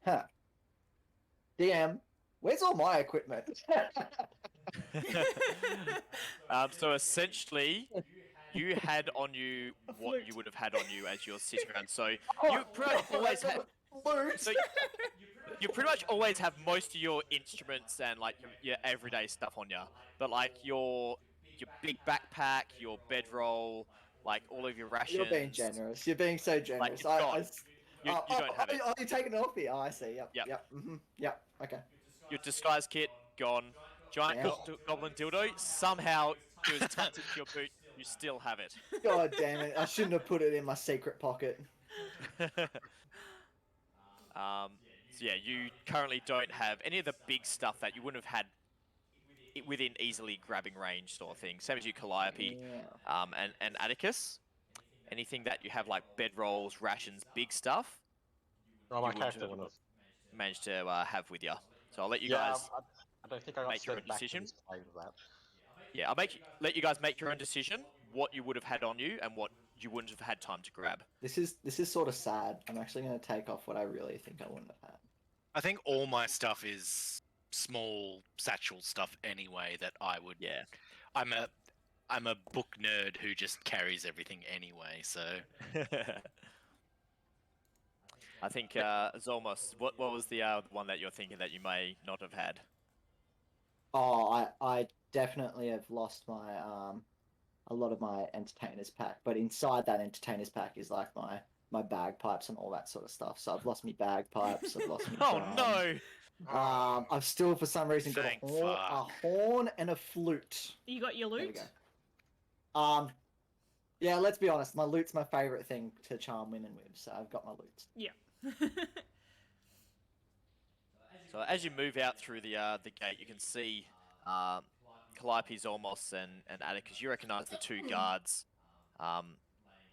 "Huh, DM, where's all my equipment?" So essentially, you had on you what flute. you would have had on you as you're sitting around. So you pretty much always have. So you pretty much always have most of your instruments and like your everyday stuff on you, but like your big backpack, your bedroll, like all of your rations. You're being generous. You're being so generous. it's gone. You don't have it. Oh, you're taking it off here. Oh, I see. Yep. Yep. Yep. Yep. Okay. Your disguise kit gone. Giant goblin dildo somehow it was tucked into your boot. You still have it. God damn it! I shouldn't have put it in my secret pocket. So yeah, you currently don't have any of the big stuff that you wouldn't have had within easily grabbing range sort of thing. Same as you, Calliope, Yeah. and Atticus. Anything that you have like bedrolls, rations, big stuff, Oh, my you character wouldn't would have. have managed to have with you. So I'll let you Yeah, guys. I don't think I got make your sent own back to decision. this plane with that. Yeah, let you guys make your own decision. What you would have had on you and what you wouldn't have had time to grab. This is sort of sad. I'm actually going to take off what I really think I wouldn't have had. I think all my stuff is small satchel stuff anyway that I would. Yeah. I'm a book nerd who just carries everything anyway, so. I think Zolmos. What was the one that you're thinking that you may not have had? Oh, I definitely have lost my a lot of my entertainers pack, but inside that entertainers pack is like my bagpipes and all that sort of stuff. So I've lost my bagpipes. I've lost my Oh drums. no! I've still for some reason got Thank a horn and a flute. You got your There we loot? go. Yeah, let's be honest. My loot's my favorite thing to charm women with, so I've got my loot. Yeah. So as you move out through the gate, you can see Calliope, Zolmos, and Atticus. You recognise the two guards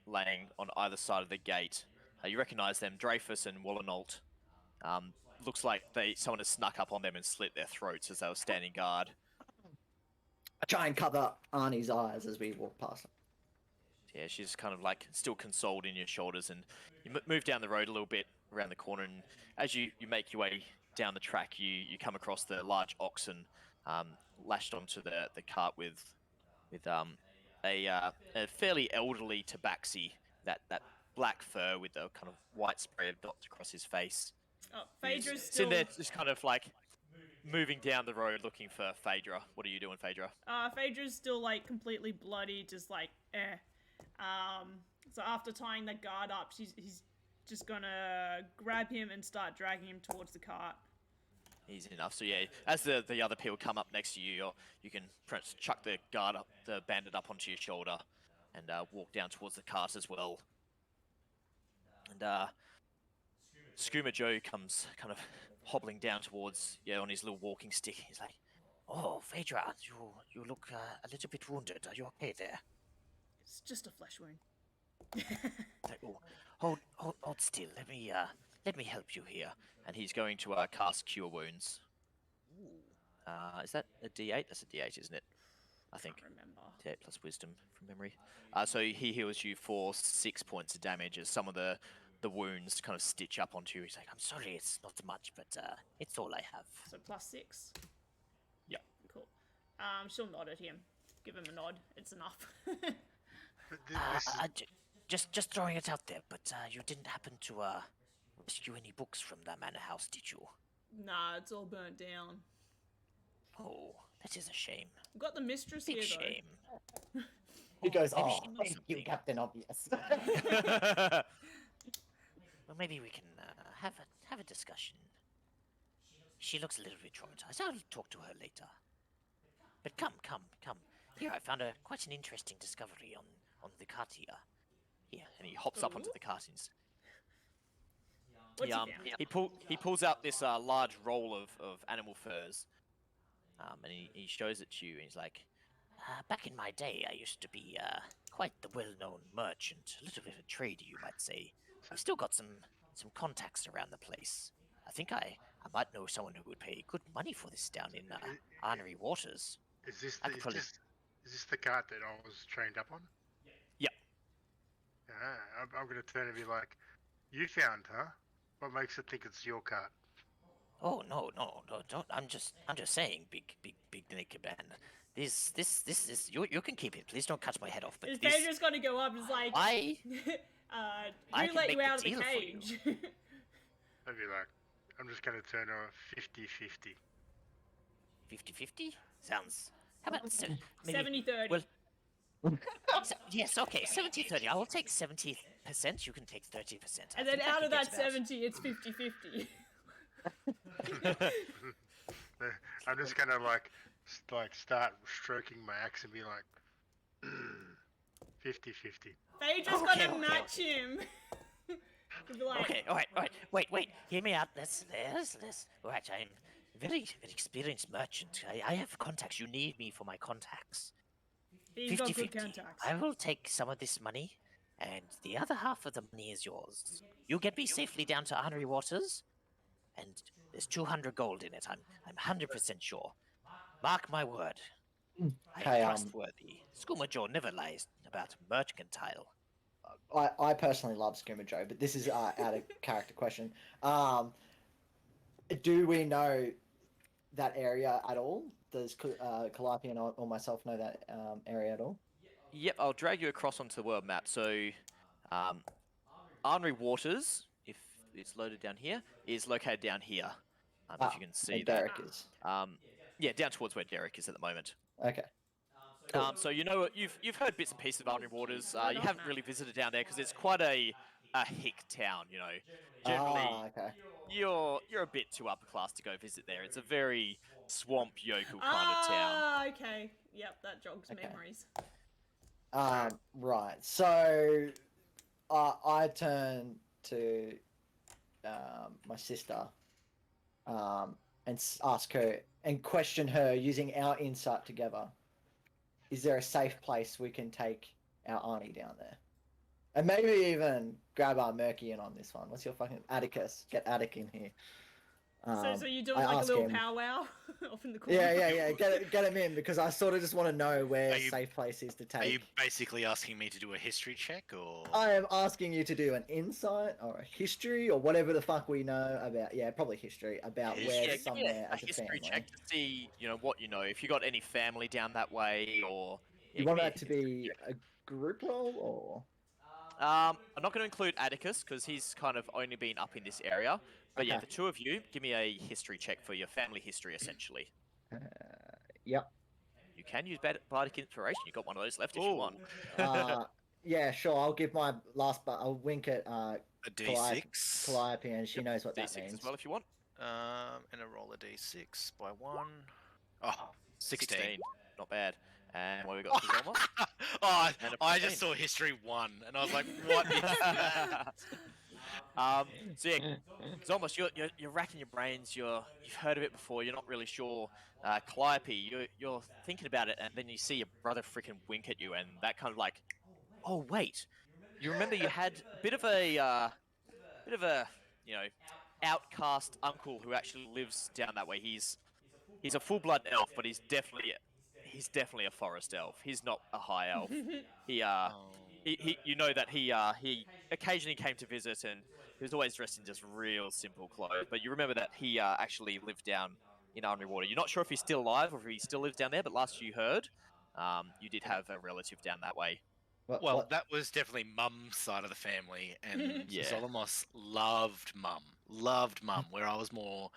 laying on either side of the gate. You recognise them, Dreyfus and Wallenolt. Looks like someone has snuck up on them and slit their throats as they were standing guard. I try and cover Arnie's eyes as we walk past him. Yeah, she's kind of like still consoled in your shoulders, and you move down the road a little bit around the corner, and as you make your way down the track, you come across the large oxen lashed onto the cart with a fairly elderly tabaxi, that black fur with a kind of white spray of dots across his face. Oh, Phaedra's It's still. in there, just kind of like moving down the road looking for Phaedra. What are you doing, Phaedra? Phaedra's still like completely bloody, just like eh. So after tying the guard up, he's just gonna grab him and start dragging him towards the cart. easy enough. So yeah, as the other people come up next to you, you can perhaps chuck the bandit up onto your shoulder, and walk down towards the cart as well. And Skooma Joe comes kind of hobbling down towards on his little walking stick. He's like, "Oh, Phaedra, you look a little bit wounded. Are you okay there?" It's just a flesh wound. Like, oh, hold still. Let me help you here. And he's going to cast Cure Wounds. Is that a D8? That's a D8, isn't it? I think. Can't remember. D8 plus Wisdom from memory. So he heals you for 6 points of damage as some of the wounds kind of stitch up onto you. He's like, "I'm sorry, it's not much, but it's all I have." So +6. Yeah. Cool. She'll nod at him. Give him a nod. It's enough. Just throwing it out there, but you didn't happen to rescue any books from the manor house, did you? Nah, it's all burnt down. Oh, that is a shame. We've got the mistress Big here, shame. He goes, maybe "Oh, she knows thank you, something." Captain Obvious." Well, maybe we can have a discussion. She looks a little bit traumatized. I'll talk to her later. But come. Here, I found quite an interesting discovery on the cart here. Here, and he hops up onto the cartons. What's he found? He pulls out this large roll of animal furs, and he shows it to you. And he's like, "Back in my day, I used to be quite the well-known merchant, a little bit of a trader, you might say. I've still got some contacts around the place. I think I might know someone who would pay good money for this down in Arnery Waters." Is this I could probably- is this the cart that I was trained up on? Yep. I'm going to turn and be like, "You found her? What makes it think it's your cart?" Oh no, don't. I'm just saying, big naked man. This is you can keep it. Please don't cut my head off. But Is this, Phaedra's gonna go up and is like, I who can let make you the out of the deal for you. cage? I'd be like, I'm just going to turn her 50-50. 50-50 sounds. How about maybe 70-30. Well, yes, okay, 70-30. I will take 70%. You can take 30%. And then out of that 70, it's 50-50. I'm just going to like start stroking my axe and be like, 50-50. Phaedra's Okay, gonna okay, match him. He'll be like, Okay, all right. Wait. Hear me out. Let's. All right, I'm very experienced merchant. I have contacts. You need me for my contacts. he's got good 50-50. contacts. I will take some of this money, and the other half of the money is yours. You get me safely down to Arnery Waters, and there's 200 gold in it. I'm 100% sure. Mark my word. I Hey, am trustworthy. Skooma Joe never lies about mercantile. I personally love Skooma Joe, but this is out of character question. Do we know that area at all? Does Calliope or myself know that area at all? Yep, I'll drag you across onto the world map. So, Arnery Waters, if it's loaded down here, is located down here. If you can see where that. Derek is. Yeah, down towards where Derek is at the moment. Okay. So you know you've heard bits and pieces of Arnery Waters. You haven't really visited down there because it's quite a hick town. You know, generally Okay. you're a bit too upper class to go visit there. It's a very swamp yokel kind of town. Okay. Yep, that jogs Okay. memories. Right. So, I turn to my sister, and ask her and question her using our insight together. Is there a safe place we can take our Arnie down there? And maybe even grab our Murky in on this one. What's your fucking Atticus? Get Attic in here. So you're doing I like a ask little him- powwow off in the corner? Yeah. Get him in because I sort of just want to know where Are a you- safe place is to Are you take. basically asking me to do a history check, or? I am asking you to do an insight or a history or whatever the fuck we know about. Yeah, probably history about History. where Yeah, give me somewhere a as a history family. check to see what you know. If you got any family down that way, or You want that to be a group roll or? I'm not going to include Atticus because he's kind of only been up in this area. But yeah, Okay. the two of you, give me a history check for your family history, essentially. Yep. You can use Bardic Inspiration. You got one of those left if you Ooh. want. Yeah, sure. I'll give my last, but I'll wink at A D6. Calliope, and she knows what that D6 means. as well if you want. And a roll a D6. D6 by 1. Oh, 16. Not bad. And what we got for Zolmos? Oh, And a I just 14. saw history 1, and I was like, what is that? So yeah, Zolmos, you're racking your brains. You've heard of it before. You're not really sure. Calliope, you're thinking about it, and then you see your brother freaking wink at you, and that kind of like, oh wait, you remember you had a bit of a outcast uncle who actually lives down that way. He's a full-blood elf, but he's definitely a forest elf. He's not a high elf. He you know that he occasionally came to visit, and he was always dressed in just real simple clothes. But you remember that he actually lived down in Underwater. You're not sure if he's still alive or if he still lives down there, but last you heard, you did have a relative down that way. Well, that was definitely Mum's side of the family, and Yeah. Zolmos loved Mum, where I was more,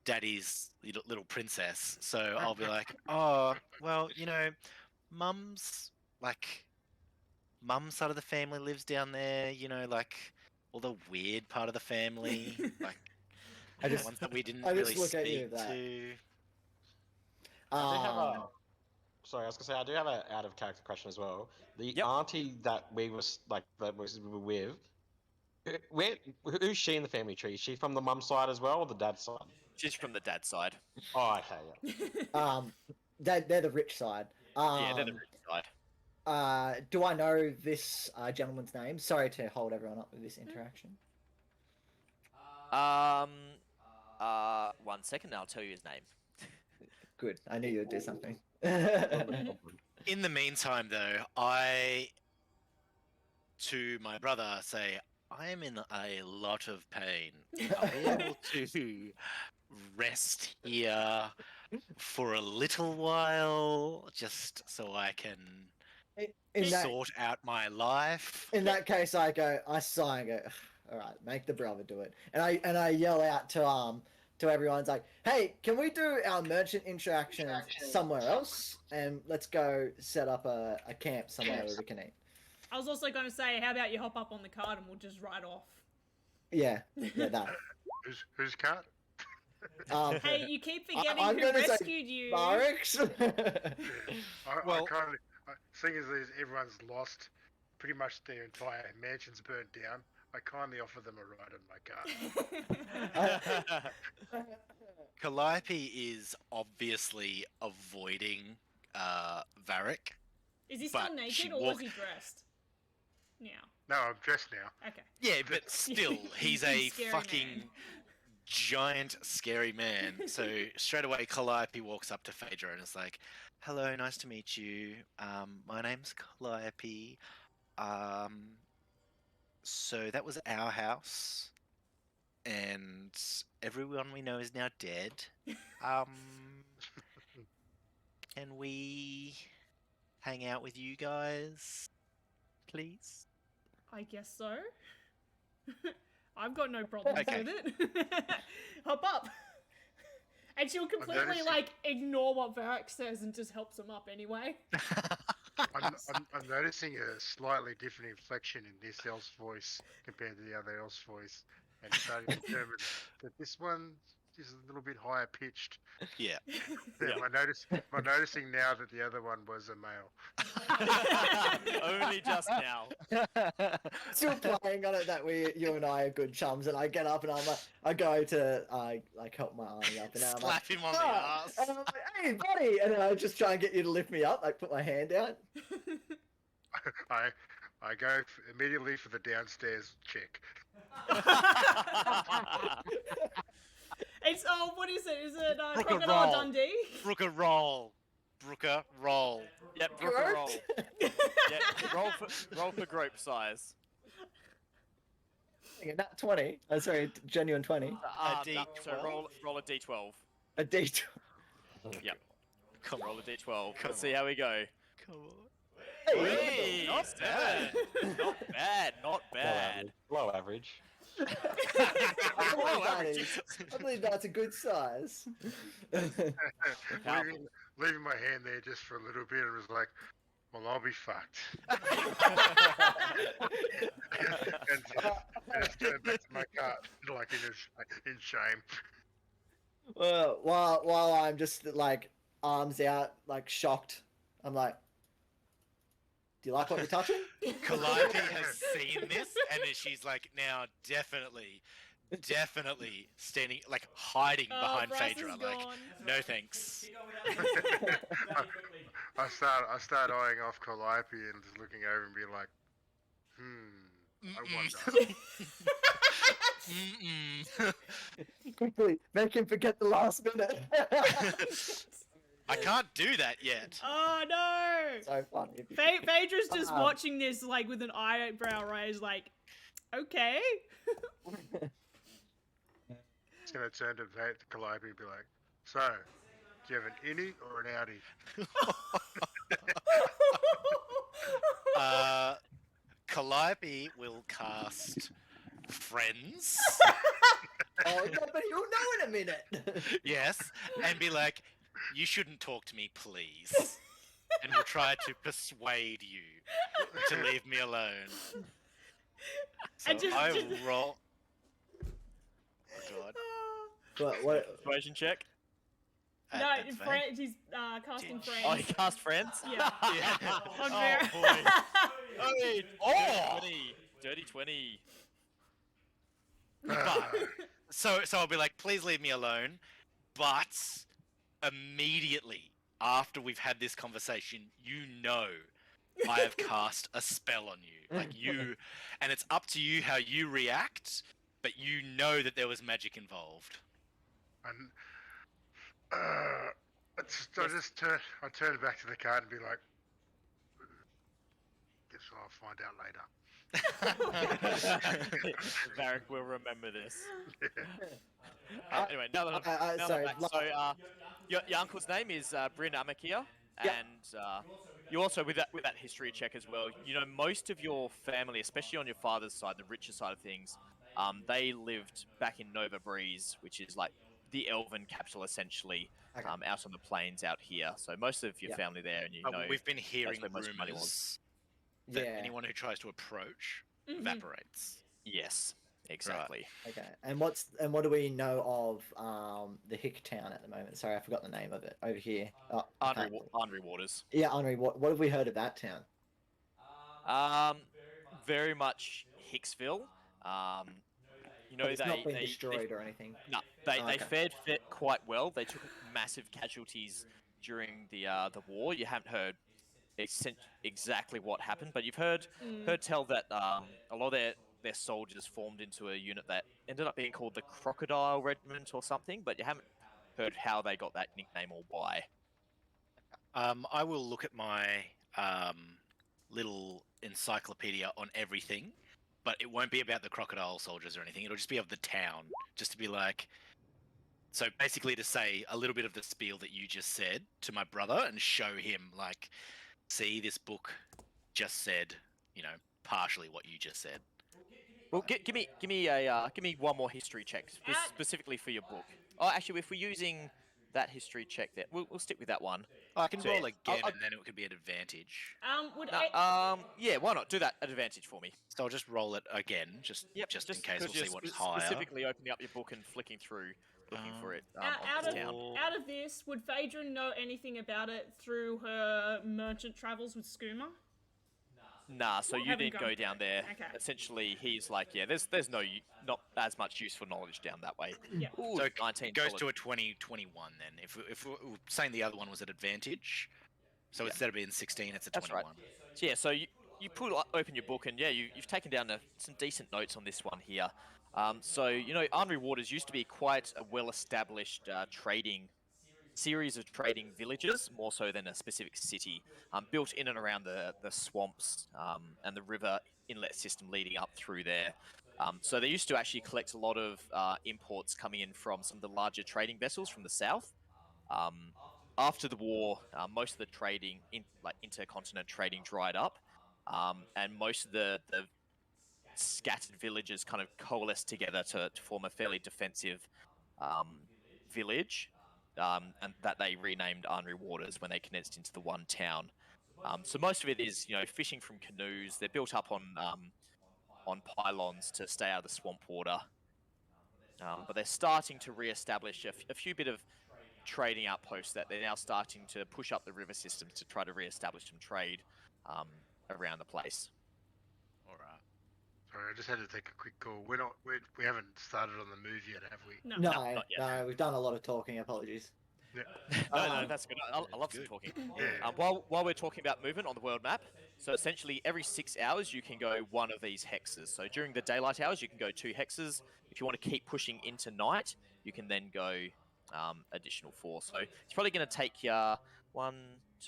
Daddy's little princess. So I'll be like, oh, well, Mum's Mum's side of the family lives down there. All the weird part of the family, the ones that we didn't really look at you speak with that. to. I do have a. Sorry, I was gonna say I do have an out of character question as well. The Yep. auntie that we was with, who's she in the family tree? Is she from the mum side as well, or the dad side? She's from the dad side. Oh, okay, yeah. They're the rich side. Yeah, they're the rich side. Do I know this gentleman's name? Sorry to hold everyone up with this interaction. 1 second, I'll tell you his name. Good. I knew you would do something. In the meantime, though, I, to my brother, say, I am in a lot of pain. Are we able to rest here for a little while, just so I can sort out my life? In that case, I sigh and go, all right, make the brother do it. And I yell out to everyone, it's like, hey, can we do our merchant interaction somewhere else? And let's go set up a camp somewhere where we can eat. I was also going to say, how about you hop up on the cart and we'll just ride off? Yeah, that. Whose cart? Hey, you keep forgetting I'm who gonna say rescued you. Vharik? Seeing as everyone's lost, pretty much their entire mansion's burnt down, I kindly offer them a ride on my cart. Calliope is obviously avoiding Vharik. Is he still But naked she or was walk- he dressed? Now. No, I'm dressed now. Okay. Yeah, but still, he's a Scary fucking man. giant, scary man. So straight away, Calliope walks up to Phaedra and is like, "Hello, nice to meet you. My name's Calliope. So that was our house, and everyone we know is now dead. Can we hang out with you guys, please?" I guess so. I've got no problems Okay. with it. Hop up. And she'll completely, noticing- ignore what Vharik says and just helps him up anyway. I'm noticing a slightly different inflection in this elf's voice compared to the other elf's voice, and starting to determine that this one is a little bit higher pitched. Yeah. I'm noticing now that the other one was a male. Only just now. Still playing on it that you and I are good chums, and I get up and I go to help my auntie up, and I'm Slap him on the "Ah," ass. and I'm like, hey buddy, and then I just try and get you to lift me up, put my hand out. I go immediately for the downstairs check. It's, what is it? Is it Brooker Crocodile roll. Dundee? Brooker roll. Brooker roll. Yep, Brooker roll. Yep, roll for group size. Not 20. Oh, sorry, genuine 20. So roll a d12. A D2. Yep. Come Roll on. a d12. Let's see how we go. Come on. Hey, not bad. Not bad. Not bad. Low average. I believe that's a good size. leaving my hand there just for a little bit, and was like, "Well, I'll be fucked." and just going back to my cart, in shame. While I'm just like arms out, like shocked, I'm like, "Do you like what you're touching?" Calliope has seen this, and then she's like now definitely standing, like hiding behind Bryce Phaedra. is Like, gone. no thanks. I start eyeing off Calliope and just looking over and being like, I wonder. Quickly, make him forget the last minute. I can't do that yet. Oh no! So funny. Phaedra's just Um, watching this like with an eyebrow raised, like, okay. It's gonna turn to Calliope and be like, so, do you have an innie or an outie? Calliope will cast Friends. Oh no, but he'll know in a minute. Yes, and be like, you shouldn't talk to me, please. And we'll try to persuade you to leave me alone. So I just- I will roll. Oh god. What? Persuasion check. No, That's fine. he's casting Did- friends. Oh, he cast friends? Yeah. Yeah. On Oh, Ver- boy. Hey, Oh! Dirty 20. So I'll be like, please leave me alone. But immediately after we've had this conversation, you know I have cast a spell on you. Like you, and it's up to you how you react, but you know that there was magic involved. And I turn back to the card and be like, guess I'll find out later. Vharik will remember this. Uh, Anyway, now that I'm sorry, back, so your uncle's name is Bryn Amakia, Yeah. and you also with that history check as well. You know, most of your family, especially on your father's side, the richer side of things, they lived back in Nova Breeze, which is like the Elven capital essentially, Okay. out on the plains out here. So most of your Yeah. family there, and you know, We've been hearing where most of the money rumors that Yeah. anyone who tries to approach Mhm. evaporates. yes, exactly. Okay. And what do we know of the Hick town at the moment? Sorry, I forgot the name of it over here. Oh, I can't- Andre Waters. Yeah, Henri. What have we heard of that town? Very much Hicksville. You know, But it's not been they destroyed or anything. no, they Okay. fared quite well. They took massive casualties during the war. You haven't heard exactly what happened, but you've heard tell that a lot of their soldiers formed into a unit that ended up being called the Crocodile Regiment or something. But you haven't heard how they got that nickname or why. I will look at my little encyclopedia on everything, but it won't be about the crocodile soldiers or anything. It'll just be of the town, just to be like. So basically, to say a little bit of the spiel that you just said to my brother and show him, like, see, this book just said, partially what you just said. Well, give me one more history check specifically for your book. Oh, actually, if we're using that history check, there, we'll stick with that one. I can So, roll again, I'll- and then it could be an advantage. Would Yeah, why not do that at advantage for me? So I'll just roll it again, just in case. 'cause We'll you're see what's higher. Specifically opening up your book and flicking through, looking for it. out on of town. out of this, would Phaedra know anything about it through her merchant travels with Skooma? Nah, so you Haven't didn't gone go through down it. there. Okay. Essentially, he's like, yeah, there's not as much useful knowledge down that way. Yeah. Ooh, So it 19 goes solid. to a 20-21 then. If we're saying the other one was at advantage, so instead of being 16, it's a That's right. 21. So yeah, so you open your book and yeah, you've taken down some decent notes on this one here. So you know, Andre Waters used to be quite a well-established series of trading villages, more so than a specific city, built in and around the swamps and the river inlet system leading up through there. So they used to actually collect a lot of imports coming in from some of the larger trading vessels from the south. After the war, most of the trading, intercontinental trading, dried up, and most of the scattered villages kind of coalesced together to form a fairly defensive village, and that they renamed Andre Waters when they condensed into the one town. So most of it is, fishing from canoes. They're built up on pylons to stay out of the swamp water. but they're starting to re-establish a few bit of trading outposts that they're now starting to push up the river system to try to re-establish some trade around the place. All right. Sorry, I just had to take a quick call. We haven't started on the move yet, have we? No. No, not yet. no, we've done a lot of talking. Apologies. No, that's good. I love some talking. Yeah. While we're talking about movement on the world map, so essentially every 6 hours you can go one of these hexes. So during the daylight hours you can go 2 hexes. If you want to keep pushing into night, you can then go additional 4. So it's probably going to take you 1,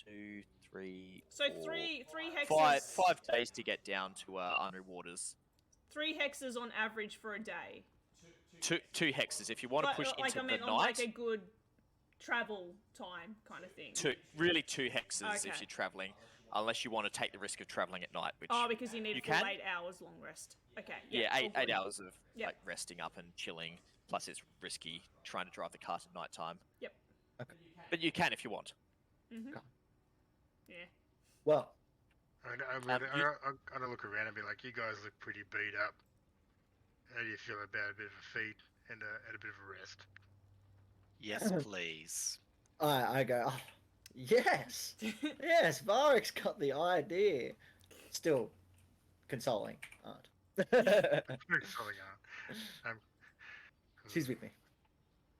2, 3, So 4, three hexes. 5 days to get down to Unknown Waters. 3 hexes on average for a day. Two hexes. If you want to push into on the night, like a good travel time kind of thing. 2 hexes if you're traveling, unless you want to take the risk of traveling at night. Which because you need you a full can. 8 hours long rest. Okay. Yeah, all eight good. hours of Yep. like resting up and chilling. Plus, it's risky trying to drive the cart at night time. Yep. Okay. But you can if you want. Mhm. Okay. Yeah. Well, I'm you- gonna look around and be like, you guys look pretty beat up. How do you feel about a bit of a feed and a bit of a rest? Yes, please. I go, oh, yes, yes, Vharik's got the idea. Still consoling, aren't? Something on. She's with me.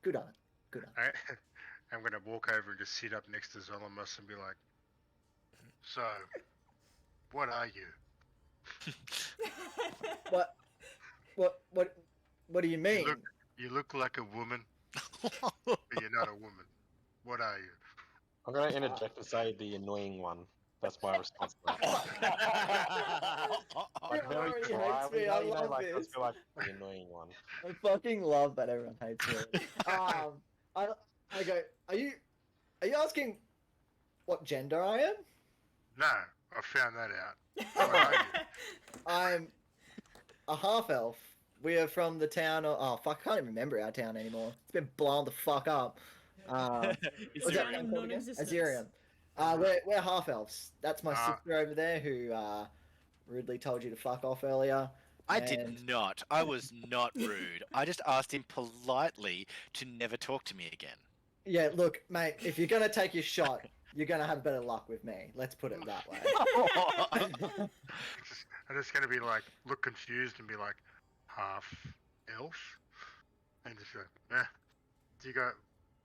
Good on it. Good on it. I'm gonna walk over and just sit up next to Zolmos and be like, so, what are you? What do you mean? You look like a woman, but you're not a woman. What are you? I'm going to interject and say the annoying one. That's my response. He Like, very already dry, hates me, I love like, I this. feel like the annoying one. I fucking love that everyone hates me. I go, are you asking what gender I am? No, I found that out. What are you? I'm a half elf. We are from the town of, oh fuck, I can't even remember our town anymore. It's been blown the fuck up. What's that Town town of called again? non-existence. Azirian. We're half elves. That's my sister over there who rudely told you to fuck off earlier. I And- did not. I was not rude. I just asked him politely to never talk to me again. Yeah, look, mate, if you're gonna take your shot, you're gonna have better luck with me. Let's put it that way. I'm just gonna be like, look confused and be like, half elf, and just go,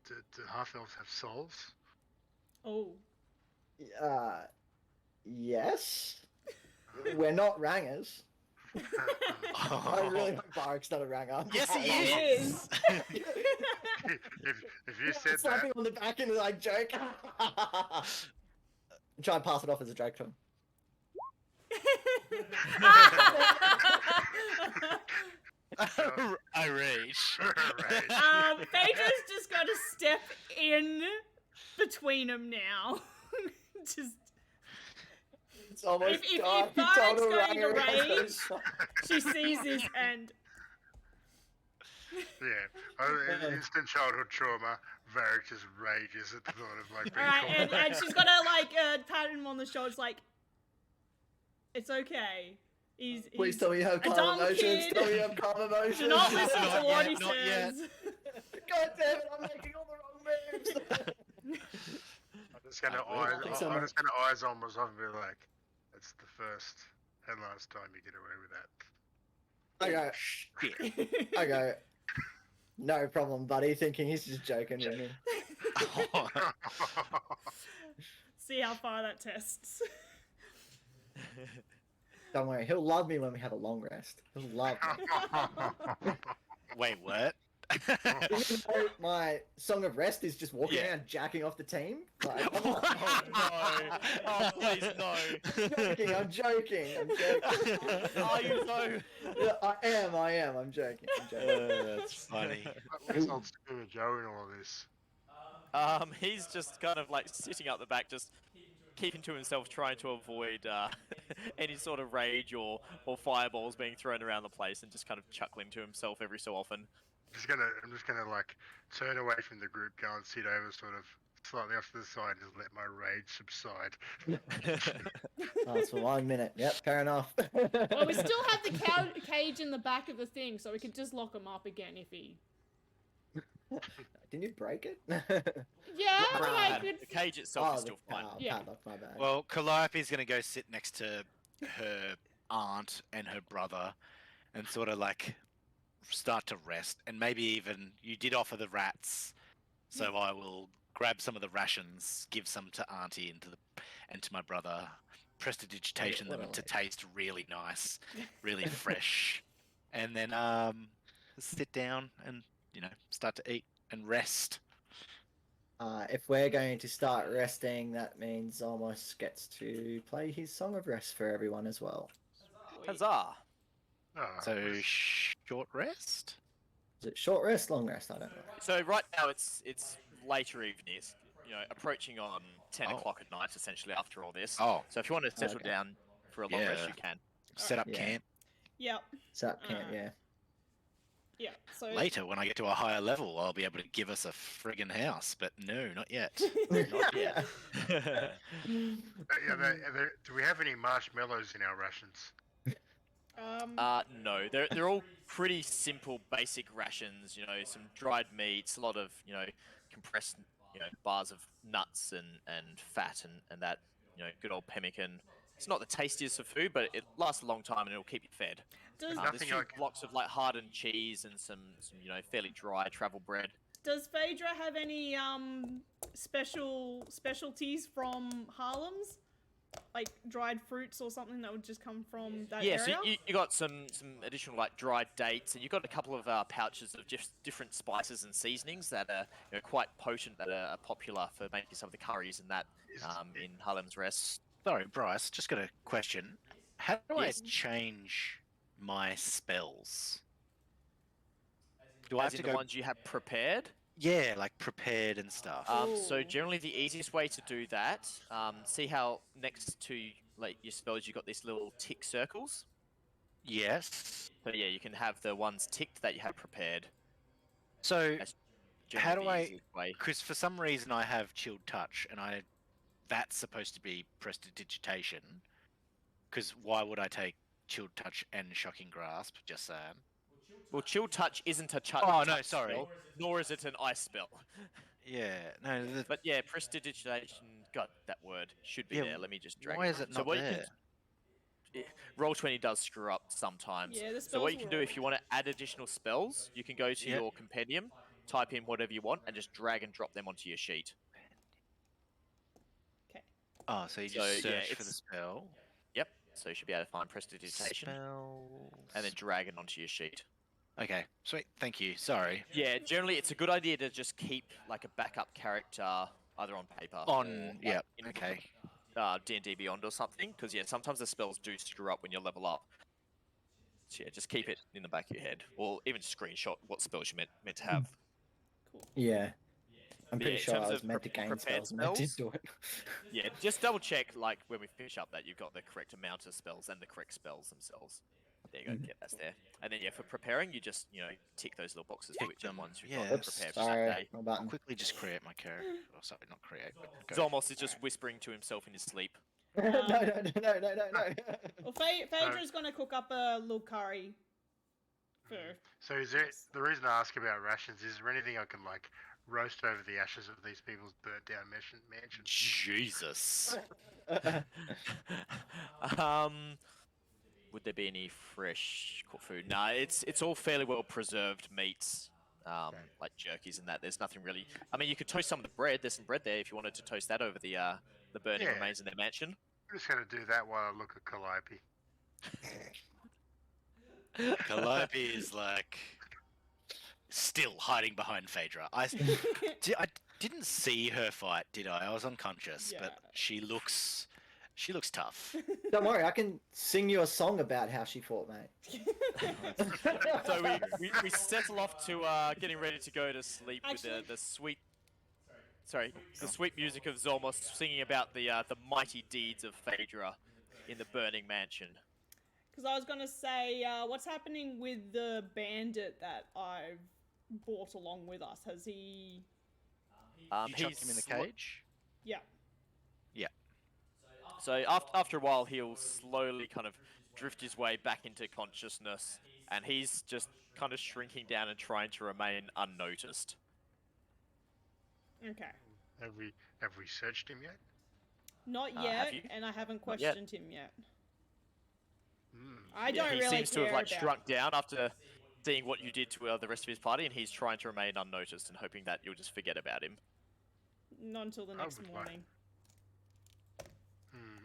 do half elves have souls? Oh. Yes. We're not rangers. I really hope Vharik's not a ranger. Yes, he He is. is. if you said Slap that, him on the back and like joke. Try and pass it off as a joke to him. I rage. right. Phaedra's just got to step in between them now. Just It's almost If dark. He Vharik's told a going to ranger he's rage, gonna- she sees his end. Yeah, instant childhood trauma. Vharik just rages at the thought of like being Alright, called. and she's got to like pat him on the shoulder. It's like, it's okay. He's Please tell me you have a dumb calm emotions. kid. Tell me you have calm emotions. Do not listen Not to what he yet, not yet. says. God damn it! I'm making all the wrong moves. I'm just gonna I think so, mate. eyes on myself and be like, "It's the first and last time you get away with that." I go, no problem, buddy. Thinking he's just joking with me. See how far that tests. Don't worry, he'll love me when we have a long rest. He'll love me. Wait, what? Even though my song of rest is just walking Yeah. around jacking off the team. Like, Oh no! Oh please no! I'm joking. Are you though? Yeah, I am. I'm joking. That's funny. What's old Scooter Joe in all of this? He's just kind of like sitting up the back, just keeping to himself, trying to avoid any sort of rage or fireballs being thrown around the place, and just kind of chuckling to himself every so often. I'm just gonna like turn away from the group, go and sit over sort of slightly off to the side, and just let my rage subside. Oh, it's for 1 minute. Yep, fair enough. Well, we still have the cage in the back of the thing, so we could just lock him up again if he Didn't you break it? Yeah, Brick but I pad. could. The cage itself is the still fine. Yeah. padlock, my bad. Well, Calliope's going to go sit next to her aunt and her brother and sort of like start to rest. And maybe even you did offer the rats, so I will grab some of the rations, give some to Auntie and to my brother, prestidigitation what them a to like. taste really nice, really fresh, and then sit down and start to eat and rest. If we're going to start resting, that means Zolmos gets to play his Song of Rest for everyone as well. Huzzah! Oh, So what is- short rest. Is it short rest, long rest? I don't know. So right now it's later evening. It's approaching on 10 Oh. o'clock at night essentially after all this. Oh, So if you want to settle Okay. down for a long rest, Yeah. you can. set up Yeah. camp. Yep. Sap camp, yeah. Yeah. So Later, when I get to a higher level, I'll be able to give us a friggin' house. But no, not yet. Not yet. do we have any marshmallows in our rations? No, they're all pretty simple, basic rations. Some dried meats, a lot of compressed bars of nuts and fat and that good old pemmican. It's not the tastiest of food, but it lasts a long time and it'll keep you fed. does There's Nothing a few like- blocks of like hardened cheese and some fairly dry travel bread. does Phaedra have any specialties from Harlem's? Like dried fruits or something that would just come from that Yeah, area? so you got some additional like dried dates, and you got a couple of pouches of just different spices and seasonings that are quite potent, that are popular for making some of the curries and that in Harlem's Rest. Sorry, Bryce. Just got a question. How do Yes. I change my spells? Do I As have in to the go? ones you have prepared. Yeah, like prepared and stuff. So Ooh. generally, the easiest way to do that, see how next to like your spells you got these little tick circles. Yes. So yeah, you can have the ones ticked that you have prepared. So That's how generally do the I? easiest way. Because for some reason I have chilled touch, and that's supposed to be prestidigitation. Because why would I take chilled touch and shocking grasp? Just saying. Well, chill touch isn't a touch. Oh, no, touch sorry. spell, nor is it an ice spell. Yeah. No. But yeah, prestidigitation. God, that word should be Yeah, there. Let me just drag why it. is it So not what there? Roll20 does screw up sometimes. Yeah, the So what spells you can were do all- if you want to add additional spells, you can go to Yep. your compendium, type in whatever you want, and just drag and drop them onto your sheet. Oh, so you So, just yeah, search for the it's- spell. Yep. So you should be able to find prestidigitation Spells. and then drag it onto your sheet. Okay, sweet. Thank you. Sorry. Yeah, generally it's a good idea to just keep like a backup character either on paper or On. like, Yep. in Okay. D&D Beyond or something, because yeah, sometimes the spells do screw up when you level up. So yeah, just keep it in the back of your head, or even screenshot what spells you're meant to have. Cool. Yeah. I'm But pretty yeah, in sure terms I was of meant to gain prepared spells and I did spells, do it. Yeah, just double check like when we finish up that you've got the correct amount of spells and the correct spells themselves. There you go, yeah, that's there. And then yeah, for preparing, you just tick those little boxes for Tick whichever them, ones you've yeah. got Oops, prepared for sorry, that day. my I'll button. quickly just create my character. Oh, sorry, not create. But go. Zolmos is just whispering to himself in his sleep. No. Well, Phaedra's gonna cook up a little curry. For So is there the reason I ask about rations? Is there anything I can like roast over the ashes of these people's burnt down mansions? Jesus. Would there be any fresh cooked food? No, it's all fairly well preserved meats, like jerkies and that. There's nothing really. I mean, you could toast some of the bread. There's some bread there if you wanted to toast that over the burning Yeah. remains in their mansion. I'm just gonna do that while I look at Calliope. Calliope is like still hiding behind Phaedra. I didn't see her fight, did I? I was unconscious, but Yeah. she looks tough. Don't worry, I can sing you a song about how she fought, mate. So we settle off to getting ready to go to sleep Actually- with the sweet. Sorry, the sweet music of Zolmos singing about the mighty deeds of Phaedra in the burning mansion. Because I was gonna say, what's happening with the bandit that I've brought along with us? Has he? You chucked him in the cage? Yeah. So after a while, he'll slowly kind of drift his way back into consciousness, and he's just kind of shrinking down and trying to remain unnoticed. Okay. Have we searched him yet? Not have yet, you? and I haven't Not yet. questioned him yet. Hmm. I don't he really seems to have care like about. shrunk down after seeing what you did to the rest of his party, and he's trying to remain unnoticed and hoping that you'll just forget about him. Not until the I next would like- morning.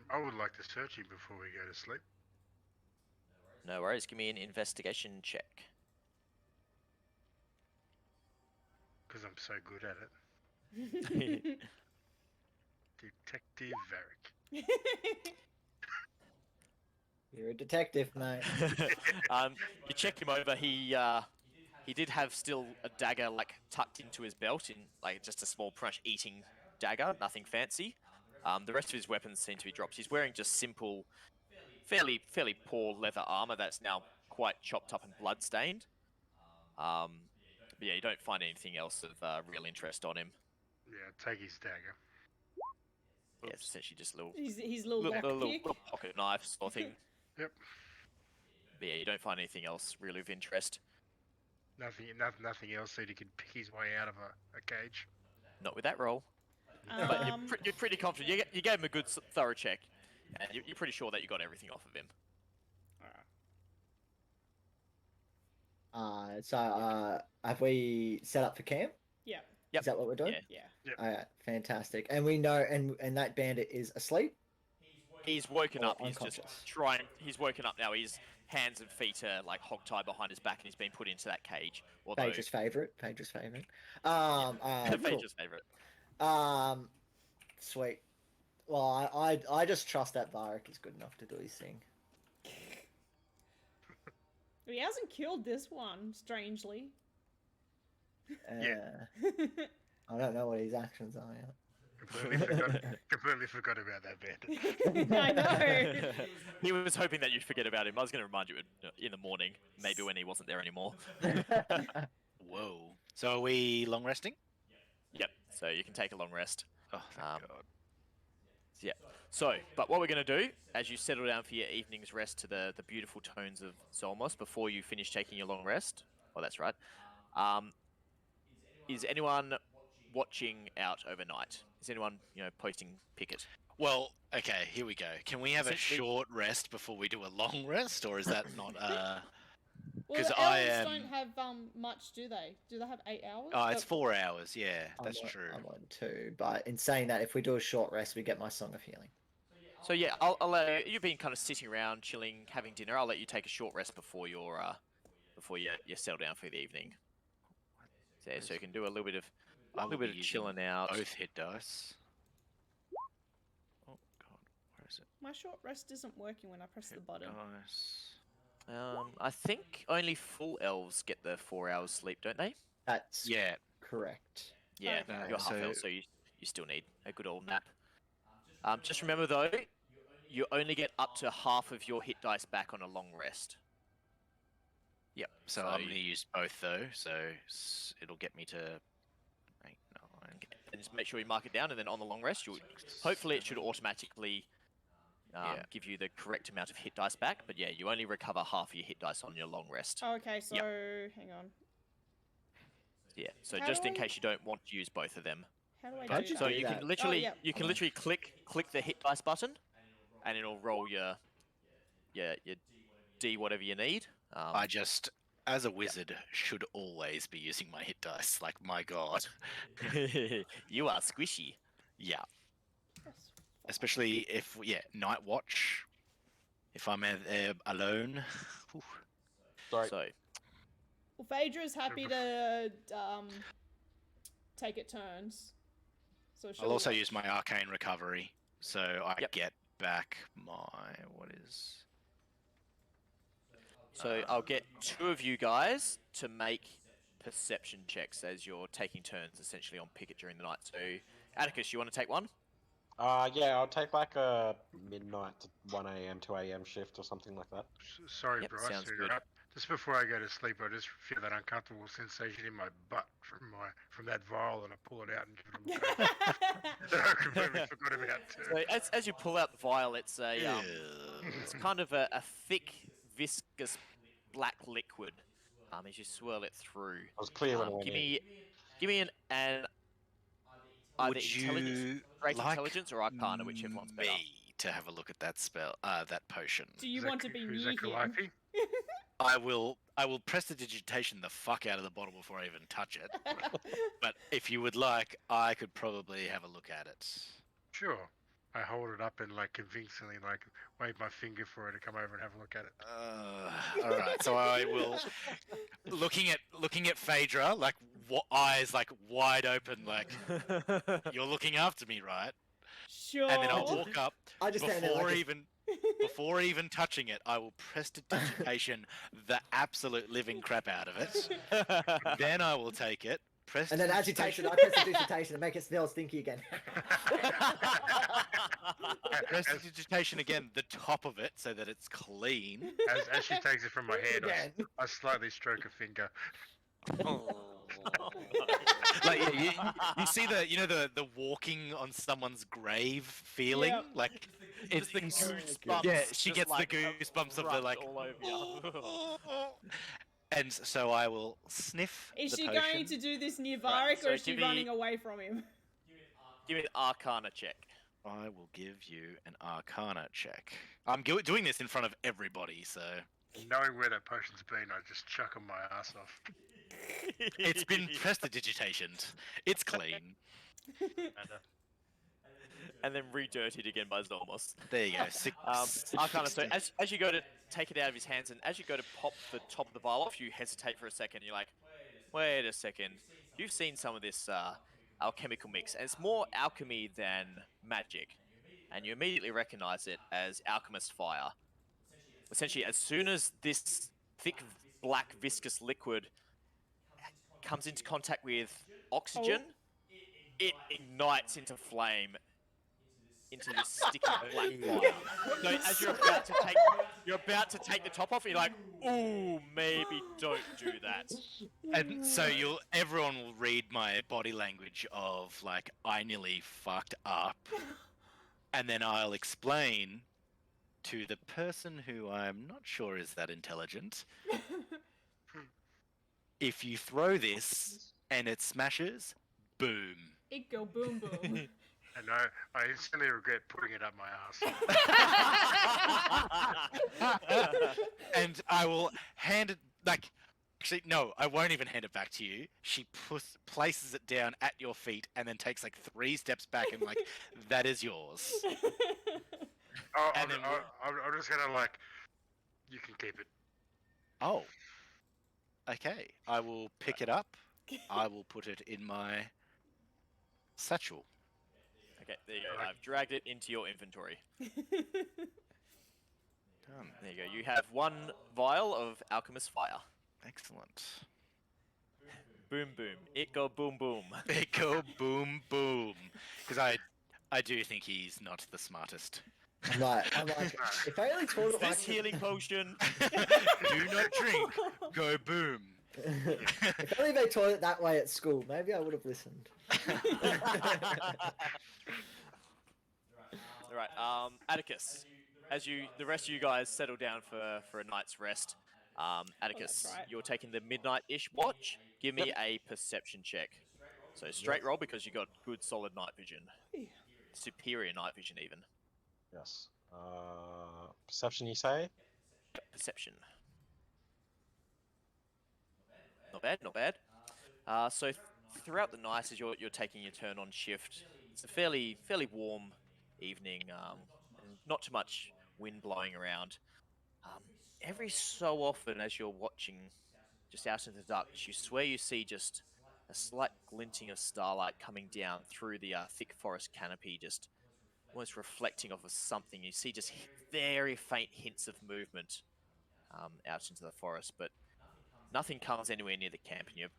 I would like to search him before we go to sleep. No worries. Give me an investigation check. Because I'm so good at it. Detective Vharik. You're a detective, mate. You check him over. He did have still a dagger like tucked into his belt, in like just a small brush eating dagger, nothing fancy. The rest of his weapons seem to be dropped. He's wearing just simple, fairly poor leather armor that's now quite chopped up and bloodstained. But yeah, you don't find anything else of real interest on him. Yeah, take his dagger. Yeah, it's essentially just a little His little lock little pick. pocket knife sort of thing. Yep. But yeah, you don't find anything else really of interest. Nothing else that he could pick his way out of a cage. Not with that roll. But you're pretty confident. You gave him a good thorough check, and you're pretty sure that you got everything off of him. So have we set up for camp? Yeah. Yep. Is that what we're doing? Yeah. Yeah. Alright, fantastic. And we know, and that bandit is asleep? He's woken Or up. He's just unconscious? trying. He's woken up now. His hands and feet are like hogtied behind his back, and he's been put into that cage. Although Phaedra's favourite. Cool. Phaedra's favourite. Sweet. Well, I just trust that Vharik is good enough to do his thing. He hasn't killed this one, strangely. I don't know what his actions are yet. Completely forgot about that bandit. I know. He was hoping that you'd forget about him. I was going to remind you in the morning, maybe when he wasn't there anymore. Whoa. So are we long resting? Yep. So you can take a long rest. Oh, thank God. Yeah. So, but what we're going to do, as you settle down for your evening's rest to the beautiful tones of Zolmos before you finish taking your long rest, well, that's right, is anyone watching out overnight? Is anyone, posting picket? Well, okay, here we go. Can we have a Essentially- short rest before we do a long rest, or is that not? Well, 'Cause the I elves am- don't have much, do they? Do they have 8 hours? Oh, it's 4 hours. Yeah, that's I'm true. I'm on 2, but in saying that, if we do a short rest, we get my Song of Healing. So yeah, I'll let you've been kind of sitting around, chilling, having dinner. I'll let you take a short rest before you settle down for the evening. So you can do a little bit of I will be using chilling out. Both hit dice. Oh God, where is it? My short rest isn't working when I press the button. Dice. I think only full elves get the 4 hours sleep, don't they? That's Yeah. correct. Yeah, Okay. you're half So- elf, so you still need a good old nap. Just remember though, you only get up to half of your hit dice back on a long rest. Yep. So So I'm you- going to use both though, so it'll get me to 8, 9. And just make sure you mark it down, and then on the long rest, hopefully it should automatically give you the correct amount of hit dice back. But yeah, you only recover half of your hit dice on your long rest. Oh, okay, so hang on. Yeah, so How just do in I- case you don't want to use both of them. How do I How'd do you that? So do you that? can literally yep. click the hit dice button, and it'll roll your D whatever you need. I just, as a wizard, should always be using my hit dice. Like, my God. You are squishy. Yeah. That's Especially if, night watch. If I'm alone. Oof. Sorry. So Well, Phaedra's happy to take it turns. So I'll also use my arcane recovery, so I Yep. get back my what is. So I'll get 2 of you guys to make perception checks as you're taking turns essentially on picket during the night. So Atticus, you want to take one? Yeah, I'll take like a midnight to 1 a.m. 2 a.m. shift or something like that. Sorry, Yep, Bryce. sounds to good. interrupt. Just before I go to sleep, I just feel that uncomfortable sensation in my butt from that vial, and I pull it out and give it a look. that I completely forgot about too. So as you pull out the vial, it's it's kind of a thick, viscous, black liquid. As you swirl it through. I was clear when I went give in. me an Either Would intelligence, you great like intelligence, or arcana, whichever one's better. me to have a look at that spell, that potion? Do you Is want that- to be who's near that, him? Calliope? I will prestidigitation the fuck out of the bottle before I even touch it. But if you would like, I could probably have a look at it. Sure. I hold it up and like convincingly like wave my finger for her to come over and have a look at it. All right, so I will looking at Phaedra, like eyes like wide open, like you're looking after me, right? Sure. And then I'll walk up I just stand there like before even touching it. I will prestidigitation the absolute living crap out of it. Then I will take it. and then as he takes it, I press the digitation and make it smell stinky again. Prestidigitation again, the top of it, so that it's clean. As she takes it from my hand, Again. I slightly stroke a finger. Like you see the walking on someone's grave feeling, Yep. like It's the goosebumps. Yeah, she just gets like the goosebumps of the rush like. all over you. And so I will sniff. Is the she potion. going to do this near Right, Vharik, so or is she give me- running away from him? Give me an arcana check. I will give you an Arcana check. I'm doing this in front of everybody, so Knowing where that potion's been, I just chuck 'em my ass off. it's been prestidigitationed. It's clean. And then redirtied again by Zolmos. There you go. Arcana, so as you go to take it out of his hands, and as you go to pop the top of the vial off, you hesitate for a second. You're like, wait a second. You've seen some of this alchemical mix, and it's more alchemy than magic. And you immediately recognize it as alchemist fire. Essentially, as soon as this thick, black, viscous liquid comes into contact with oxygen, it ignites into flame, into this sticky black fire. So as you're about to take the top off, you're like, ooh, maybe don't do that. And so everyone will read my body language of like I nearly fucked up, and then I'll explain to the person who I'm not sure is that intelligent. If you throw this and it smashes, boom. It go boom boom. And I instantly regret putting it up my ass. And I will hand it like. Actually, no, I won't even hand it back to you. She places it down at your feet and then takes like 3 steps back and like, that is yours. Oh, And then I'm just gonna like, you can keep it. Oh. Okay. I will pick it up. I will put it in my satchel. Okay, there you go. I've dragged it into your inventory. Done. There you go. You have 1 vial of alchemist fire. Excellent. Boom, boom. It go boom, boom. It go boom boom. Because I do think he's not the smartest. I'm like, if I only taught it like This healing potion. Do not drink. Go boom. if only they taught it that way at school, maybe I would have listened. All right, Atticus. As the rest of you guys settle down for a night's rest, Atticus, right. you're taking the midnight-ish watch. Give me a perception check. So straight roll because you got good solid night vision. Superior night vision even. Yes. Perception, you say? Perception. Not bad, not bad. So throughout the night as you're taking your turn on shift, it's a fairly warm evening, and not too much wind blowing around. Every so often as you're watching just out into the darkness, you swear you see just a slight glinting of starlight coming down through the thick forest canopy, just almost reflecting off of something. You see just very faint hints of movement out into the forest, but nothing comes anywhere near the camp, and you're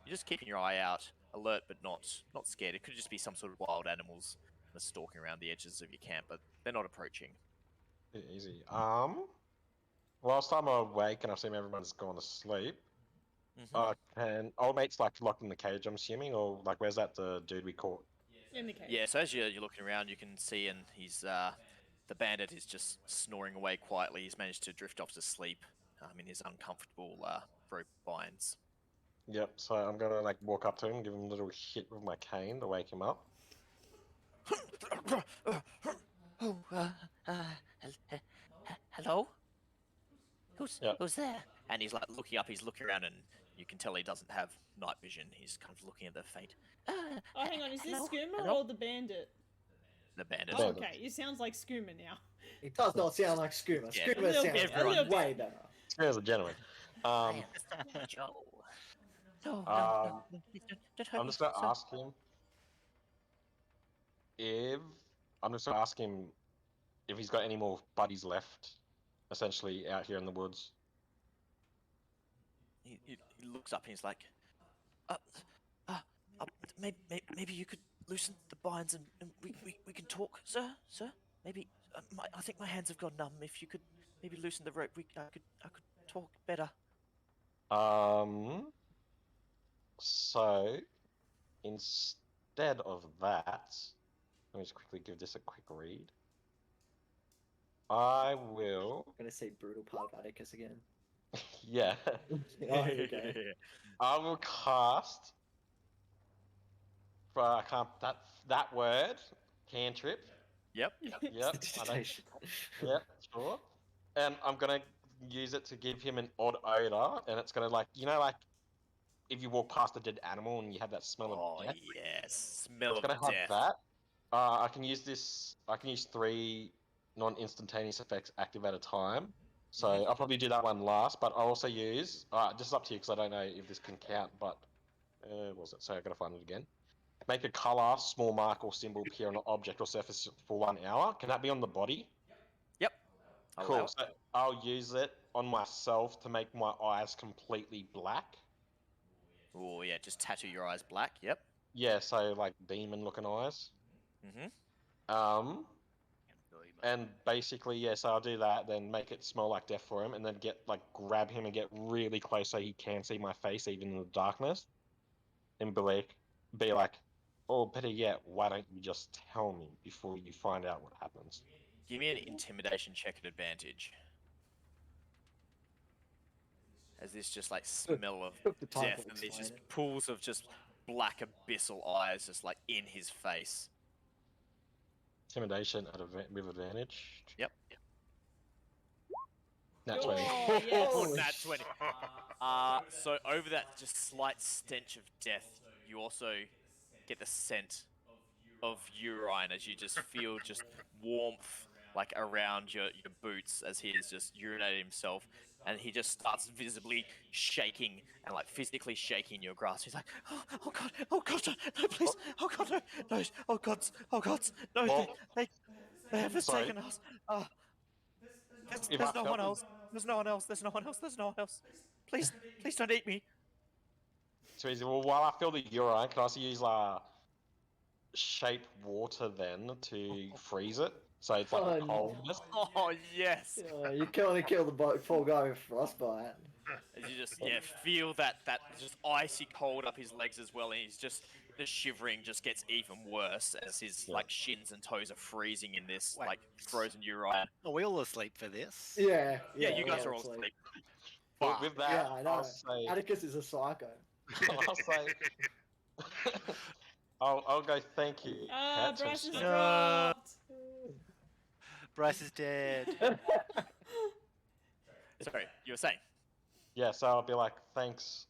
just keeping your eye out, alert but not scared. It could just be some sort of wild animals that are stalking around the edges of your camp, but they're not approaching. Easy. Whilst I'm awake and I assume everyone's gone to sleep, can old mate's like locked in the cage, I'm assuming, or like where's that the dude we caught? In the cave. Yeah, so as you're looking around, you can see, and he's the bandit is just snoring away quietly. He's managed to drift off to sleep in his uncomfortable rope binds. Yep. So I'm gonna like walk up to him, give him a little hit with my cane to wake him up. Oh, hello? Yep. Who's there? And he's like looking up, he's looking around, and you can tell he doesn't have night vision. He's kind of looking at the faint. Oh, hang on, is this hello? Skoomer Hello? or the bandit? The bandit. Oh, Bandit. okay, it sounds like Skoomer now. It does not sound like Skoomer. Yeah, Skoomer a little sounds bit, a little way bit. better. Here's a gentleman. I am Mr. Joe. No, please don't hurt I'm me, just gonna sir. ask him if he's got any more buddies left, essentially out here in the woods. He looks up and he's like, maybe you could loosen the binds and we can talk, sir. Maybe I think my hands have gone numb. If you could maybe loosen the rope, I could talk better. So instead of that, let me just quickly give this a quick read. I will. I'm gonna say brutal part of Atticus again. Yeah. Oh, here we go. I will cast. I can't. That word. Cantrip. Yep. Yep. I don't, Digitation. yeah. Sure. And I'm gonna use it to give him an odd odor, and it's gonna like like if you walk past a dead animal and you have that smell Oh of death. yes, smell It's of gonna have death. that. I can use this. I can use 3 non-instantaneous effects active at a time. So I'll probably do that one last, but I'll also use. This is up to you because I don't know if this can count. But what was it? So I gotta find it again. Make a color, small mark, or symbol appear on an object or surface for 1 hour. Can that be on the body? Yep. I'll allow Cool. it. So I'll use it on myself to make my eyes completely black. Oh yeah, just tattoo your eyes black. Yep. Yeah, so like demon-looking eyes. Mhm. And basically, yeah, so I'll do that, then make it smell like death for him, and then grab him and get really close so he can see my face even in the darkness. And be like, or better yet, why don't you just tell me before you find out what happens? Give me an intimidation check at advantage. As this just like smell of Took the time death to and these just explain it. pools of just black abyssal eyes just like in his face. Intimidation with advantage. Yep. Nat 20. Oh, yes. Holy Nat 20. So over that just slight stench of death, you also get the scent of urine as you just feel just warmth like around your boots as he is just urinating himself, and he just starts visibly shaking and like physically shaking your grasp. He's like, oh god, no, please, oh god, no, oh god, no, Well, they have sorry. taken us. If There's I no felt one it- else. There's no one else. Please don't eat me. Too easy. Well, while I feel the urine, can I also use shape water then to freeze it? So it's like Oh, a no. coldness. Oh yes. You can only kill the poor guy with frostbite. As you just feel that just icy cold up his legs as well, and he's just the shivering just gets even worse as his like shins and toes are freezing in this Wait. like frozen urine. Are we all asleep for this? Yeah. Yeah, you guys yeah, are all it's like- asleep. With that, Yeah, I know. I'll say, Atticus is a psycho. I'll say, I'll go. Thank you. Cat, Bryce since- is No. dropped. Bryce is dead. Sorry, you were saying. Yeah, so I'll be like, thanks,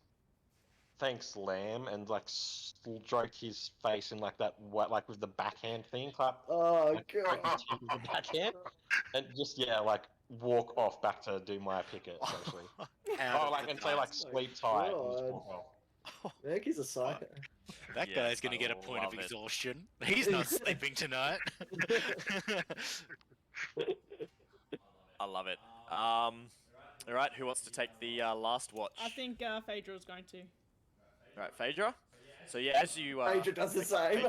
Lamb, and like stroke his face in like that, like with the backhand thing, clap. Oh Like, stroke god. his chin with the backhand, and just like walk off back to do my picket essentially. Out of Like the and say like Oh my sleep tight and just God. walk off. I think he's a psycho. That Yes, guy's gonna I get a point of love it. exhaustion. He's not sleeping tonight. I love it. All right, who wants to take the last watch? I think Phaedra's going to. All right, Phaedra. So yeah, as you Phaedra does the same.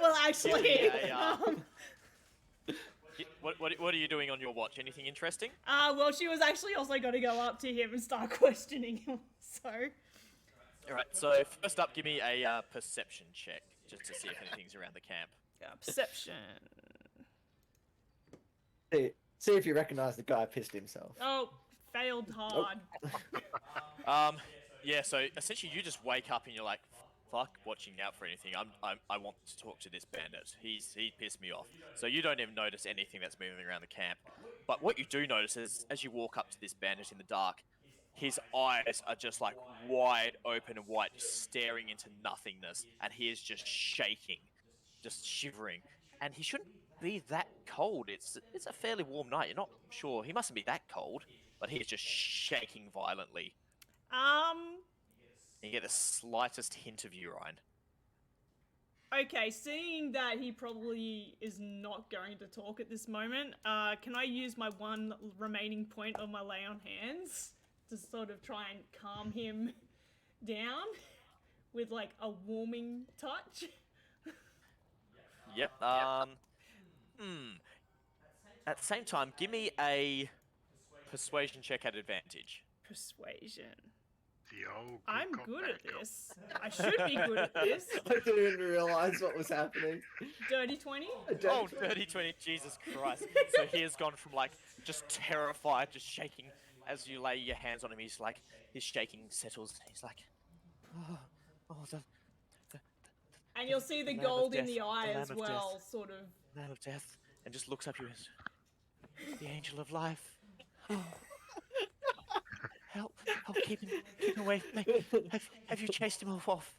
Well, actually, Yeah. What are you doing on your watch? Anything interesting? well, she was actually also going to go up to him and start questioning him. So, All right. So first up, give me a perception check just to see if anything's around the camp. perception. See if you recognise the guy who pissed himself. Oh, failed hard. Yeah, so essentially you just wake up and you're like, fuck watching out for anything. I want to talk to this bandit. He pissed me off. So you don't even notice anything that's moving around the camp. But what you do notice is as you walk up to this bandit in the dark, his eyes are just like wide open and white, just staring into nothingness, and he is just shaking, just shivering. And he shouldn't be that cold. It's a fairly warm night. You're not sure. He mustn't be that cold, but he is just shaking violently. You get the slightest hint of urine. Okay, seeing that he probably is not going to talk at this moment, can I use my one remaining point of my lay on hands to sort of try and calm him down with like a warming touch? Yep. At the same time, give me a persuasion check at advantage. Persuasion. The old I'm cop, good bad at cop. this. I should be good at this. I didn't even realise what was happening. Dirty 20? Oh, dirty 20, Jesus Christ. So he has gone from like just terrified, just shaking as you lay your hands on him. He's like, his shaking settles. He's like, the And you'll see the Lamb of gold in Death, the eye the as Lamb of well, Death. sort of. Lamb of Death, and just looks up at you and the Angel of Life. Oh. Help, keep him away from me. Have you chased him off?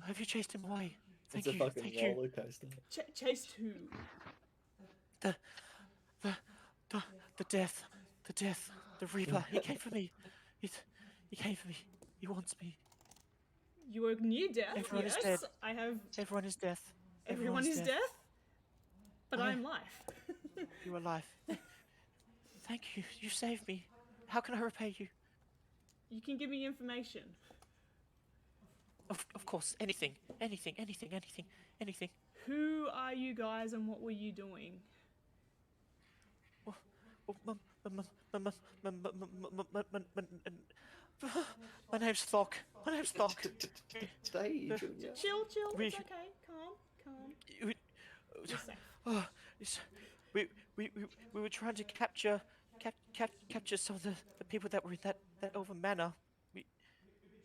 Have you chased him away? Thank It's a you, fucking thank you. roller coaster. Chased who? The death, the Reaper. He came for me. He came for me. He wants me. You are near death, Everyone is yes. dead. I have... Everyone is death. Everyone is death? But I am life. You are alive. Thank you. You saved me. How can I repay you? You can give me information. Of course. Anything. Who are you guys and what were you doing? My name's Thok. Stay, Junior. Chill, We- it's okay. Calm. We- You're safe. Oh, we were trying to capture some of the people that were in that Elven manor.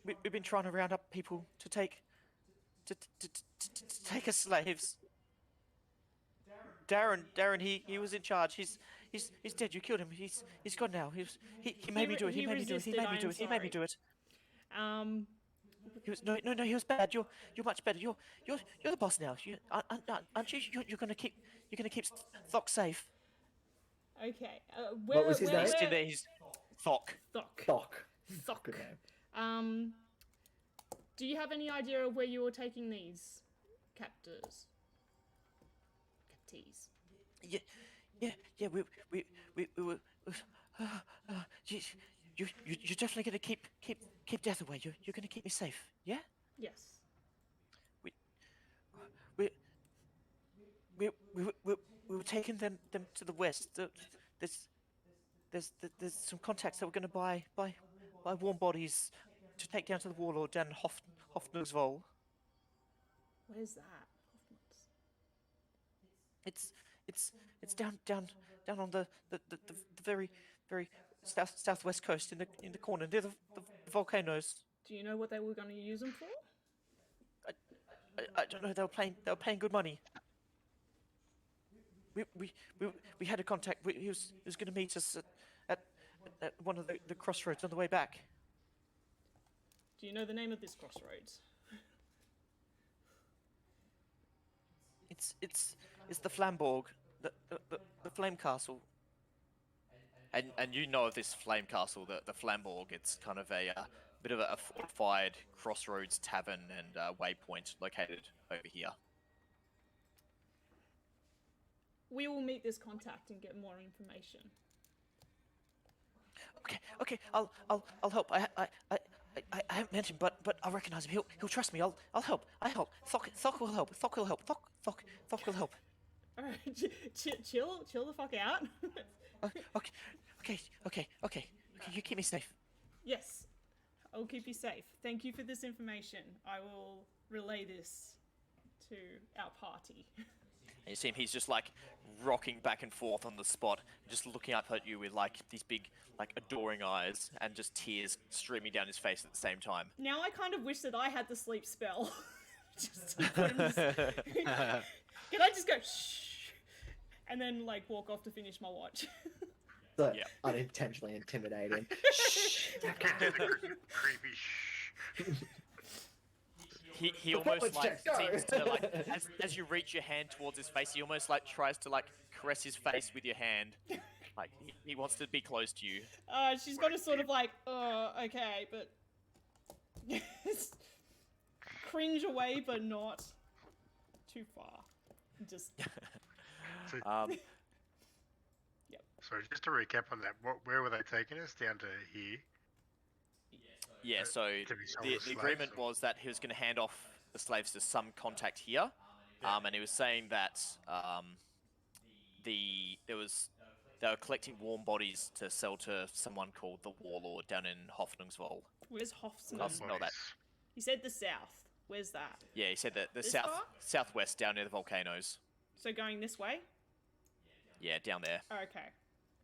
We've been trying to round up people to take as slaves. Darren, he was in charge. He's dead. You killed him. He's gone now. He made me do it. He made me do it. He made me do it. He was no. He was bad. You're much better. You're the boss now. Aren't you? You're gonna keep Thok safe. Okay. What was his name? He's in there. He's Thok. Doc. Thok. Good name. Do you have any idea of where you were taking these captors? Captees. Yeah. We were. You're definitely gonna keep death away. You're gonna keep me safe. Yeah. Yes. We were taking them to the west. There's some contacts that we're gonna buy warm bodies to take down to the warlord down in Hofnungsvoll. Where's that? It's down on the very southwest coast in the corner near the volcanoes. Do you know what they were going to use them for? I don't know. They were paying good money. We had a contact. He was going to meet us at one of the crossroads on the way back. Do you know the name of this crossroads? It's the Flamborg, the Flame Castle. And you know of this Flame Castle, the Flamborg. It's kind of a bit of a fortified crossroads tavern and waypoint located over here. We will meet this contact and get more information. Okay. I'll help. I haven't met him, but I recognize him. He'll trust me. I'll help. Thok will help. Thok will help. Thok will help. All right, chill the fuck out. Okay. You keep me safe. Yes, I will keep you safe. Thank you for this information. I will relay this to our party. And you see him. He's just like rocking back and forth on the spot, just looking up at you with like these big, like adoring eyes, and just tears streaming down his face at the same time. Now I kind of wish that I had the sleep spell. Just to put him to sleep. Can I just go shh, and then like walk off to finish my watch? So Yeah. unintentionally intimidating. Creepy shh. He almost like check, go. seems to like as you reach your hand towards his face, he almost like tries to like caress his face with your hand, like he wants to be close to you. She's got to sort of like, okay, but cringe away, but not too far. Just So, Yep. so just to recap on that, where were they taking us? Down to here? Yeah, so To be sold as the slaves, agreement or- was that he was going to hand off the slaves to some contact here, and he was saying that they were collecting warm bodies to sell to someone called the Warlord down in Hoffnungsvoll. where's Hoffsman? Smell that. He said the south. Where's that? Yeah, he said that the This south far? southwest down near the volcanoes. So going this way? Yeah, down there. Okay.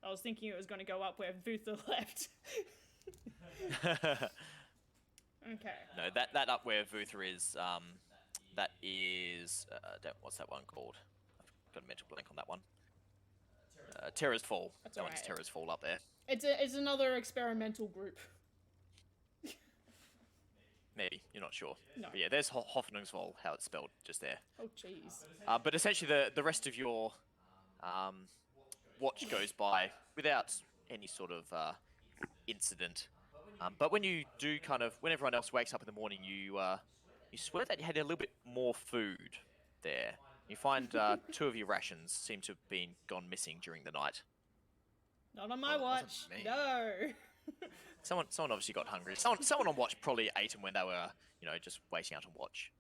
I was thinking it was going to go up where Vutha left. Okay. No, that up where Vutha is, that is, what's that one called? I've got a mental blank on that one. Terra's Fall. That's That one's alright. Terra's Fall up there. It's another experimental group. Maybe, you're not sure. No. But yeah, there's Hoffnungsvoll, how it's spelled, just there. Oh jeez. But essentially the rest of your watch goes by without any sort of incident. But when you do when everyone else wakes up in the morning, you swear that you had a little bit more food there. You find 2 of your rations seem to have been gone missing during the night. Not on my Well, it wasn't watch. me. No. Someone obviously got hungry. Someone on watch probably ate them when they were, just waiting out on watch.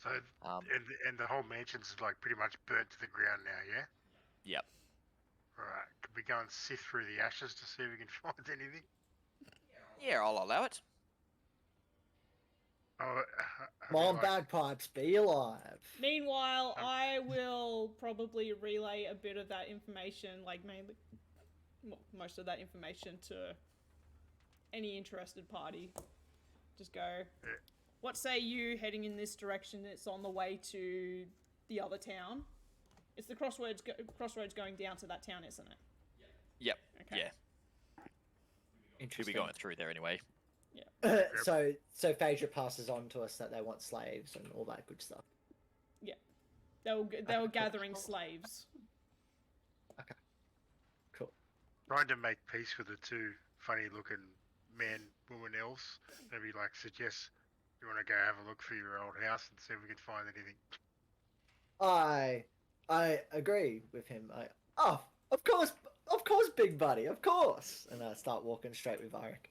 So, Um, and the whole mansion's like pretty much burnt to the ground now, yeah? Yep. Alright, could we go and sift through the ashes to see if we can find anything? Yeah, I'll allow it. Oh, Come on, bagpipes, be alive. Meanwhile, I will probably relay a bit of that information, like mainly most of that information to any interested party. Just go, what say you heading in this direction? It's on the way to the other town. It's the crossroads going down to that town, isn't it? Yep. Okay. Yeah. Should be Interesting. going through there anyway. So Phaedra passes on to us that they want slaves and all that good stuff. They were gathering slaves. Cool. Trying to make peace with the 2 funny-looking man-woman elves. Maybe suggest you want to go have a look through your old house and see if we can find anything. I agree with him. Of course, big buddy, of course. And I start walking straight with Vharik.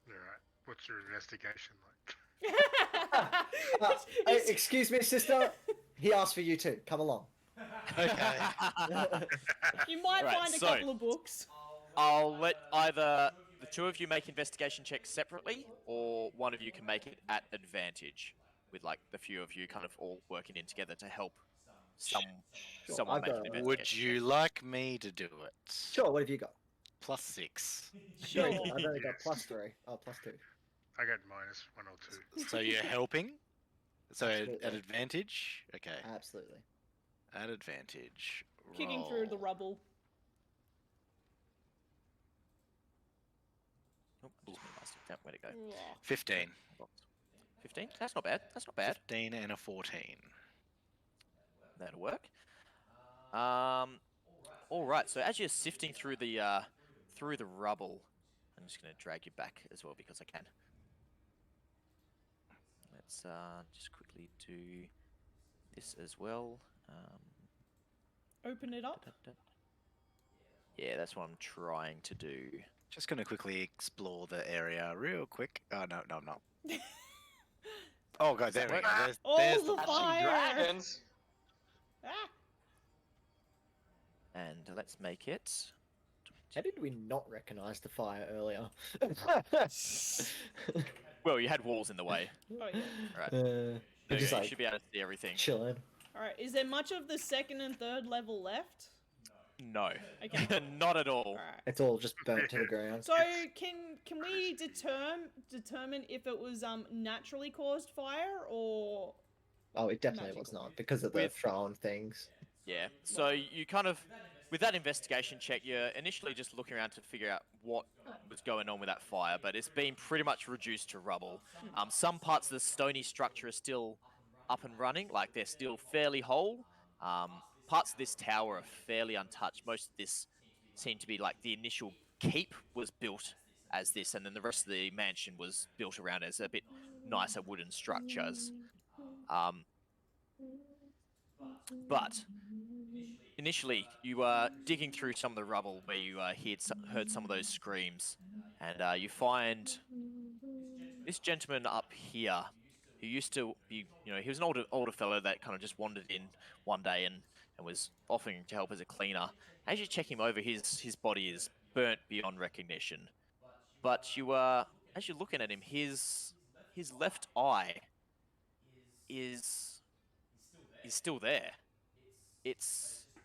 Alright, what's your investigation like? Excuse me, sister. He asked for you too. Come along. Okay. You might Right, find a so- couple of books. I'll let either the 2 of you make investigation checks separately, or one of you can make it at advantage, with the few of you kind of all working in together to help Sure, someone I've make an got- investigation. Would you like me to do it? Sure. What have you got? +6. Sure. Sure. I've only got Yes. +3. Oh, +2. I got -1 or 2. So you're helping? So at Absolutely. advantage? Okay. Absolutely. At advantage. Kicking through the roll. rubble. Oh, lose my master. Damn, where'd it go? 15. 15? That's not bad. That's not bad. 15 and a 14. That'll work. All right. So as you're sifting through the rubble, I'm just gonna drag you back as well because I can. Let's just quickly do this as well. Open it up. Yeah, that's what I'm trying to do. Just gonna quickly explore the area real quick. Oh no, I'm not. Oh god, there we go. There's, Oh, there's the the fire! Dragons. Ah! And let's make it. How did we not recognise the fire earlier? Well, you had walls in the way. Oh yeah. Right. We're There you just go, you like should be able to see everything. chilling. Alright, is there much of the second and third level left? No, Okay. not at all. Alright. It's all just burnt to the ground. So can we determine if it was naturally caused fire or Oh, it definitely was magical? not because of the With- thrown things. Yeah. So you kind of, with that investigation check, you're initially just looking around to figure out what was going on with that fire, but it's been pretty much reduced to rubble. Some parts of the stony structure are still up and running, like they're still fairly whole. Parts of this tower are fairly untouched. Most of this seemed to be like the initial keep was built as this, and then the rest of the mansion was built around as a bit nicer wooden structures. But initially, you were digging through some of the rubble where you heard some of those screams, and you find this gentleman up here who used to be, he was an older fellow that kind of just wandered in one day and was offering to help as a cleaner. As you check him over, his body is burnt beyond recognition. But as you're looking at him, his left eye is still there.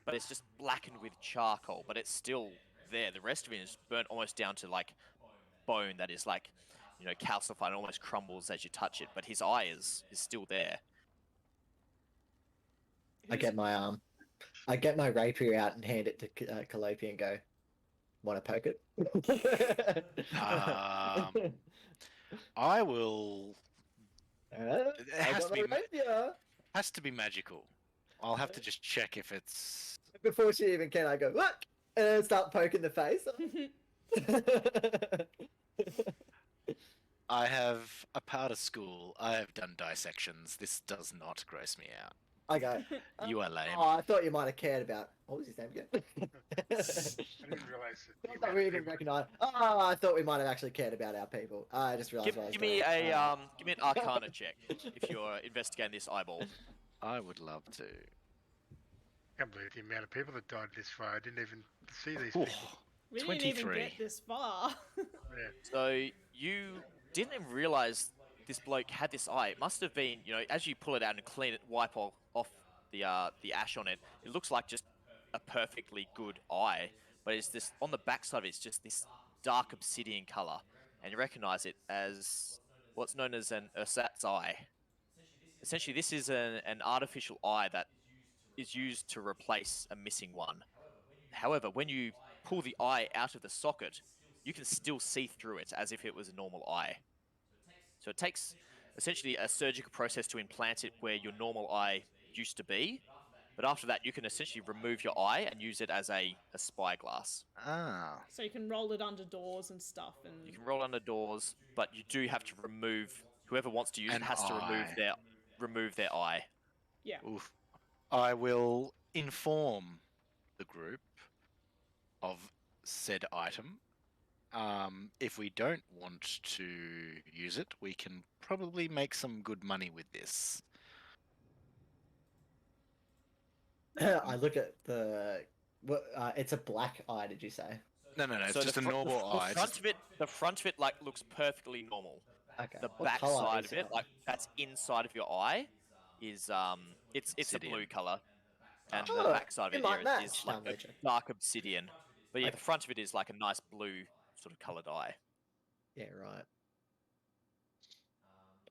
But it's just blackened with charcoal, but it's still there. The rest of it is burnt almost down to like bone that is like, calcified and almost crumbles as you touch it. But his eye is still there. I get my rapier out and hand it to Calliope and go, "Want to poke it?" I will. It I has got to be. my rapier. Has to be magical. I'll have to just check if it's. Before she even can, I go, "Look!" and then start poking the face. I have a part of school. I have done dissections. This does not gross me out. I go, You are lame. "Oh, I thought you might have cared about." What was his name again? I didn't realise that. Not that we even recognise. Oh, I thought we might have actually cared about our people. I just realised. Give me an Arcana check if you're investigating this eyeball. I would love to. I can't believe the amount of people that died this far. I didn't even see these people. we didn't even 23. get this far? Yeah. So you didn't even realize this bloke had this eye. It must have been, as you pull it out and clean it, wipe off the ash on it. It looks like just a perfectly good eye, but it's this on the backside of it, it's just this dark obsidian color, and you recognize it as what's known as an ersatz eye. Essentially, this is an artificial eye that is used to replace a missing one. However, when you pull the eye out of the socket, you can still see through it as if it was a normal eye. So it takes essentially a surgical process to implant it where your normal eye used to be, but after that you can essentially remove your eye and use it as a spyglass. Ah. So you can roll it under doors and stuff, and You can roll under doors, but you do have to remove, whoever wants to use it An has to eye. remove their eye. yeah. Oof. I will inform the group of said item. If we don't want to use it, we can probably make some good money with this. I look at the. What? It's a black eye. Did you say? No, it's So just a the fr- normal the eye. front of it, the front of it like looks perfectly normal. Okay. The What back colour side is of it, like that's inside of your eye, is it's a Obsidian. blue color, and Oh, the back side of it it might here match is down like there, a Joe. dark obsidian. But yeah, Okay. the front of it is like a nice blue sort of colored eye. Yeah, right.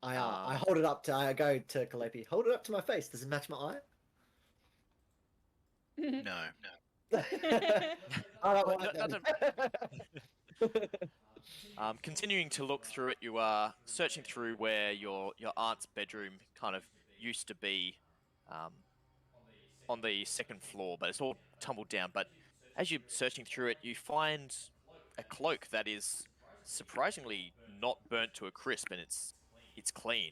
I hold it up to. I go to Calliope. Hold it up to my face. Does it match my eye? No. I don't Well, like no, that. Continuing to look through it, you are searching through where your aunt's bedroom kind of used to be, on the second floor, but it's all tumbled down. But as you're searching through it, you find a cloak that is surprisingly not burnt to a crisp, and it's clean.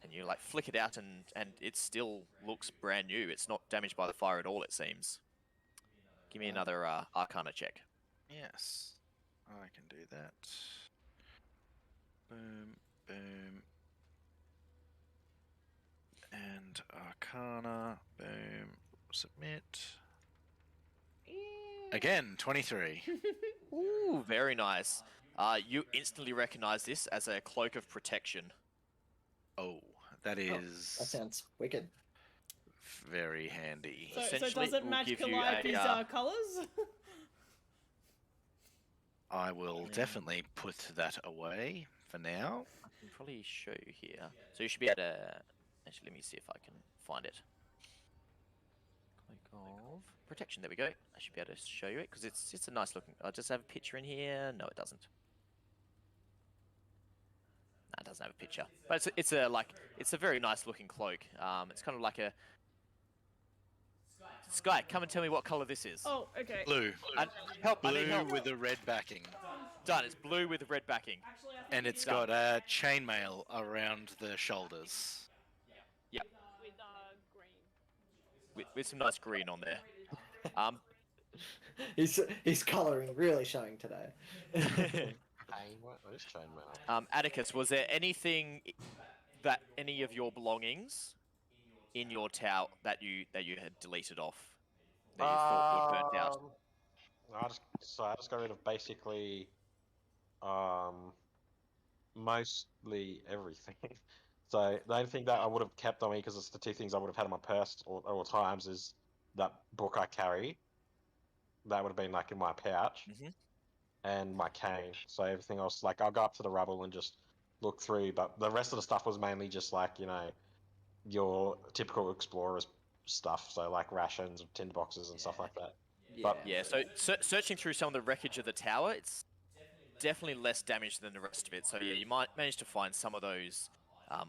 And you like flick it out, and it still looks brand new. It's not damaged by the fire at all, it seems. Give me another Arcana check. Yes, I can do that. Boom, boom. And Arcana, boom, submit. Again, 23. Ooh, very nice. You instantly recognize this as a cloak of protection. Oh, that Oh, is. that sounds wicked. very handy. So Essentially, does it we'll match give you Calliope's a, colours? I will Yeah. definitely put that away for now. I can probably show you here. So you should be able to. Actually, let me see if I can find it. Click of protection. There we go. I should be able to show you it because it's a nice looking. I just have a picture in here. No, it doesn't. No, it doesn't have a picture. But it's a very nice looking cloak. It's kind of like a. Sky, come and tell me what color this is. Oh, okay. Blue. Help! I need Blue help. with a red backing. Done. It's blue with red backing. Actually, I think And it it's is got chainmail around the shoulders. with green. With some nice green on there. He's colouring really showing today. Hey, what is chainmail? Atticus, was there anything that any of your belongings in your tower that you had deleted off that you thought were burnt out? I just got rid of basically mostly everything. So the only thing that I would have kept on me, because it's the two things I would have had in my purse at all times, is that book I carry. That would have been like in my pouch, and my cane. So everything else, like I'll go up to the rubble and just look through. But the rest of the stuff was mainly just like your typical explorers stuff. So like rations, tinderboxes, and stuff like that. Yeah. So searching through some of the wreckage of the tower, it's definitely less damage than the rest of it. So yeah, you might manage to find some of those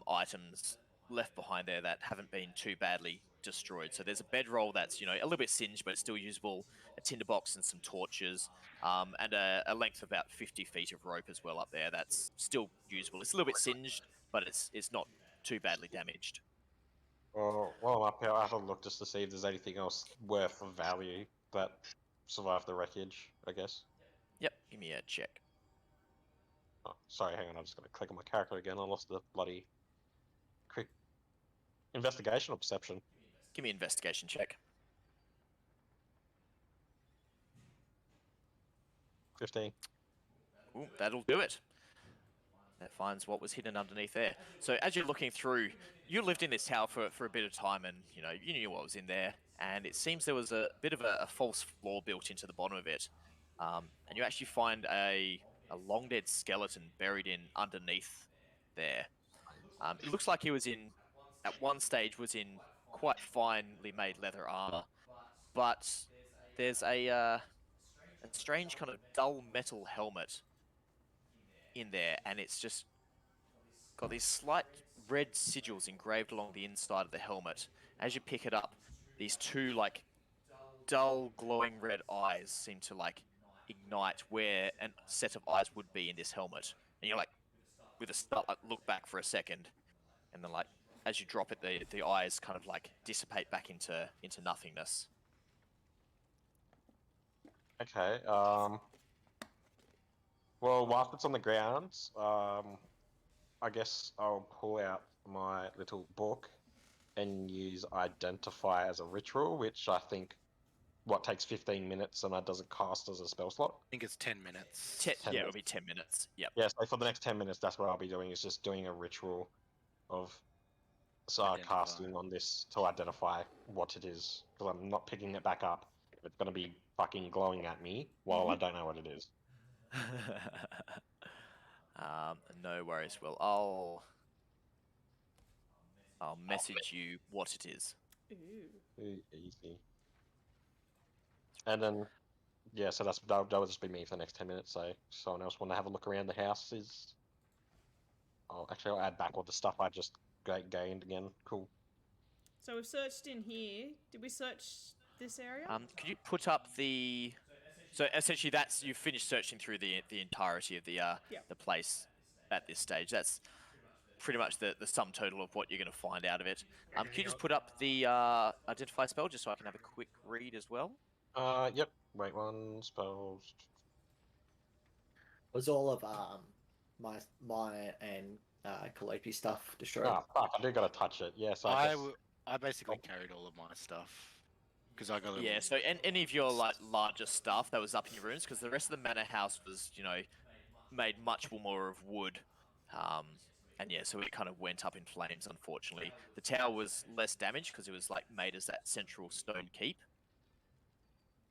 items left behind there that haven't been too badly destroyed. So there's a bedroll that's a little bit singed, but it's still usable. A tinderbox and some torches, and a length of about 50 feet of rope as well up there. That's still usable. It's a little bit singed, but it's not too badly damaged. Well, while I'm up here, I have a look just to see if there's anything else worth of value that survived the wreckage, I guess. Yep, give me a check. Oh, sorry, hang on, I'm just going to click on my character again. I lost the bloody quick investigation or perception. Give me an investigation check. 15. Ooh, that'll do it. That finds what was hidden underneath there. So as you're looking through, you lived in this tower for a bit of time, and you knew what was in there. And it seems there was a bit of a false floor built into the bottom of it. And you actually find a long dead skeleton buried in underneath there. It looks like he was at one stage was in quite finely made leather armor, but there's a strange kind of dull metal helmet in there, and it's just got these slight red sigils engraved along the inside of the helmet. As you pick it up, these two like dull glowing red eyes seem to like ignite where a set of eyes would be in this helmet, and you're like with a start like look back for a second, and then like as you drop it, the eyes kind of like dissipate back into nothingness. Okay, well, whilst it's on the ground, I guess I'll pull out my little book and use Identify as a ritual, which I think, takes 15 minutes and that doesn't cast as a spell slot. I think it's 10 minutes. 10 Yeah, it'll minutes. be 10 minutes. Yep. Yeah, so for the next 10 minutes, that's what I'll be doing, is just doing a ritual of Identify. casting on this to identify what it is, because I'm not picking it back up. It's going to be fucking glowing at me while I don't know what it is. No worries. Well, I'll message you what it is. Ooh. Easy. And then, yeah, so that'll just be me for the next 10 minutes. So if someone else want to have a look around the house I'll add back all the stuff I just gained again. Cool. So we've searched in here. Did we search this area? Could you put up the? So essentially, you've finished searching through the entirety of the place at this stage. That's pretty much the sum total of what you're going to find out of it. Can you just put up the identify spell just so I can have a quick read as well? Yep. Wait, one spells. Was all of my and Calliope stuff destroyed? Ah, fuck! I do gotta touch it. Yes, I guess. I basically carried all of my stuff because I got Yeah. So any of your like larger stuff that was up in your rooms, because the rest of the manor house was made much more of wood. And yeah, so it kind of went up in flames, unfortunately. The tower was less damaged because it was like made as that central stone keep.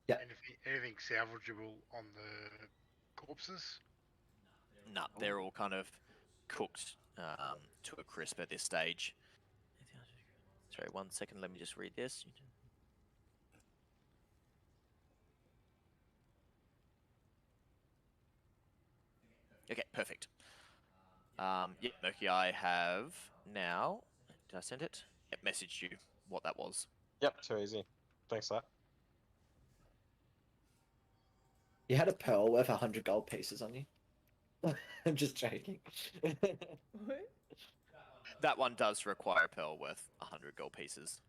Anything salvageable on the corpses? No, they're all kind of cooked to a crisp at this stage. Sorry, 1 second, let me just read this. Okay, perfect. Yeah, Murky, I have now. Did I send it? Yep, messaged you what that was. Yep, too easy. Thanks for that. You had a pearl worth 100 gold pieces on you. I'm just joking. What? That one does require a pearl worth 100 gold pieces.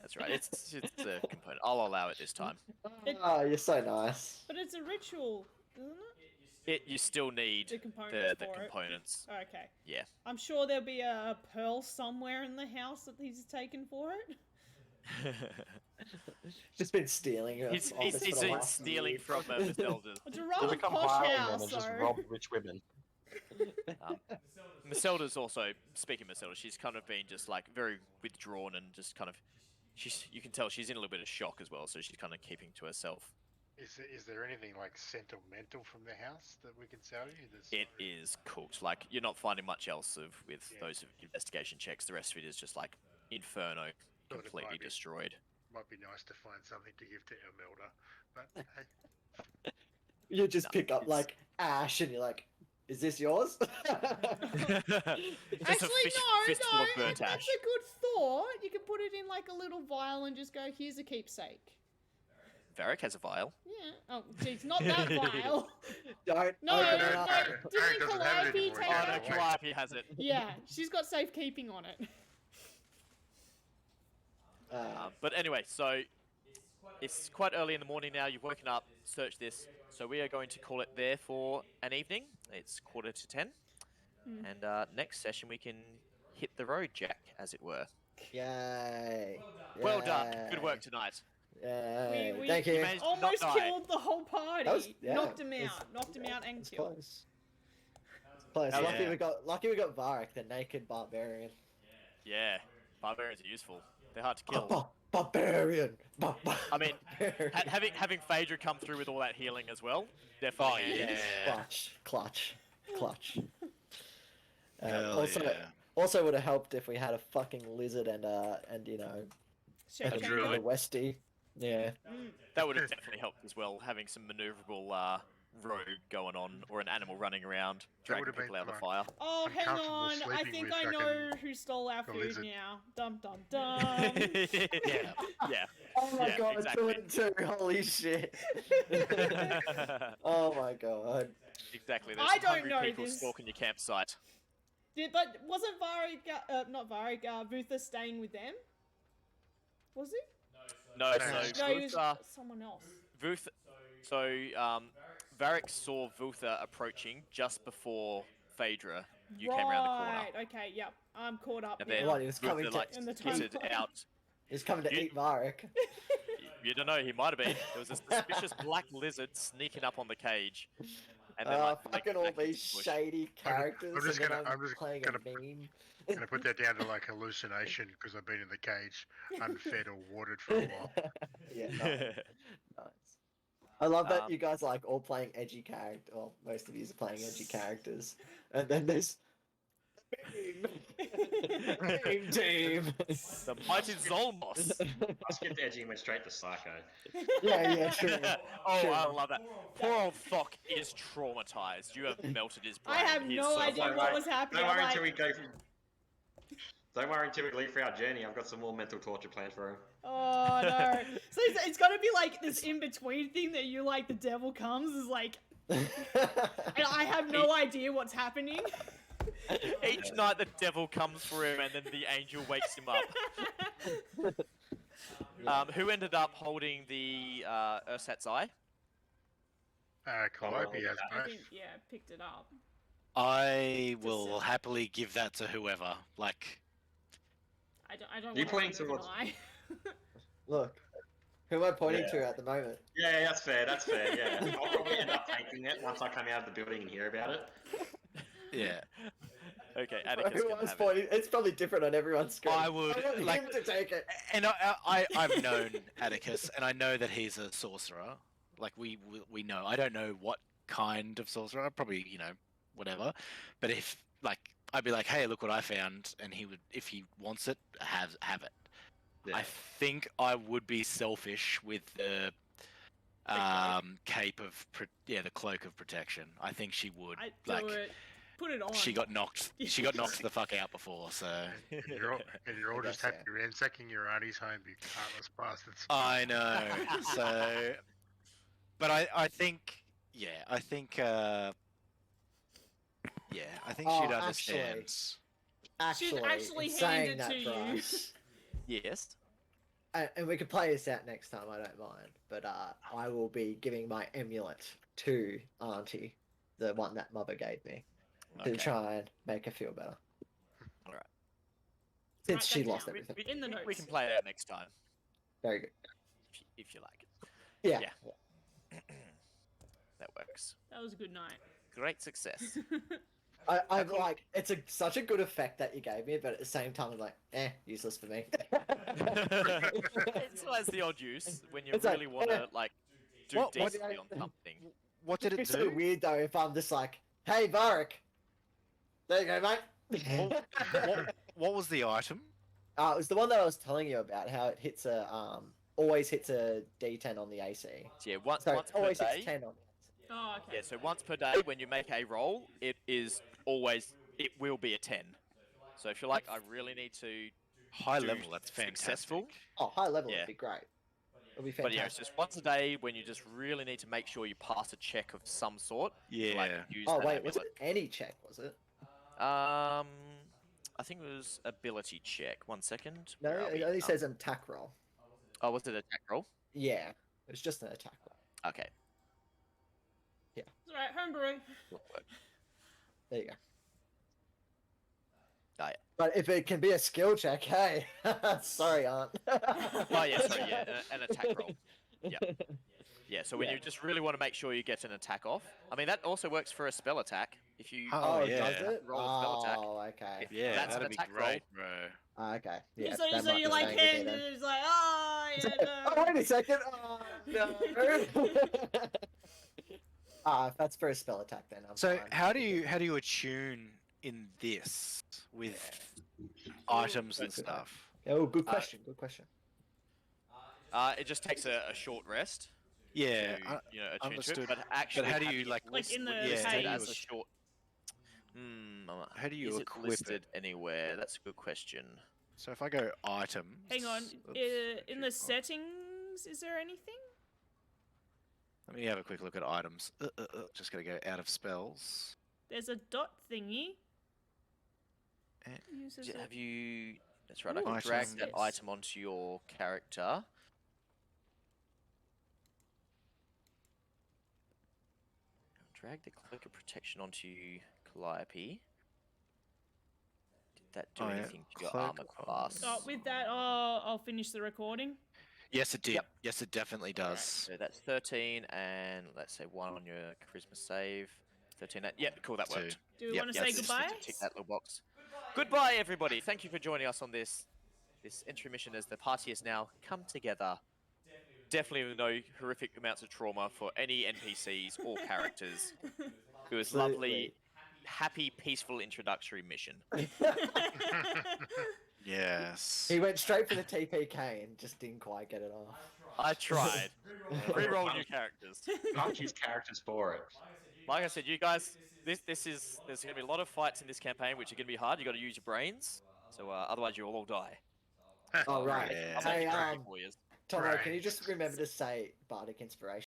That's right. It's a component. I'll allow it this time. Oh, you're so nice. But it's a ritual, isn't it? You still need The components the for it. components. Okay. Yeah. I'm sure there'll be a pearl somewhere in the house that he's taken for it. Just been stealing it. He's been stealing from Maselda's. It's a They rather become posh highwaymen house, and just so... rob rich women. Maselda's also, speaking of Maselda, she's kind of been just like very withdrawn and just kind of, you can tell she's in a little bit of shock as well, so she's kind of keeping to herself. Is there anything like sentimental from the house that we can sell you? It is cooked. Like, you're not finding much else with those investigation checks. The rest of it is just like Inferno, Thought it completely might be- destroyed. Might be nice to find something to give to Imelda, but hey, You just No, pick up it's- like ash and you're like, is this yours? Actually, Just a fistful of burnt that's ash. a good thought. You can put it in like a little vial and just go, here's a keepsake. Vharik has a vial. Yeah. Oh, jeez, not that vial. Don't No, open no, it up. didn't doesn't have it Calliope anymore, take yeah. Oh no, it? Wait. Calliope has it. Yeah, she's got safekeeping on it. But anyway, so it's quite early in the morning now. You've woken up, searched this. So we are going to call it there for an evening. It's 9:45. And next session we can hit the road, Jack, as it were. Yay. Well done. Good Yay. work tonight. Yay. We- Thank you. managed- Almost not die. killed the whole party. That was- yeah, knocked him it's- out. Knocked him out and It's killed. close. Close. That was- Lucky yeah. we got Vharik, the naked barbarian. Yeah, barbarians are useful. They're hard to kill. Barbarian. I mean, Barbarian. having Phaedra come through with all that healing as well, Oh definitely. yeah. Clutch. Hell Also, yeah. also would have helped if we had a fucking lizard and you know, Shake and hands. druid. a Westie. Yeah. That would have definitely helped as well, having some maneuverable rogue going on, or an animal running around, dragging would've been people out of the fine. fire. Oh, I'm hang comfortable on. I sleeping think with I know fucking who stole our the food lizard. now. Dum dum dum. Yeah, yeah. Oh my Yeah, god, exactly. 2 and 2, holy shit. Oh my god. Exactly. There's I some don't hungry know people this. stalking your campsite. But wasn't Vharik, not Vharik, Vutha staying with them? Was he? No, No. so No, he was Vutha, someone else. Vutha, so Vharik saw Vutha approaching just before Phaedra. You came around the corner, Right, okay, yep. I'm caught up and now. then What, he was coming Vutha to- like In the skittered timeline. out. He's coming to You- eat Vharik. You don't know, he might have been. There was a suspicious black lizard sneaking up on the cage. And then, like, Fucking making all back into these the bush. shady characters. I'm just and then gonna- I'm just playing gonna a meme. gonna put that down to like hallucination because I've been in the cage, unfed or watered for a while. Yeah, nice. Nice. I love that Um, you guys are like all playing edgy character. Well, most of you are playing edgy characters, and then there's meme team. The mighty Zolmos. I skipped edgy and went straight to psycho. Yeah, true. Oh, True. I love that. Poor old Thok is traumatized. You have melted his brain. I have He is no so idea Don't what worry- was happening. Don't I'm worry like, until we go from. Don't worry until we leave for our journey. I've got some more mental torture planned for him. oh no. So it's gotta be like this in between thing that you like the devil comes is like, and I have no idea what's happening. Each night the devil comes for him and then the angel wakes him up. Who ended up holding the Ursat's eye? Calliope has I both. think, yeah, picked it up. I will happily give that to whoever. Like, I don't You want pointing to towards- lie. Look, who am I pointing Yeah. to at the moment? Yeah, that's fair. That's fair. Yeah, I'll probably end up taking it once I come out of the building and hear about it. Yeah. Okay, Atticus can have it. It's probably different on everyone's screen. I would, I want like- him to take it. And I've known Atticus, and I know that he's a sorcerer. Like we know. I don't know what kind of sorcerer. Probably whatever. But if I'd be like, hey, look what I found, and he would, if he wants it, have it. Yeah. I think I would be selfish with the cape of the cloak of protection. I think she would I do it. Put it on. She got knocked the fuck out before, so And you're all just guess, happy ransacking your auntie's home, you heartless bastards. I know. So, but I think I think she'd understand. actually hand saying it that, to you. Bryce, Yes. and we can play this out next time. I don't mind, but I will be giving my amulet to Auntie, the one that Mother gave me, to try and make her feel better. All right. Since Write she that lost down. everything. In the We notes. can play it out next time Very good. if you like. Yeah. Yeah. That works. That was a good night. Great success. I'm like, it's such a good effect that you gave me, but at the same time, I'm like, useless for me. It still has the odd use when you It's like, really want to do What- decently on something. What did it It's so do? weird though if I'm just like, hey, Vharik. There you go, mate. What was the item? It was the one that I was telling you about, how it hits always hits a D10 on the AC. Yeah, once Sorry, per always day. hits 10 on the AC. Oh, okay. Yeah, so once per day when you make a roll, it will be a 10. So if you're like, I really need to High do level. That's fantastic. successful. Oh, high level Yeah. would be great. It'll be But fantastic. yeah, it's just once a day when you just really need to make sure you pass a check of some sort. to, Yeah. use Oh that wait, was it amulet. any check? Was it? I think it was ability check. 1 second. No, Where are it we? only says an attack roll. Oh, was it attack roll? Yeah, it was just an attack roll. Okay. It's alright, homebrew. There you go. Oh, yeah. But if it can be a skill check, hey, sorry, Aunt. Oh yeah, sorry, yeah, an attack roll. Yeah. Yeah, so when Yeah. you just really want to make sure you get an attack off. I mean, that also works for a spell attack. If you Oh, yeah. does it? roll a spell attack. Oh, okay. Yeah, That's an that'd be attack great, bro. Okay. Yeah. so that might you be like staying with me hand then. it, it's like, oh, yeah, no. Oh, wait a second. Oh, no. If that's for a spell attack, then I'm So fine. how do you attune in this with items and stuff? Oh, good question. Good question. It just takes a short rest. Yeah, To, attune to it. understood. But actually, how do having you, it like in the listed cage. as a short. How do you is equip it listed it? anywhere? That's a good question. So if I go items, Hang on. oops, In the check box. settings, is there anything? Let me have a quick look at items. Just gotta go out of spells. There's a dot thingy. Eh, Uses Have it. you? That's right. I Ooh, can drag that yes. item onto your character. Drag the cloak of protection onto Calliope. Did that do Oh, yeah. anything to your Cloak armor class? Oh, with that, I'll finish the recording. Yes, it did. Yep. Yes, it definitely Alright, does. so that's 13, and let's say 1 on your charisma save. 13. Yep, cool. That worked. Do we Yep, want to Yep, say just goodbye? Tick that little box. Goodbye, everybody. Thank you for joining us on this intermission as the party has now come together. Definitely no horrific amounts of trauma for any NPCs or characters. It was lovely, happy, peaceful introductory mission. Yes. He went straight for the TPK and just didn't quite get it off. I tried. Reroll new characters. Can't use characters for it. Like I said, you guys, there's going to be a lot of fights in this campaign, which are going to be hard. You got to use your brains, so otherwise you'll all die. Oh, right. Yeah. I'm Hey, making it for you. Tomo, Right. can you just remember to say Bardic Inspiration?